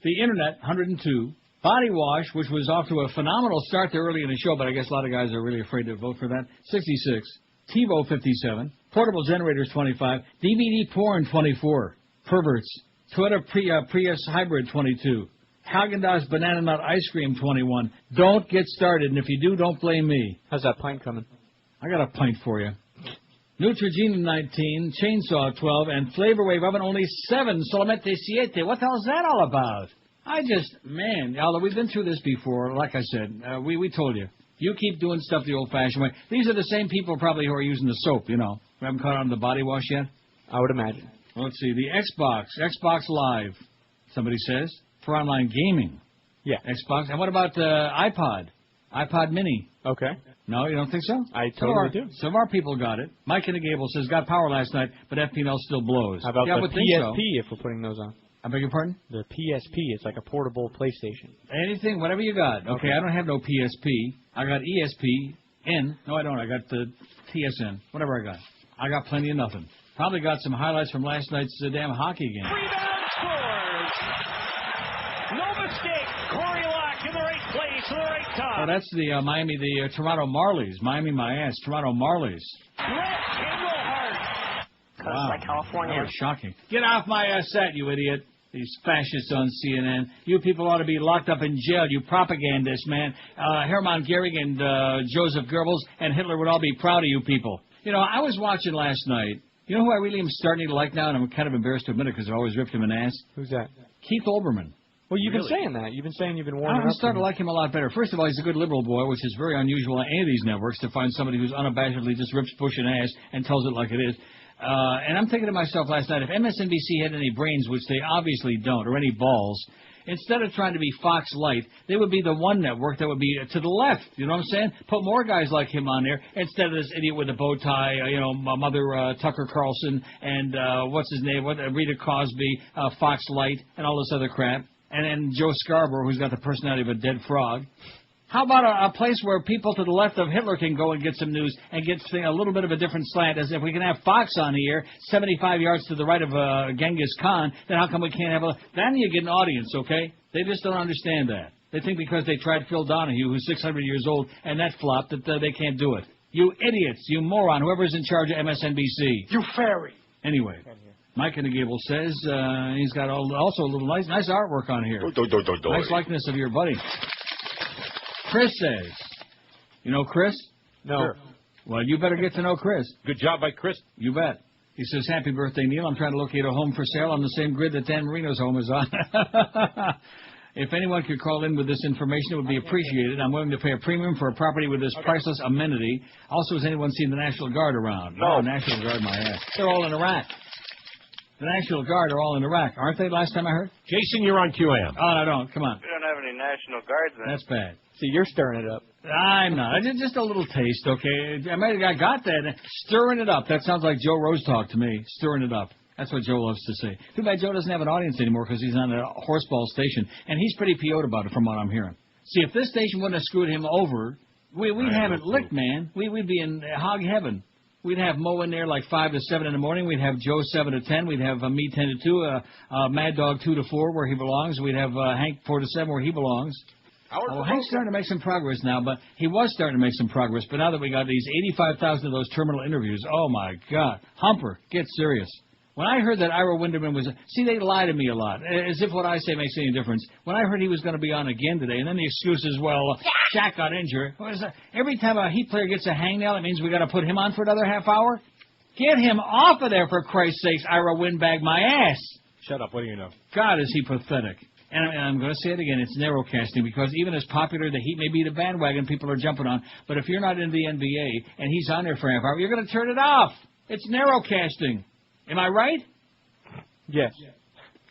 The Internet, 102. Body Wash, which was off to a phenomenal start there early in the show, but I guess a lot of guys are really afraid to vote for that. 66. TiVo 57. Portable generators 25. DVD porn 24. Perverts. Toyota Prius Hybrid 22. Haagen-Dazs Banana Nut Ice Cream 21. Don't get started, and if you do, don't blame me.
How's that pint coming?
I got a pint for you. Neutrogena 19, Chainsaw 12, and Flavor Wave Oven only 7. Solamente 7. What the hell is that all about? Man, although we've been through this before, like I said, we told you. You keep doing stuff the old-fashioned way. These are the same people probably who are using the soap, you know. We haven't caught on the body wash yet?
I would imagine.
Well, let's see. The Xbox Live, somebody says, for online gaming.
Yeah.
Xbox. And what about the iPod Mini?
Okay.
No, you don't think so?
I totally do.
Some of our people got it. Mike in the Gable says, got power last night, but FP&L still blows.
How about
yeah,
the PSP if we're putting those on?
I beg your pardon?
The PSP. It's like a portable PlayStation.
Anything, whatever you got. Okay, I don't have no PSP. I got ESPN. No, I don't. I got the TSN. Whatever I got. I got plenty of nothing. Probably got some highlights from last night's damn hockey game.
Rebound scores. No mistake. Corey Locke in the right place, in the right time.
Oh, that's the Toronto Marlies. Miami, my ass. Toronto Marlies.
Wow.
Like California.
That was shocking. Get off my set, you idiot. These fascists on CNN. You people ought to be locked up in jail, you propagandists, man. Hermann Goering and Joseph Goebbels and Hitler would all be proud of you people. You know, I was watching last night. You know who I really am starting to like now, and I'm kind of embarrassed to admit it because I always ripped him an ass?
Who's that?
Keith Olbermann.
Well, you've been saying that. You've been saying you've been warming up.
I'm starting to like him a lot better. First of all, he's a good liberal boy, which is very unusual on any of these networks to find somebody who's unabashedly just rips Bush an ass and tells it like it is. And I'm thinking to myself last night, if MSNBC had any brains, which they obviously don't, or any balls, instead of trying to be Fox Light, they would be the one network that would be to the left. You know what I'm saying? Put more guys like him on there instead of this idiot with the bow tie, Mother Tucker Carlson, and what's his name, Rita Cosby, Fox Light, and all this other crap. And then Joe Scarborough, who's got the personality of a dead frog. How about a place where people to the left of Hitler can go and get some news and get a little bit of a different slant? As if we can have Fox on here, 75 yards to the right of Genghis Khan, then how come we can't have then you get an audience, okay? They just don't understand that. They think because they tried Phil Donahue, who's 600 years old, and that flopped, that they can't do it. You idiots, you moron, whoever's in charge of MSNBC.
You fairy.
Anyway, Mike in the Gable says he's got also a little nice artwork on here. Nice likeness of your buddy. Chris says, you know Chris?
No. Sure.
Well, you better get to know Chris.
Good job by Chris.
You bet. He says, happy birthday, Neil. I'm trying to locate a home for sale on the same grid that Dan Marino's home is on. If anyone could call in with this information, it would be appreciated. I'm willing to pay a premium for a property with this priceless amenity. Also, has anyone seen the National Guard around?
No.
National Guard, my ass. They're all in Iraq. The National Guard are all in Iraq, aren't they, last time I heard?
Jason, you're on QAM.
Oh, no, don't. Come on.
We don't have any National Guards then.
That's bad.
See, you're stirring it up.
I'm not. I did just a little taste, okay? I got that. Stirring it up. That sounds like Joe Rose talk to me. Stirring it up. That's what Joe loves to say. Too bad Joe doesn't have an audience anymore because he's on a horseball station, and he's pretty PO'd about it from what I'm hearing. See, if this station wouldn't have screwed him over, we'd have it licked, man. We'd be in hog heaven. We'd have Mo in there like 5 to 7 in the morning. We'd have Joe 7 to 10. We'd have me 10 to 2, Mad Dog 2 to 4 where he belongs. We'd have Hank 4 to 7 where he belongs. Hank's starting to make some progress now, but he was starting to make some progress. But now that we got these 85,000 of those terminal interviews, oh, my God. Humper, get serious. When I heard that Ira Winderman was... See, they lie to me a lot, as if what I say makes any difference. When I heard he was going to be on again today, and then the excuse is, well, Shaq got injured. Every time a Heat player gets a hangnail, it means we got to put him on for another half hour? Get him off of there, for Christ's sakes, Ira Windbag my ass.
Shut up. What do you know?
God, is he pathetic. And I'm going to say it again, it's narrowcasting, because even as popular the Heat may be, the bandwagon people are jumping on, but if you're not in the NBA and he's on there for a half hour, you're going to turn it off. It's narrowcasting. Am I right?
Yes.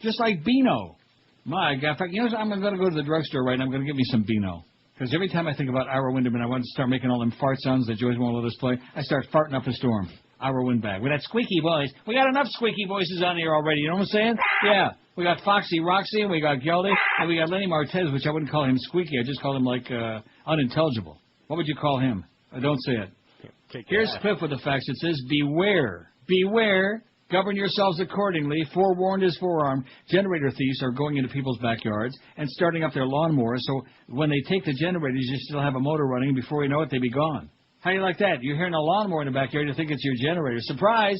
Just like Beano. My God. In fact, you know, I'm going to go to the drugstore right now. I'm going to get me some Beano. Because every time I think about Ira Winderman, I want to start making all them fart sounds that Joyce won't let us play. I start farting up a storm. Ira Windbag. With that squeaky voice. We got enough squeaky voices on here already. You know what I'm saying? Yeah. We got Foxy Roxy, and we got Geldy, and we got Lenny Martez, which I wouldn't call him squeaky. I just call him, like, unintelligible. What would you call him? Don't say it. Here's Cliff with the facts. It says, beware. Beware. Govern yourselves accordingly. Forewarned is forearmed. Generator thieves are going into people's backyards and starting up their lawnmowers, so when they take the generators, you still have a motor running. Before you know it, they be gone. How do you like that? You're hearing a lawnmower in the backyard, you think it's your generator. Surprise!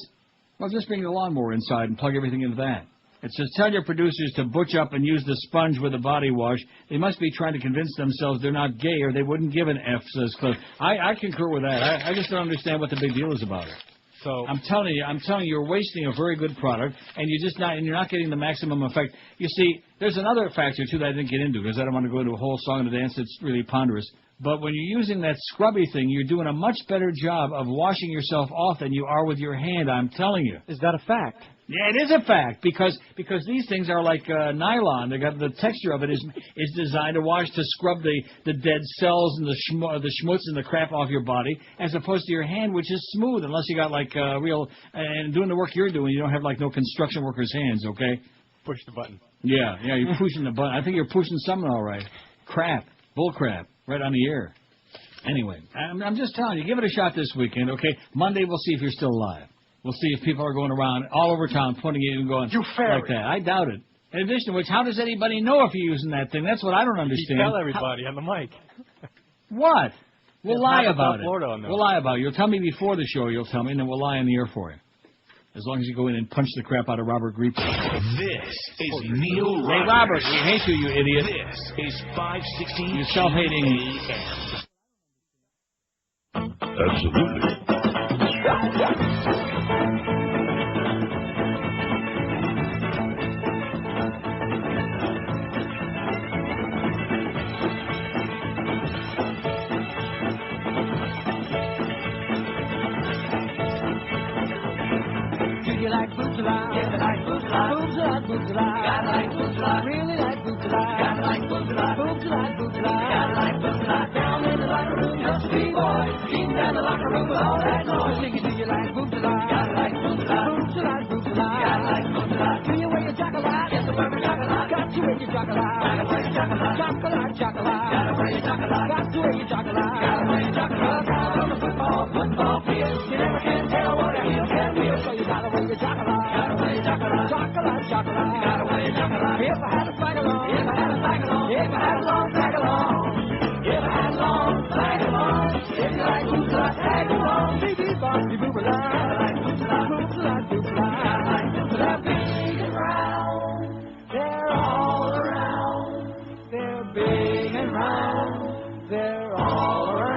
Well, just bring the lawnmower inside and plug everything into that. It says, tell your producers to butch up and use the sponge with the body wash. They must be trying to convince themselves they're not gay or they wouldn't give an F, says Cliff. I concur with that. I just don't understand what the big deal is about it.
So
I'm telling you, you're wasting a very good product, and you're not getting the maximum effect. You see, there's another factor, too, that I didn't get into, because I don't want to go into a whole song and a dance that's really ponderous. But when you're using that scrubby thing, you're doing a much better job of washing yourself off than you are with your hand, I'm telling you.
Is that a fact?
Yeah, it is a fact, because these things are like nylon. They got the texture of it is designed to scrub the dead cells and the schmutz and the crap off your body, as opposed to your hand, which is smooth, unless you got like and doing the work you're doing, you don't have like no construction worker's hands, okay?
Push the button.
Yeah, you're pushing the button. I think you're pushing something all right. Crap, bull crap, right on the air. Anyway, I'm just telling you, give it a shot this weekend, okay? Monday we'll see if you're still alive. We'll see if people are going around all over town pointing at you and going like that. I doubt it. In addition to which, how does anybody know if you're using that thing? That's what I don't understand.
You tell everybody on the mic.
What? We'll lie about it.
We'll
lie about it. You'll tell me before the show, you'll tell me, and then we'll lie in the air for you. As long as you go in and punch the crap out of Robert Grieper.
This is Neil Rogers.
Hey, Robert, we hate you idiot.
This is 560
You self-hating.
Absolutely.
Do you like boots alive? Yes, I like boots alive. Boots alive, boots alive. Gotta like boots alive. Really like boots alive. Gotta like boots alive. Boots alive, boots alive. Gotta like boots alive. Down in the locker room, just three boys. Beating down the locker room with all that noise. Singing, do you like boots alive? Gotta like boots alive. Boots alive, boots alive. Gotta like boots alive. Do you wear your chocolate? Yes, I wear my chocolate. Got to wear your chocolate. Gotta wear your chocolate. Chocolate, chocolate. Gotta wear your chocolate. Got to wear your chocolate. Gotta wear your chocolate. Out on the football field. You never can tell what a heel can feel, so you gotta wear your chocolate. Chocolate, chocolate. Gotta wear your chocolate. If I had a flag along, if I had a flag along, if I had a long flag along, if I had a long flag along, if you like boots, I tag along. Beep, boppy, boop, I like boots, I boots, I boots, I like boots, I big and round. They're all around. They're big and round. They're all around.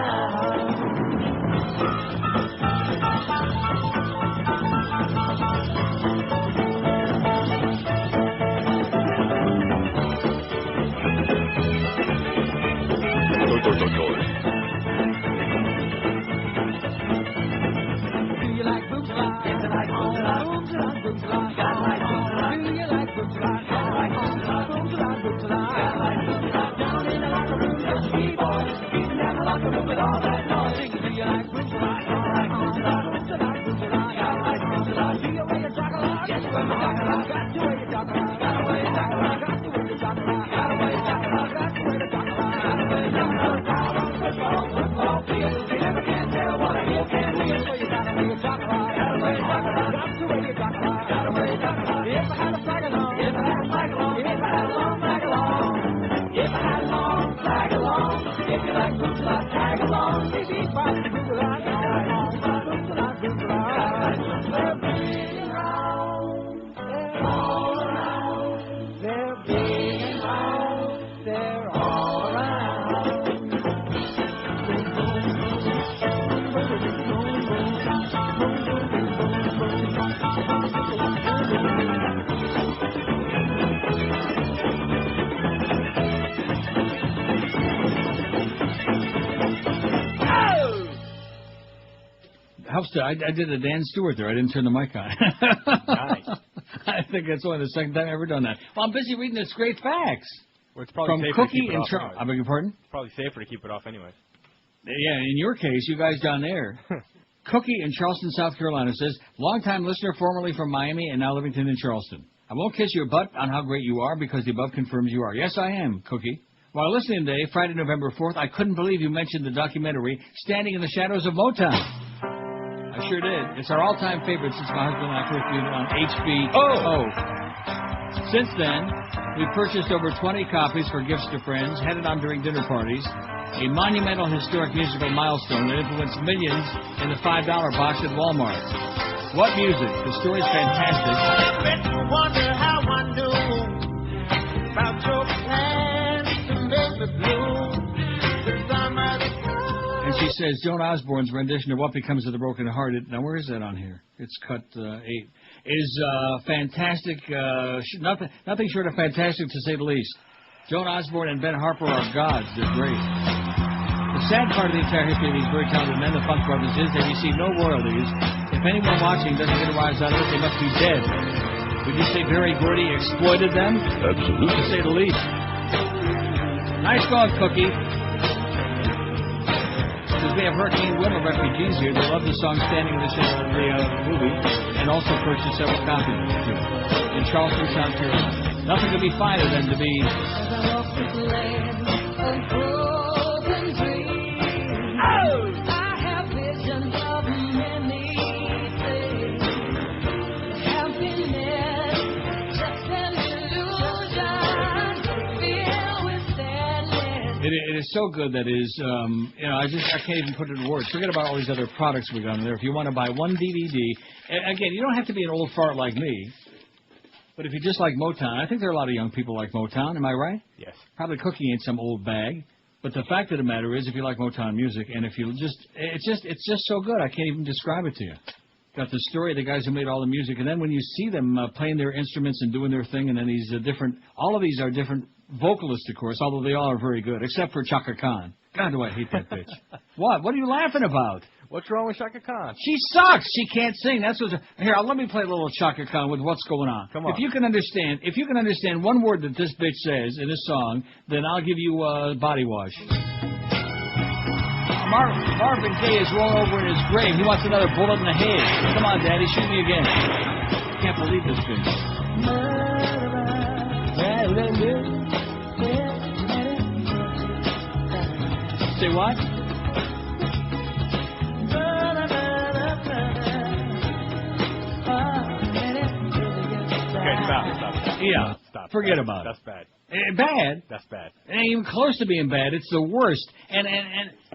Do you like boots alive? Yes, I like boots alive. Boots alive, boots alive. Gotta like boots alive. Do you like boots alive? Gotta like boots alive. Boots alive, boots alive. Gotta like boots alive. Down in the locker room, just three boys. Beating down the locker room with all that noise. Singing, do you like boots alive? Gotta like boots alive. Boots alive, boots alive. Gotta like boots alive. Do you wear your chocolate? Yes, I wear my chocolate. Got to wear your chocolate. Gotta wear your chocolate. Got to wear your chocolate. Gotta wear your chocolate. Got to wear your chocolate. Gotta wear your chocolate. Out on the football field. You never can tell what a heel can feel, so you gotta wear your chocolate. Gotta wear your chocolate. Got to wear your chocolate. Gotta wear your chocolate. If I had a flag along, if I had a flag along, if I had a long flag along, if I had a long flag along, if you like boots, I tag along. Beep, boppy, boop, I like boots, I boots, I boots, they're big and round. They're all around. They're big and round. They're all around.
Helps to, I did a Dan Stewart there. I didn't turn the mic on.
Nice.
I think that's only the second time I've ever done that. Well, I'm busy reading this great facts.
Well, it's probably
From
safer
Cookie
to keep it
and
off
Charles.
anyways.
I beg your pardon?
It's probably safer to keep it off anyways.
Yeah, in your case, you guys down there. Cookie in Charleston, South Carolina says, longtime listener, formerly from Miami and now living in Charleston. I won't kiss your butt on how great you are because the above confirms you are. Yes, I am, Cookie. While listening today, Friday, November 4th, I couldn't believe you mentioned the documentary Standing in the Shadows of Motown. I sure did. It's our all-time favorite since my husband and I first viewed it on HBO. Since then, we purchased over 20 copies for gifts to friends, had it on during dinner parties, a monumental historic musical milestone that influenced millions in the $5 box at Walmart. What music? The story's fantastic.
Wonder how I knew about your plans to make me blue.
And she says Joan Osborne's rendition of What Becomes of the Broken Hearted, now where is that on here? It's cut 8, is fantastic, nothing short of fantastic to say the least. Joan Osborne and Ben Harper are gods, they're great. The sad part of the entire history of these very talented men, the Funk Brothers, is they receive no royalties. If anyone watching doesn't get a rise out of it, they must be dead. Would you say Berry Gordy exploited them?
Absolutely.
To say the least. Nice going, Cookie. Since we have Hurricane Wilma refugees here, they love the song Standing in the Shadow of the movie, and also purchased several copies in Charleston, South Carolina. Nothing could be finer than to be... It is so good that is, I can't even put it in words. Forget about all these other products we got in there. If you want to buy one DVD, again, you don't have to be an old fart like me, but if you just like Motown, I think there are a lot of young people like Motown. Am I right?
Yes.
Probably Cookie ain't some old bag, but the fact of the matter is, if you like Motown music, and if you it's just so good. I can't even describe it to you. Got the story of the guys who made all the music, and then when you see them playing their instruments and doing their thing, and then these all of these are different vocalists, of course, although they all are very good, except for Chaka Khan. God, do I hate that bitch. What? What are you laughing about?
What's wrong with Chaka Khan?
She sucks. She can't sing. That's what's... Here, let me play a little Chaka Khan with what's going on.
Come on.
If you can understand one word that this bitch says in this song, then I'll give you body wash. Marvin Gaye is rolling over in his grave. He wants another bullet in the head. Come on, Daddy, shoot me again. Can't believe this bitch. Say what?
Okay, stop.
Yeah,
Stop.
Forget about
it. That's bad.
Bad?
That's bad.
It ain't even close to being bad. It's the worst. And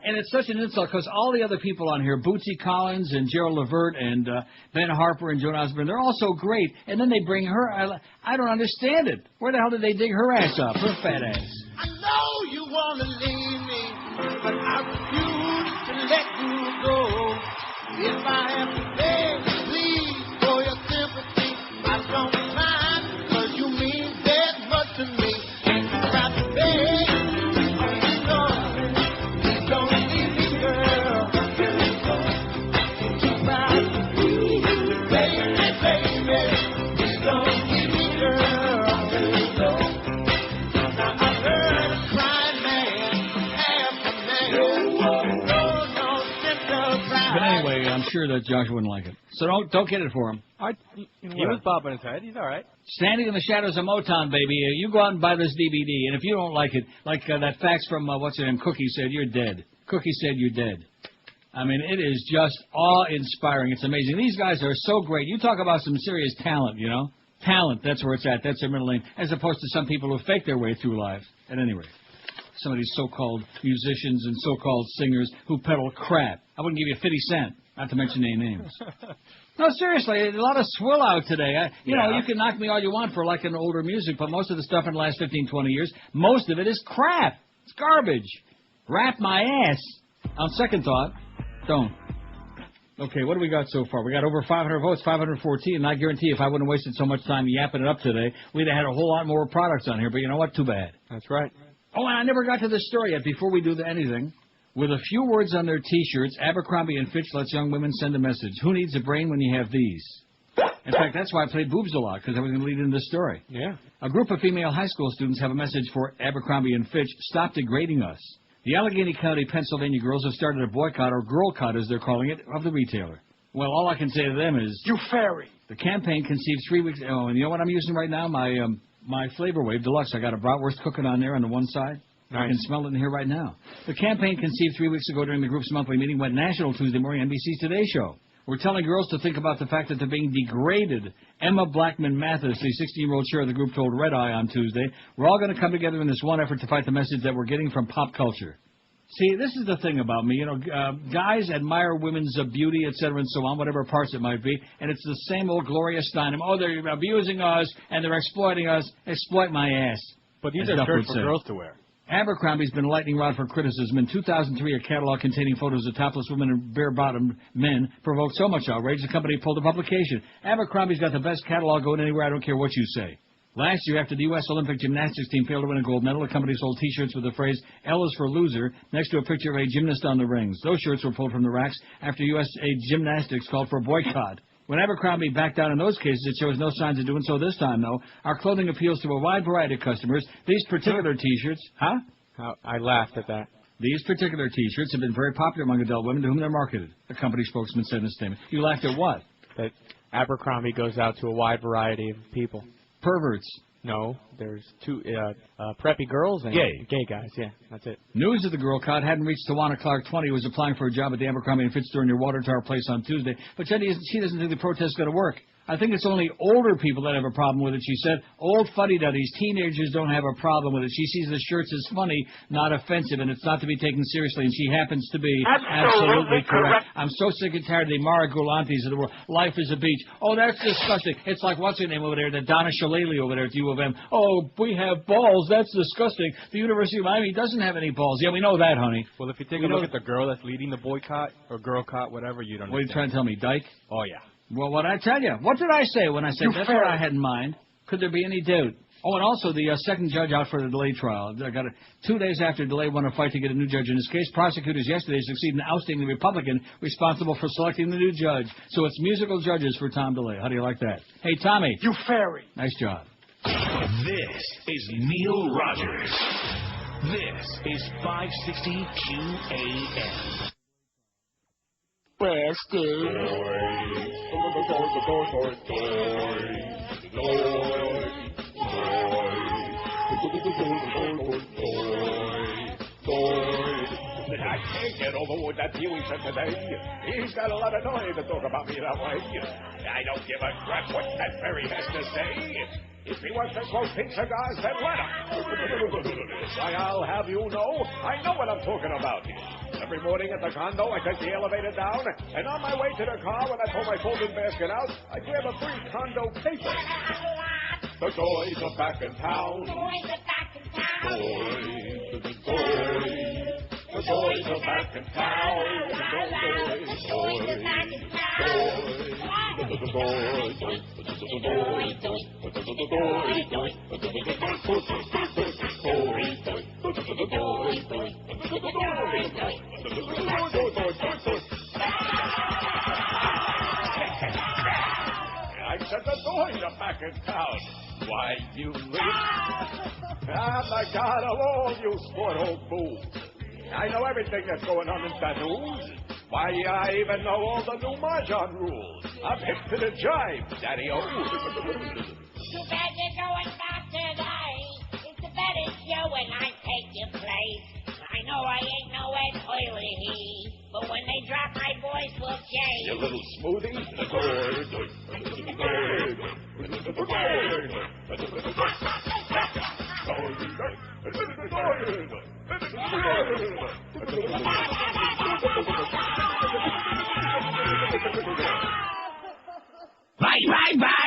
it's such an insult because all the other people on here, Bootsy Collins and Gerald Levert and Ben Harper and Joan Osborne, they're all so great. And then they bring her. I don't understand it. Where the hell did they dig her ass up? Her fat ass.
I know you want to leave me, but I refuse to let you go. If I have to beg, please, for your sympathy, I don't mind, because you mean that much to me. If I have to beg, please don't leave me, girl. If I have to please, baby, please don't leave me, girl. Now I heard a crying man, half a man.
But anyway, I'm sure that Josh wouldn't like it. So don't get it for him.
He was bobbing his head. He's all right.
Standing in the Shadows of Motown, baby. You go out and buy this DVD, and if you don't like it, like that fax from, what's her name, Cookie said, you're dead. Cookie said you're dead. I mean, it is just awe-inspiring. It's amazing. These guys are so great. You talk about some serious talent, you know? Talent, that's where it's at. That's their middle name, as opposed to some people who fake their way through life. At any rate, some of these so-called musicians and so-called singers who peddle crap. I wouldn't give you 50 cents, not to mention any names. No, seriously, a lot of swill out today. You know, you can knock me all you want for liking older music, but most of the stuff in the last 15, 20 years, most of it is crap. It's garbage. Wrap my ass. On second thought, don't. Okay, what do we got so far? We got over 500 votes, 514, and I guarantee if I wouldn't have wasted so much time yapping it up today, we'd have had a whole lot more products on here, but you know what? Too bad.
That's right.
Oh, and I never got to this story yet before we do anything. With a few words on their T-shirts, Abercrombie & Fitch lets young women send a message. Who needs a brain when you have these? In fact, that's why I played boobs a lot, because I was going to lead into this story.
Yeah.
A group of female high school students have a message for Abercrombie & Fitch. Stop degrading us. The Allegheny County, Pennsylvania girls have started a boycott, or girl cut as they're calling it, of the retailer. Well, all I can say to them is...
You fairy!
The campaign conceived 3 weeks... Oh, and you know what I'm using right now? My Flavor Wave Deluxe. I got a bratwurst cooking on there on the one side. Nice. I can smell it in here right now. The campaign conceived 3 weeks ago during the group's monthly meeting went national Tuesday morning on NBC's Today Show. We're telling girls to think about the fact that they're being degraded. Emma Blackman Mathis, the 16-year-old chair of the group, told Red Eye on Tuesday, we're all going to come together in this one effort to fight the message that we're getting from pop culture. See, this is the thing about me. You know, guys admire women's beauty, etc., and so on, whatever parts it might be, and it's the same old Gloria Steinem. Oh, they're abusing us, and they're exploiting us. Exploit my ass.
But these are shirts for girls to wear.
Abercrombie's been a lightning rod for criticism. In 2003, a catalog containing photos of topless women and bare-bottomed men provoked so much outrage, the company pulled the publication. Abercrombie's got the best catalog going anywhere, I don't care what you say. Last year, after the U.S. Olympic gymnastics team failed to win a gold medal, the company sold T-shirts with the phrase, L is for loser, next to a picture of a gymnast on the rings. Those shirts were pulled from the racks after USA Gymnastics called for a boycott. When Abercrombie backed down in those cases, it shows no signs of doing so this time, though. Our clothing appeals to a wide variety of customers. These particular T-shirts... Huh?
I laughed at that.
These particular T-shirts have been very popular among adult women to whom they're marketed, the company spokesman said in a statement. You laughed at what?
That Abercrombie goes out to a wide variety of people.
Perverts.
No, there's two preppy girls and gay guys. Yeah, that's it.
News of the girl caught hadn't reached Tawana Clark, 20, who was applying for a job at the Abercrombie & Fitch store near Water Tower Place on Tuesday. But she doesn't think the protest's going to work. I think it's only older people that have a problem with it, she said. Old fuddy-duddies, teenagers don't have a problem with it. She sees the shirts as funny, not offensive, and it's not to be taken seriously, and she happens to be absolutely correct. I'm so sick and tired of the Mara Gulantes of the world. Life is a beach. Oh, that's disgusting. It's like, what's her name over there, the Donna Shalala over there at the U of M. Oh, we have balls. That's disgusting. The University of Miami doesn't have any balls. Yeah, we know that, honey.
Well, if you take a look at the girl that's leading the boycott, or girl-cott, whatever, you don't know.
What are you trying to tell me, Dyke?
Oh, yeah.
Well, what'd I tell you? What did I say when I said that's what I had in mind? Could there be any doubt? Oh, and also the second judge out for the delay trial. 2 days after DeLay won a fight to get a new judge in his case, prosecutors yesterday succeeded in ousting the Republican responsible for selecting the new judge. So it's musical judges for Tom DeLay. How do you like that? Hey, Tommy.
You fairy.
Nice job.
This is Neil Rogers. This is 560 QAM.
I can't get over what that Huey said today. He's got a lot of noise to talk about me that way. I don't give a crap what that fairy has to say. If he wants to smoke pink cigars, then let him. Why, I'll have you know, I know what I'm talking about. Every morning at the condo, I take the elevator down, and on my way to the car, when I pull my folding basket out, I grab a free condo paper. The toys are back in town. Toys are back in town. The toys are back in town. Toys are back in town. I said the toys are back in town. Why, you little... I'm the god of all you sport old fools. I know everything that's going on in the news. Why, I even know all the new Mahjong rules. I'm hip to the jive, Daddy-O.
Too bad you're going back today. It's a better show when I take your place. I know I ain't no Ed Hoyley, but when they drop, my voice will change.
You little smoothie.
Bye, bye, bye.